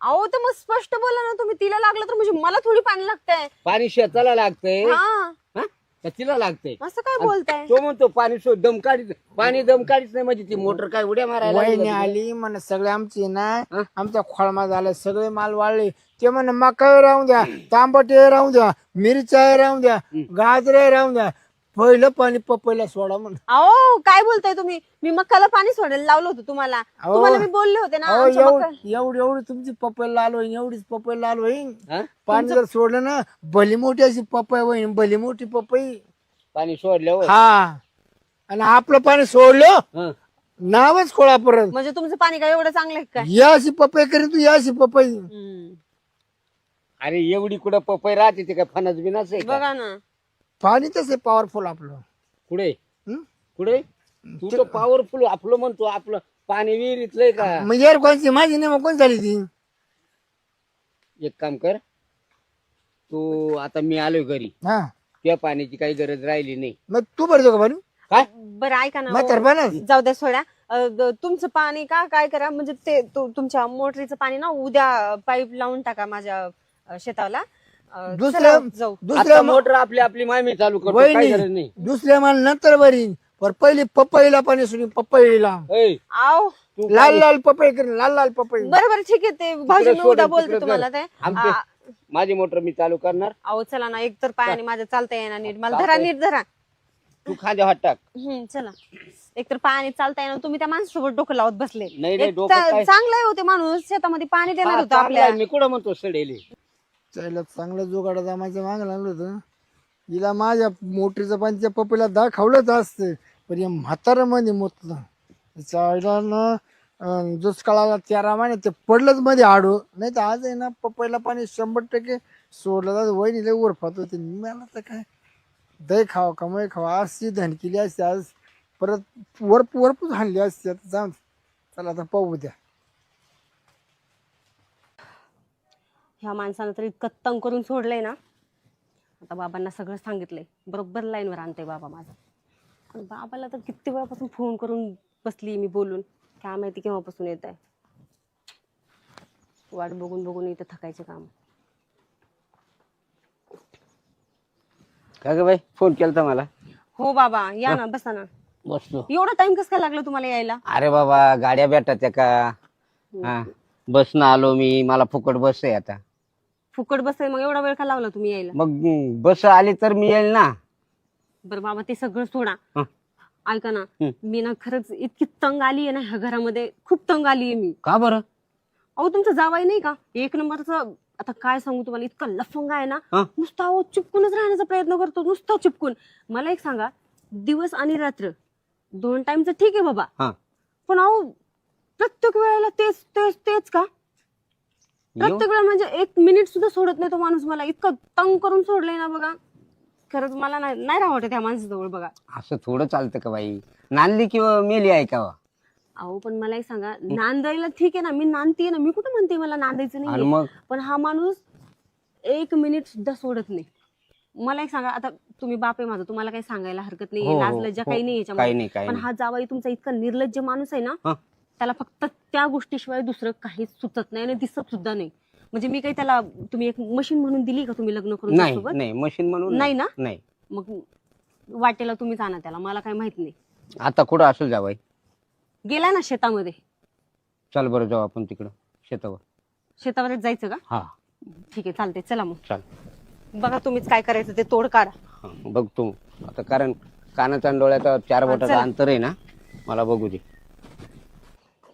अहो तर मग स्पष्ट बोला ना तुम्ही. तिला लागलं तर म्हणजे मला थोडी पाणी लागतंय. पाणी शेताला लागतंय हा हा? का तिला लागतंय? असं काय बोलताय? तो म्हणतो पाणी दम काढीत, पाणी दम काढीत नाही म्हणजे ती मोटर काय उड्या मारायला लागली वहिनी का तिला? आली म्हण सगळे आमचे ना हं? आमचा खोळमा झाला, सगळे माल वाळले. ते म्हण मका राहून द्या, तांबटे राहून द्या, मिरच्या राहून द्या, गाजरे राहून द्या, पहिलं पाणी पपईला सोडा म्हण. अहो काय बोलताय तुम्ही? मी मक्काला पाणी सोडायला लावलं होतं तुम्हाला. तुम्हाला मी बोलले होते ना आमच्या मक्का- एवढी तुमची पपई लाल होईन, एवढीच पपई लाल होईन. हा? पाणी जर सोडलं ना भली मोठी अशी पपई होईन, भली मोठी पपई. पाणी सोडल्यावर हा, आणि आपलं पाणी सोडलं हं. नावच खोळा परत. म्हणजे तुमचं पाणी काय एवढं चांगलं आहे काय? या अशी पपई करीन तू, या अशी पपई. अरे एवढी कुठं पपई राहते ते काय फणस बिनस आहे का? बघा ना. पाणी तसे पॉवरफुल आपलं. कुठे हं? कुठे तू तर पॉवरफुल आपलं म्हणतो, आपलं पाणी विहिरीतलंय का? मग यार कोणची माझी नाही, मग कोण झाली ती? एक काम कर, तू आता मी आलोय घरी, हा, त्या पाण्याची काही गरज राहिली नाही. मग तू भरतो का पाणी? काय बरं ऐका ना. मग तर बनच. जाऊ द्या सोड्या. तुमचं पाणी काय करा म्हणजे ते तुमच्या मोटरीचं पाणी ना उद्या पाईप लावून टाका माझ्या शेताला. दुसऱ्या चला, जाऊ. दुसऱ्या आता मोटर आपली आपली मामी चालू करतो, काही गरज वहिनी नाही. दुसऱ्या माल नंतर भरीन, पण पहिली पपईला पाणी सोडून पपईला ऐ, आव तू लाल लाल पपई करीन, लाल लाल पपई. बरं ठीक आहे. ते भाऊजी मी सोडून उद्या तिकडे बोलते तुम्हाला ते. आमचे माझी मोटर मी चालू करणार, अहो चला ना, एक तर पायाने माझ्या चालता येणार नीट. मला धरा, नीट धरा. तू खांद्या हात टाक. चला. एक तर पायाने चालता येणार, तुम्ही त्या माणसासोबत डोकं लावत बसले. नाही, एक डोकं काय? चांगलं आहे होते माणूस, शेतामध्ये पाणी देणार हा, होतं चांगलं आपल्या. आहे, मी कुठं म्हणतो सडेले. त्याला चांगलं जुगाडा जमायचं मागं लागलं होतं. हिला माझ्या मोटरीचं पाणी त्या पपईला दाखवलंच असतं, पण या म्हातारा मध्ये मोतलं. तिच्या आईला ना दुष्काळाला 13 महिने ते पडलंच मध्ये आडू. नाही तर आज आहे ना पपईला पाणी 100% सोडलं जात. वहिनीला उरफात होते. मला तर काय दही खावा कमाई खावा अशी धन केली असते, आज परत वरपूच हाणली असते. आता जाऊन चला आता पाहू द्या. ह्या माणसानं तर इतकं तंग करून सोडलंय ना. आता बाबांना सगळं सांगितलंय, बरोबर लाईनवर आणते बाबा माझा. पण बाबाला तर किती वेळापासून फोन करून बसली मी बोलून, काय माहिती केव्हापासून येत आहे. वाट बघून बघून इथं थकायचे काम. काय ग बाई, फोन केलता मला? हो बाबा, या ना, बसा ना. बसलो. एवढा टाइम कसं काय लागला तुम्हाला यायला? अरे बाबा, गाड्या भेटतात का? हा, बसनं आलो मी, मला फुकट बस आहे आता. फुकट बसतंय, मग एवढा वेळ का लावला तुम्ही यायला? मग बस आली तर मी येईल ना. बरं बाबा, ते सगळं सोडा. हं. ऐका ना, मी ना खरंच इतकी तंग आली आहे ना ह्या घरामध्ये, खूप तंग आली आहे मी. का बरं? अहो तुमचा जावाई नाही का, एक नंबरचा. आता काय सांगू तुम्हाला, इतका लफंगा आहे ना. हं? नुसता अहो चिपकूनच राहण्याचा प्रयत्न करतो, नुसता चिपकून. मला एक सांगा, दिवस आणि रात्र 2 टाइमचं ठीक आहे बाबा, हा, पण अहो प्रत्येक वेळेला तेच तेच तेच का? प्रत्येक वेळा म्हणजे 1 मिनिट सुद्धा सोडत नाही तो माणूस. मला इतकं तंग करून सोडलंय ना बघा. खरंच मला नाही राहत त्या माणसाजवळ बघा. असं थोडं चालतं का बाई? नांदली किंवा मेली आहे का? अहो पण मला एक सांगा, नांदायला ठीक आहे ना, मी नांदतीये ना, मी कुठं म्हणते मला नांदायचं आणि नाही. मग पण हा माणूस 1 मिनिट सुद्धा सोडत नाही. मला एक सांगा, आता तुम्ही बाप आहे माझा, तुम्हाला काही सांगायला हरकत हो, नाही, हो, लाजलज्जा हो. काही नाही काही याच्यामध्ये. नाही, काही पण नाही. हा जावाई तुमचा इतका निर्लज्ज माणूस आहे ना, हं? त्याला फक्त त्या गोष्टीशिवाय दुसरं काहीच सुचत नाही आणि दिसत सुद्धा नाही. म्हणजे मी काही त्याला, तुम्ही एक मशीन म्हणून दिली का तुम्ही लग्न करून नाही त्यासोबत? नाही, मशीन म्हणून नाही ना? नाही. मग वाटेला तुम्हीच आणा त्याला, मला काही माहित नाही. आता कुठं असेल जावाई? गेला ना शेतामध्ये. चल बरं, जाऊ आपण तिकडं शेतावर. शेतावरच जायचं का? हा, ठीक आहे, चालते, चला मग. चाल. बघा तुम्हीच काय करायचं ते तोड काढा. हा, बघतो आता, कारण कानाचा आणि डोळ्याचा 4 बोटाचं चला. अंतर आहे ना, मला बघू दे.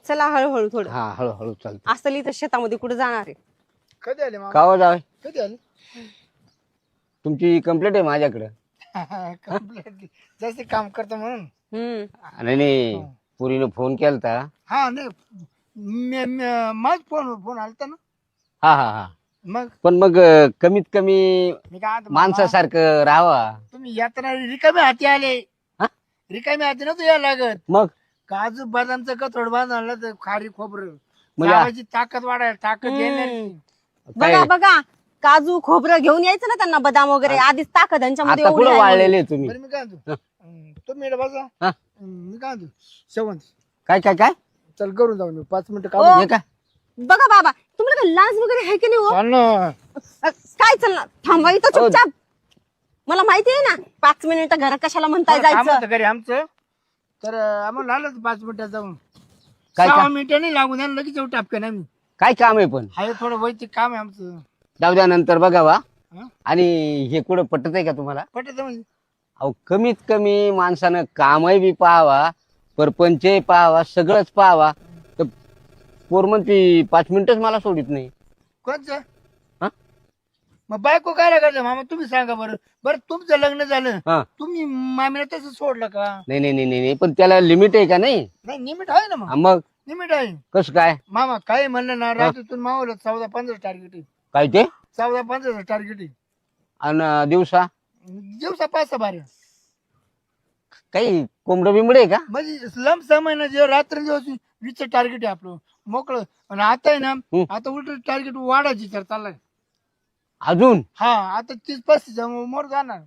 चला हळूहळू थोडं. हा, हळूहळू चालतं. असली तर शेतामध्ये कुठे जाणार आहे? कधी आले मामा? कावा जावाई, कधी आले? तुमची कंप्लेंट आहे माझ्याकडे. Completely. जास्त काम करतो म्हणून. नाही, पुरीने फोन केलता. हा नाही, माझ फोन आलता ना. हा हा हा, मग पण मग कमीत कमी मी काय म्हणतो, माणसासारखं राहावा. तुम्ही यात्रा रिकामे हाती आले. हा? रिकामे हाती नव्हतं यायला लागत. मग काजू बदामचं कथोड बांधलं तर खारी खोबरं म्हणजे लावायची ताकद वाढायला ताकद येणार. बघा बघा काजू खोबरं घेऊन यायचं ना त्यांना, बदाम वगैरे, आधीच ताकद यांच्यामध्ये आता एवढी कुठं आहे. वाळलेले तुम्ही? बरं मी काय म्हणतो, तुम्ही इकडे बसा. हा? मी काय म्हणतो, शेवंत काय काय काय चल करून जाऊ मी 5 मिनिटं हो. काम हे काय बघा बाबा तुम्हाला काही लाज वगैरे आहे की नाही हो? चाल ना. काय चाललं, थांबा इथं चुपचाप. मला माहिती आहे ना 5 मिनिटं घरात कशाला म्हणताय काम जायचं. होतं घरी आमचं, तर आम्हाला आलं 5 मिनिटात जाऊन. काय 6 काम? मिनिटं नाही लागून द्या, लगेच येऊ टापकन आम्ही. काय काम आहे पण? हाय थोडं वैयक्तिक काम आहे आमचं. जाऊ द्या नंतर बघावा. हा? आणि हे कुठं पटत आहे का तुम्हाला? पटत म्हणजे अहो कमीत कमी माणसानं कामही बी पाहावा, परपंचही पाहावा, सगळंच पाहावा. तर पोर म्हणती 5 मिनिटच मला सोडित नाही. कोणचं? हा? मग बायको काय करते मामा तुम्ही सांगा बरं. बरं तुमचं लग्न झालं, हा. तुम्ही मामीला तसं सोडलं का? नाही नाही नाही नाही, पण त्याला लिमिट आहे का नाही? नाही निमिट आहे ना. हा, मग मग निमिट आहे कसं काय? मामा. काय म्हणलं ना, रात्रीतून मावलं 14-15 टार्गेट आहे. काय ते? 14-15 टार्गेट आहे आणि दिवसा दिवसा 5-12. काही कोंबडं बिंबड आहे का? म्हणजे लंब समय जे रात्र दिवस 20 टार्गेट आहे आपलं मोकळं. आणि आता आहे ना, आता उलट टार्गेट वाढायची तर चाललाय. अजून हा आता 30-35 मोर जाणार.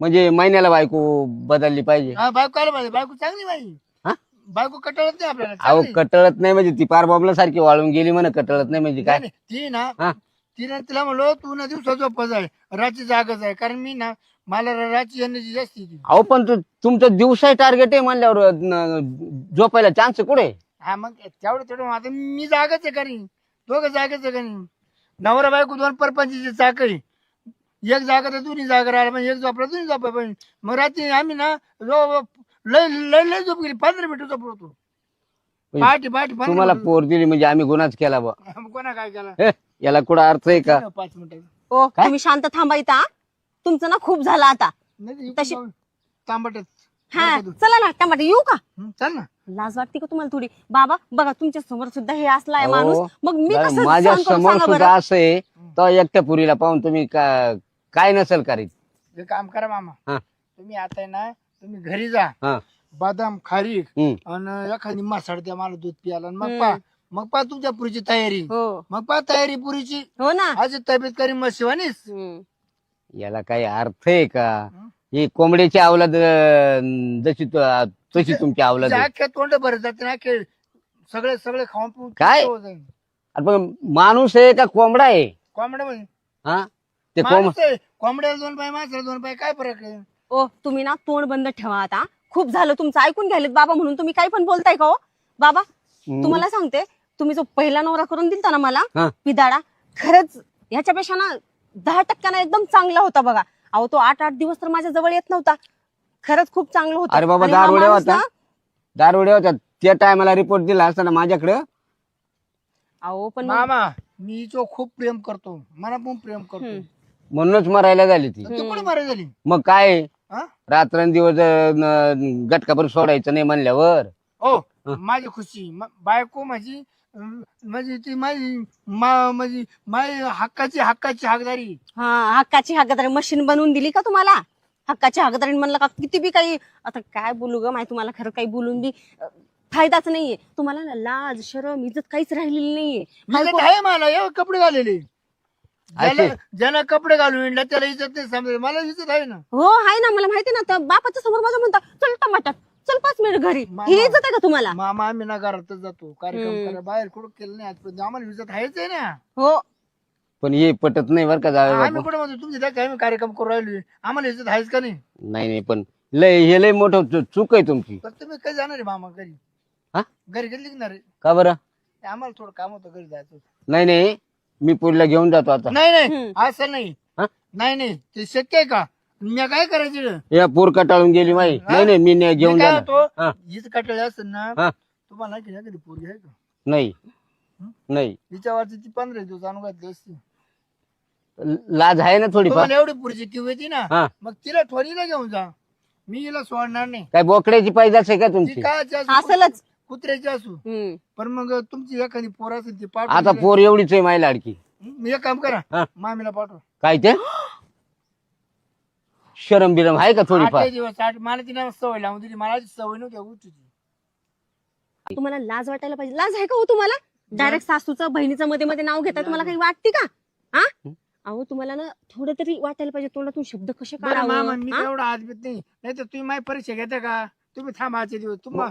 म्हणजे महिन्याला बायको बदलली पाहिजे. हा बायको आलं पाहिजे. बायको चांगली पाहिजे. हा? बायको कटाळत नाही आपल्याला, अहो चांगली. कटळत नाही म्हणजे ती पार बॉम्बला सारखी वाळून गेली म्हणा. कटळत नाही म्हणजे काय? नाही, ती ना हा? तिला म्हणलो तू ना दिवसा झोपच आहे, रात्री जागच आहे. कारण मी ना मला रात्री येण्याची जास्ती ती. अहो पण तुमचं दिवसा टार्गेट आहे म्हणल्यावर झोपायला चान्स कुठे? हा मग तेवढं आता मी जागच आहे करी. दोघं जागच आहे करी. नवरा बायको 2 परपंचीची चाक आहे. एक जागा तर दोन्ही जागा राहिला म्हणजे एक झोपला दोन्ही झोपा पाहिजे. मग रात्री आम्ही ना लय लय लय झोप गेली 15 मिनिटं झोपलो. पहाटे 15 तुम्हाला मिनिटं. पोर दिली म्हणजे आम्ही गुन्हाच केला बा. मग कोणा काय केला? हे, याला कुठं अर्थ आहे का? 5 मिनिटं ओ काय? तुम्ही शांत थांबा इथं हा. तुमचं ना खूप झालं आता. नाही तशी- तांबटच. हा चला ना टमाटे येऊ का? चल ना. लाज वाटते का तुम्हाला थोडी? बाबा बघा तुमच्या समोर सुद्धा हे असलाय अहो, माणूस, मग मी बरं, कसं माझ्या सहन करू समोर सांगा सुद्धा बरं? असं आहे तर एकट्या पुरीला पाहून तुम्ही काय नसेल करीत? एक काम करा मामा, हा. तुम्ही आता आहे ना तुम्ही घरी जा. हा. बदाम खारीक हम्म. आणि एखादी मासाड द्या मला दूध प्यायला. आणि मग पा तुमच्या पुरीची तयारी. हो मग पा तयारी पुरीची. हो ना. आज तब्येत करी मग शिवानीस. हम्म. याला काही अर्थ आहे का? ही कोंबड्याची अवलाद तशी तुमची अवलाद आहे. अख्ख्या तोंड भरत जाते ना अख्खे. सगळे सगळे खाऊन पिऊन काय? हो जाईल. अरे पण माणूस आहे का कोंबडा आहे? कोंबड्या म्हणजे हा ते माणूस आहे. कोंबड्याला 2 पाय माणसाला 2 पाय काय फरक आहे? ओ तुम्ही ना तोंड बंद ठेवा आता. खूप झालं तुमचं, ऐकून घ्यायलेत बाबा म्हणून तुम्ही काही पण बोलताय का हो? बाबा तुम्हाला सांगते, तुम्ही जो पहिला नवरा करून दिलता ना मला हा. पिदाडा, खरंच ह्याच्यापेक्षा ना 10% एकदम चांगला होता बघा. अहो तो 8-8 दिवस तर माझ्या जवळ येत नव्हता. खरंच खूप चांगलं होतं. अरे बाबा आणि हा दारुड्या माणूस होता, ना- दारुड्या होता त्या टायमाला रिपोर्ट दिला असताना माझ्याकडं. अहो पण मग- मामा मी हिच्यावर खूप प्रेम करतो. मला पण प्रेम करतो. म्हणूनच मरायला झाली ती. ती कुठे मारे झाली? मग काय हा? रात्रंदिवस गटकाभर सोडायचं नाही म्हणल्यावर. हो माझी खुशी बायको माझी म्हणजे ती माझी म्हणजे माझी हक्काची हकदारी. हा हक्काची हकदारी मशीन बनवून दिली का तुम्हाला? हक्काची हकदारी म्हणलं का किती बी काही, आता काय बोलू ग माहिती तुम्हाला, खरं काही बोलून बी फायदाच नाहीये तुम्हाला ना. लाज शरम इज्जत काहीच राहिलेली नाहीये. इज्जत आहे मला. कपडे घालेले. ज्याला कपडे घालून येणार त्याला इज्जत नाही समजा. मला इज्जत आहे ना. हो आहे ना, मला माहिती ना. तर बापाच्या समोर माझं म्हणता चल टमाटर, चल 5 मिनिट घरी. मामा. ही इज्जत आहे का तुम्हाला? मामा आम्ही ना घरातच जातो कार्यक्रम करायला. बाहेर कुठं केलं नाही आजपर्यंत. आम्हाला इज्जत आहेच आहे ना. हो पण हे पटत नाही बरं का जावे आम्ही बाबा. कुठं म्हणतो तुमची त्या आम्ही कार्यक्रम करू राहिलो. आम्हाला इज्जत आहेच का नाही? नाही नाही पण हे लय मोठं चूक आहे तुमची. तर तुम्ही काय जाणार आहे मामा घरी? हा? घरी कधी निघणार आहे? का बरं? आम्हाला थोडं काम होतं घरी जायचं. नाही नाही मी पुरीला घेऊन जातो आता. नाही नाही असं नाही. हा? नाही नाही ते शक्य आहे का? मी काय करायचं? या पूर कटाळून गेली माई. नाही नाही मी नाही घेऊन मी काय जाणार. हा. होतो हीच कटळे असेल ना हा. तुम्हाला नाही कधी पोरगी आहे का? नाही नाही हिच्यावरची ती 15 दिवस आणून घातली असती. लाज आहे ना थोडीफार. तुम्हाला एवढी पुरीची किव येते ना, हा. मग तिला थोडीला घेऊन जा. मी हिला सोडणार नाही. काय बोकड्याची पैदास आहे का ती तुमची? काय असलच. कुत्र्याची असू. हम्म. पण मग तुमची एखादी पोर असेल ती पाठ. आता पोर एवढीच आहे माई लाडकी. मी एक काम करा हा. मामीला पाठव काय ते शरम बिरम आहे का थोडीफार? 8 दिवस मला तिने सवय लावून दिली मला सवय नव्हती गोष्टीची. तुम्हाला लाज वाटायला पाहिजे. लाज आहे का हो तुम्हाला? डायरेक्ट सासूचं बहिणीचं मध्ये मध्ये नाव घेता तुम्हाला काही वाटते का? हा अहो तुम्हाला ना थोडं तरी वाटायला पाहिजे तोंडातून शब्द कसे बरं मामा मी काढावं. एवढा आजबीत नाही तर तुम्ही माझी परीक्षा घेता का? तुम्ही थांबा 8 दिवस तुम्हाला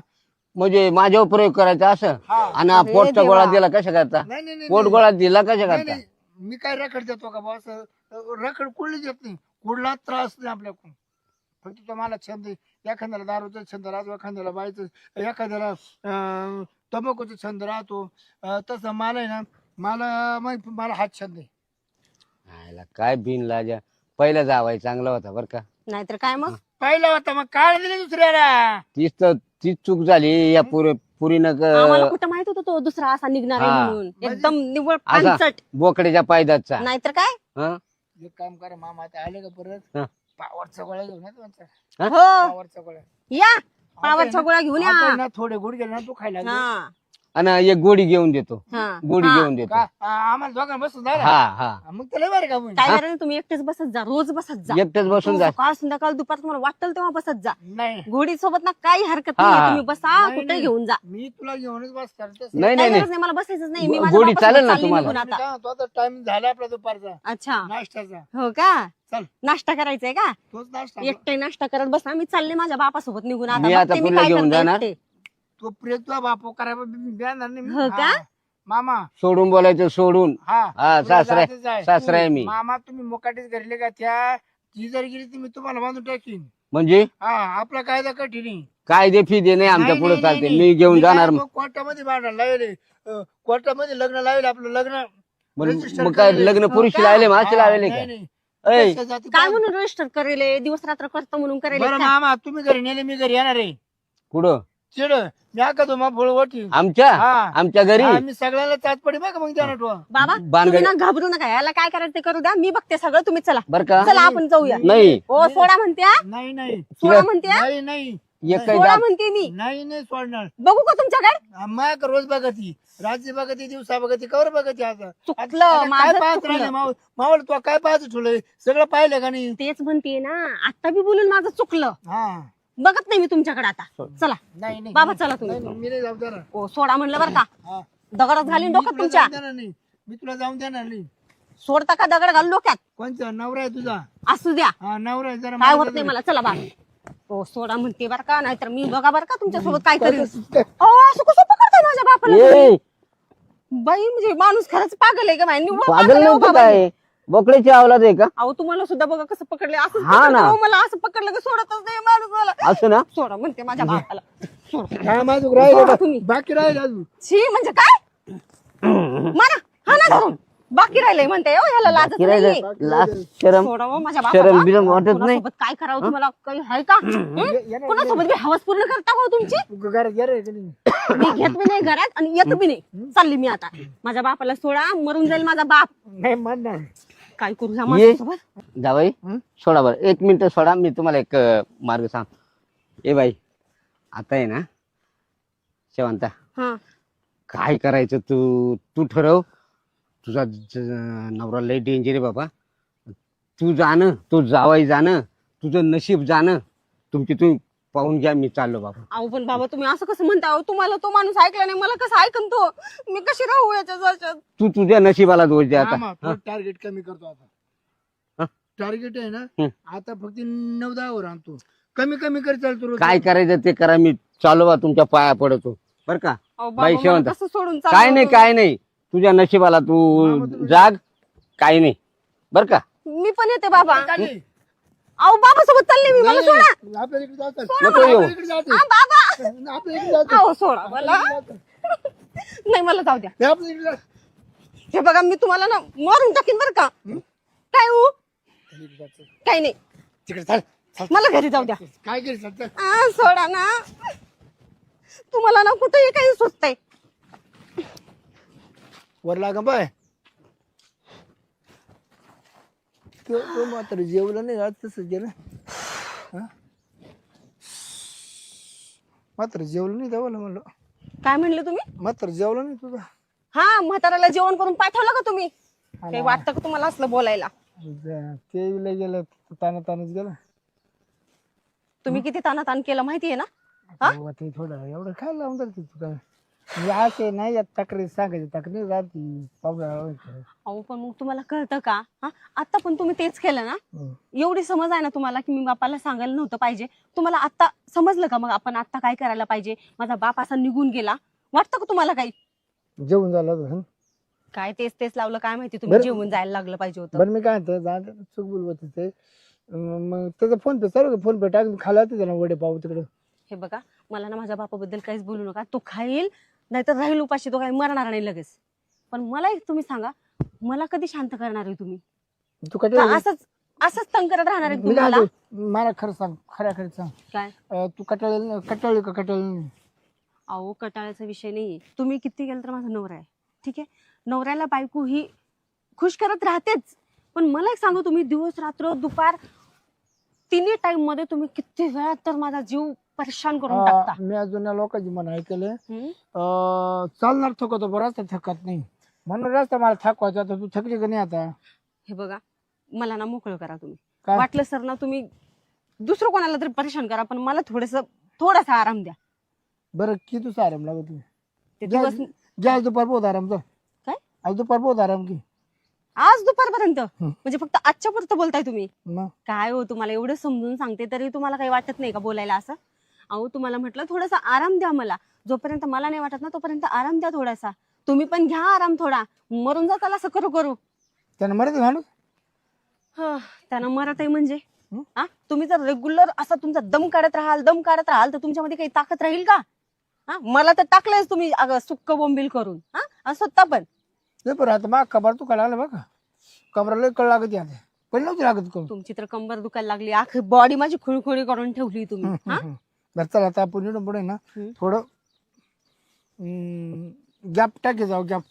म्हणजे माझ्यावर प्रयोग करायचा असं? हा. आणि अरे पोटचा देवा. गोळा दिला कशा करता? नाही नाही नाही, पोट नाही गोळा दिला कशा नाही, करता? नाही. मी काय रखड देतो का बॉस? रखड कुठली देत नाही. कुठला त्रास नाही आपल्याकडून. फक्त तो मला छंद आहे. एखाद्याला दारूचा छंद राहतो, एखाद्याला बायचं, एखाद्याला तंबाखूचा छंद राहतो. तसं मला आहे ना मला हाच छंद आहे. आयला काय बिन लाजा. पहिला जावाय चांगला होता बर का. नाहीतर काय मग? पहिला होता मग काळ दिले दुसऱ्याला. तीच चूक झाली या पुरीनं आम्हाला कुठं माहित होतं तो दुसरा असा निघणार आहे हा. म्हणून. एकदम निव्वळ असा. पांचट. बोकड्याच्या पायदाचा. नाहीतर काय? हं? एक काम करा मामा आता आले का परत हा. पावरचा गोळ्या घेऊन या तुमचा. हो पावरचा गोळ्या या पावरच्या गोळ्या घेऊन या. आता ना थोडे गुडघे ना तू खायला लागले. हा आणि एक गोडी घेऊन देतो. हा गोडी हा. घेऊन देतो. का? आम्हाला दोघांना बसून जा ना. हा हा मग त्याला बरं का मग? काय करायचं तुम्ही एकटेच बसत जा. रोज बसत जा. एकटेच बसून जा. सकाळ संध्याकाळ दुपार तुम्हाला वाटेल तेव्हा बसत जा. नाही घोडी सोबत ना काही हरकत हा, नाही. हा. तुम्ही बसा नाही, कुठे नाही. घेऊन जा. मी तुला घेऊनच बसणार तसं. नाही काही नाही गरज नाही मला बसायचंच नाही. मी माझ्या घोडी बापासोबत चालेल ना चालली तुम्हाला? निघून मी आता. काय म्हणतो, आता टाइम झाला आपला दुपारचा अच्छा नाश्त्याचा. हो का? चल नाश्ता करायचाय का? तोच नाश्ता. एकटे नाश्ता करत बसा. मी चालले माझ्या बापासोबत निघून मी आता बघते मी तुला काय घेऊन करते जाणार? एकटे. तो प्रिय तुझा बापू करायला देणार नाही मी. हो का? हा. मामा सोडून बोलायचं सोडून. हा हा तुला सासरा जायचंच आहे. सासरा आहे मी. मामा तुम्ही मोकाटीच घरले का त्या ती जर गेली ती मी तुम्हाला बांधून टाकीन. म्हणजे हा आपला कायदा कठीण आहे. काय दे फी दे नाही आमच्या नाही, पुढे नाही, चालते. नाही, मी घेऊन मी जाणार. काय मग कोर्टामध्ये भांडण लावले. कोर्टामध्ये लग्न लावले आपलं लग्न register मग काय केलेलं. लग्न पुरुषी हो का? लावले मासे हा, लावले नाही, का? नाही. ऐ, कशा जाती काय काय? म्हणून रजिस्टर करेले दिवस रात्र करतो म्हणून करेले बरं का? मामा तुम्ही घरी नेले मी घरी येणार आहे. कुठं? चिड मी आका तो मा फळ ओटी. आमच्या हा. आमच्या घरी मी सगळ्याला चाचपडी बघ मग जाणार तू. बाबा बाणगडी- तुम्ही ना घाबरू नका. याला काय करायचं ते करू द्या. मी बघते सगळं. तुम्ही चला बर का? चला आपण जाऊया. नाही ओ सोडा म्हणते हा? नाही नाही सोडा म्हणते हा? नाही नाही एक काही सोडा दाब- म्हणते मी. नाही नाही सोडणार. बघू का तुमच्याकडे? माया रोज बघती रात्री बघती दिवसा बघती कवर बघती आता. चुकलं, आता माझं काय पाहत चुकलं. राहिले मावळ तू काय पाहत ठेवलंय सगळं पाहिलं का नाही? तेच म्हणते ना. आता बी बोलून माझं चुकलं. हा बघत नाही मी तुमच्याकडे आता. चला नाही नाही बाबा चला तुम्ही. नाही, नाही, मी नाही जाऊ देणार. ओ सोडा म्हणलं बरं का? हा. दगडात घालीन मी डोक्यात तुला तुमच्या. जाऊन देणार नाही. मी तुला जाऊन देणार नाही. सोडता का दगड घालून डोक्यात? कोणचा नवरा आहे तुझा? असू द्या. हा नवरा आहे जरा काय मला होत नाही मला. चला बा. ओ सोडा म्हणते बरं का? नाहीतर मी बघा बरं का तुमच्या सोबत काय करेल. असं कसं पकडताय माझ्या बापाला ए, तुम्ही? बाई म्हणजे माणूस खरंच पागल आहे का बाई? निव्वळ पागल पागल आहे हो नव्हतं बाबा. काय? बोकड्याची अवलाद आहे का? अहो तुम्हाला सुद्धा बघा कसं पकडले. असं हा ना. मला असं पकडलं की सोडतच नाही माणूस मला. असं ना? सोडा म्हणते माझ्या बापाला. सोडा. काय माझं सोडा राहिलं तुम्ही. बाकी राहिलं अजून. छी म्हणजे काय? मारा हा ना धरून. बाकी राहिलंय म्हणते हो. ह्याला लाजच किराय नाहीये. लाज शरम सोडा हो माझ्या शरम बापाला. बिरम वाटत नाही. कोणासोबत काय करावं तुम्हाला काही आहे का? हं? कोणासोबत बी हवस पूर्ण करता हो तुमची? तू घरात गेलं आहे का नाही? मी घेत बी नाही घरात आणि येत बी नाही. चालली मी आता. माझ्या बापाला सोडा. मरून जाईल माझा बाप. नाही म्हणणार. काय करू ह्या ये. माणसासोबत? जावई सोडा बरं 1 मिनिट सोडा. मी तुम्हाला एक मार्ग सांग. ए बाई आता आहे ना शेवंता हा काय करायचं तू ठरव. तुझा नवरा लय डेंजर आहे बाबा. तू जाणं तो जावाई जाणं तुझं नशीब जाणं तुमची तुम्ही पाहून घ्या. मी चाललो बाबा. अहो पण बाबा तुम्ही असं कसं म्हणता? अहो तुम्हाला तो माणूस ऐकला नाही. मला कसं ऐकन तो? मी कशी राहू याच्या जवळच्या? तू तुझ्या नशिबाला दोष दे आता. मामा टार्गेट कमी करतो आता. हा? टार्गेट आहे ना हं. आता फक्त 9-10 वर आणतो. कमी कमी कर चालतो रोज. काय करायचं ते करा. मी चालू बा तुमच्या पाया पडतो बर का? अहो बाई बाबा शेवंत. मला कसं सोडून काय चाललो? नाही काय नाही. तुझ्या नशिबाला तू जाग. काय नाही बर का? मी पण येते बाबा. काढले. अहो बाबा सोबत चालले मी. मला सोडा. आपल्या इकडे जातात. नको येऊ. आपल्या इकडे जाते. हा, बाबा आपल्या इकडे जाते. अहो सोडा मला. नाही मला जाऊ द्या. हे आपल्या इकडे जाते. हे बघा मी तुम्हाला ना मारून टाकीन बरं का? काय हो? काही नाही. तिकडे चाल. चाल. मला घरी जाऊ द्या. काय करीत चालतं? सोडा ना. तुम्हाला ना कुठेही काही सुचतंय. वर लागा बाय. तो मात्र जेवलं नाही आज तसं गेलं. हा? मात्र जेवलं नाही देवाला म्हणलं. काय म्हणले तुम्ही? मात्र जेवलं नाही तुझा. हा म्हाताऱ्याला जेवण करून पाठवलं का तुम्ही? काही वाटतं का तुम्हाला असलं बोलायला? ते लय गेलं तानाच गेलं. तुम्ही किती तानातान केलं माहितीये ना? हा? अहो, ते थोडं एवढं काय लावून जाते तू काय म्हणजे असे नाही या तक्रारी सांगायची तक्रारी राहती पाहुणा. अहो पण मग तुम्हाला कळतं का? हा, आता पण तुम्ही तेच केलं ना. एवढी समज आहे ना तुम्हाला की मी बापाला सांगायला नव्हतं पाहिजे. तुम्हाला आता समजलं का मग आपण आता काय करायला पाहिजे? माझा बाप असा निघून गेला, वाटतं का तुम्हाला काही? जेवण झालं होतं. काय तेच लावलं काय माहिती, तुम्ही जेवून जायला लागलं पाहिजे होतं. बरं मी काय म्हणतो चूक बोलवत ते मग त्याचा फोन पे चालू फोन पे टाकून खाला त्याला वडे पाव तिकडे. हे बघा, मला ना माझ्या बापाबद्दल काहीच बोलू नका. तो खाईल नाहीतर राहील उपाशी, तो काही मरणार नाही लगेच. पण मला एक तुम्ही सांगा, मला कधी शांत करणार आहे तुम्ही? तू काय का असंच तंग करत राहणार आहे तुम्हाला? मला खरं सांग, खरं सांग काय तू कटाळली का कटाळली? अहो कटाळ्याचा विषय नाहीये. तुम्ही किती गेलं तर माझा नवरा आहे, ठीक आहे. नवऱ्याला बायको ही खुश करत राहतेच. पण मला एक सांगा, तुम्ही दिवस रात्र दुपार तिन्ही टाइम मध्ये तुम्ही किती वेळा तर माझा जीव परेशान करून टाकता. मी अजून लोकांची मन ऐकलं हम्म? चालणार थकवतो बरं रस्ता थकत नाही म्हणून रस्ता मला थकवायचा. आता तू थकली का नाही आता? हे बघा, मला ना मोकळं करा तुम्ही. काय? वाटलं सर ना तुम्ही दुसरं कोणाला तरी परेशान करा, पण मला थोडासा आराम द्या. बरं किती आराम लागत ते दिवस घ्या दुपार बहुत आराम कर. काय? आज दुपार बहुत आराम की आज दुपारपर्यंत म्हणजे फक्त आजच्या पुरतं बोलताय तुम्ही? मग काय हो, तुम्हाला एवढं समजून सांगते तरी तुम्हाला काही वाटत नाही का बोलायला असं? अहो तुम्हाला म्हटलं थोडासा आराम द्या मला. जोपर्यंत मला नाही वाटत ना तोपर्यंत आराम द्या थोडासा. तुम्ही पण घ्या आराम थोडा. मरून जाताल असं करू. त्यानं मरत माणूस त्यांना मरत आहे म्हणजे हा, तुम्ही जर रेग्युलर असा तुमचा दम काढत राहाल तर तुमच्यामध्ये काही ताकद राहील का? हा, मला तर टाकलंयच तुम्ही सुक्क बोंबील करून. हा, स्वतः पण नाही बरं आता मग कबर तू लागला बघा. कबराला कळ लागत आता पण नव्हती लागत कळ. तुमची तर कंबर दुखायला लागली, आखी बॉडी माझी खुळखुळी करून ठेवली तुम्ही. हा, बरं चला आता आपण इकडून पुढे ना थोडं गॅप टाके जाऊ गॅप.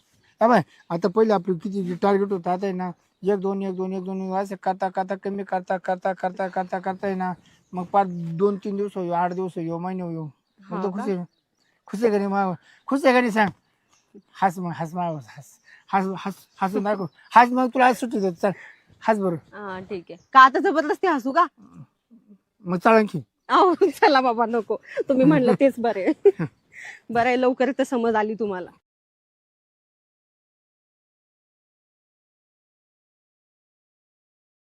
बाय आता पहिले आपलं किती टार्गेट होतं आता आहे ना 1-2 असं करता कमी करता आहे ना मग 5-2-3 दिवस होईल, 8 दिवस होईल, महिने होईल. मग तो खुश आहे का नाही? खुश आहे का नाही सांग? हस दाखव. हस मग तुला आज सुट्टी देत. चल हस बरोबर. हा ठीक आहे. का आता जबरदस्ती हसू का? मग चला आणखी. अहो चला बाबा नको, तुम्ही म्हणलं तेच बरे. बरं आहे, लवकर तर समज आली तुम्हाला.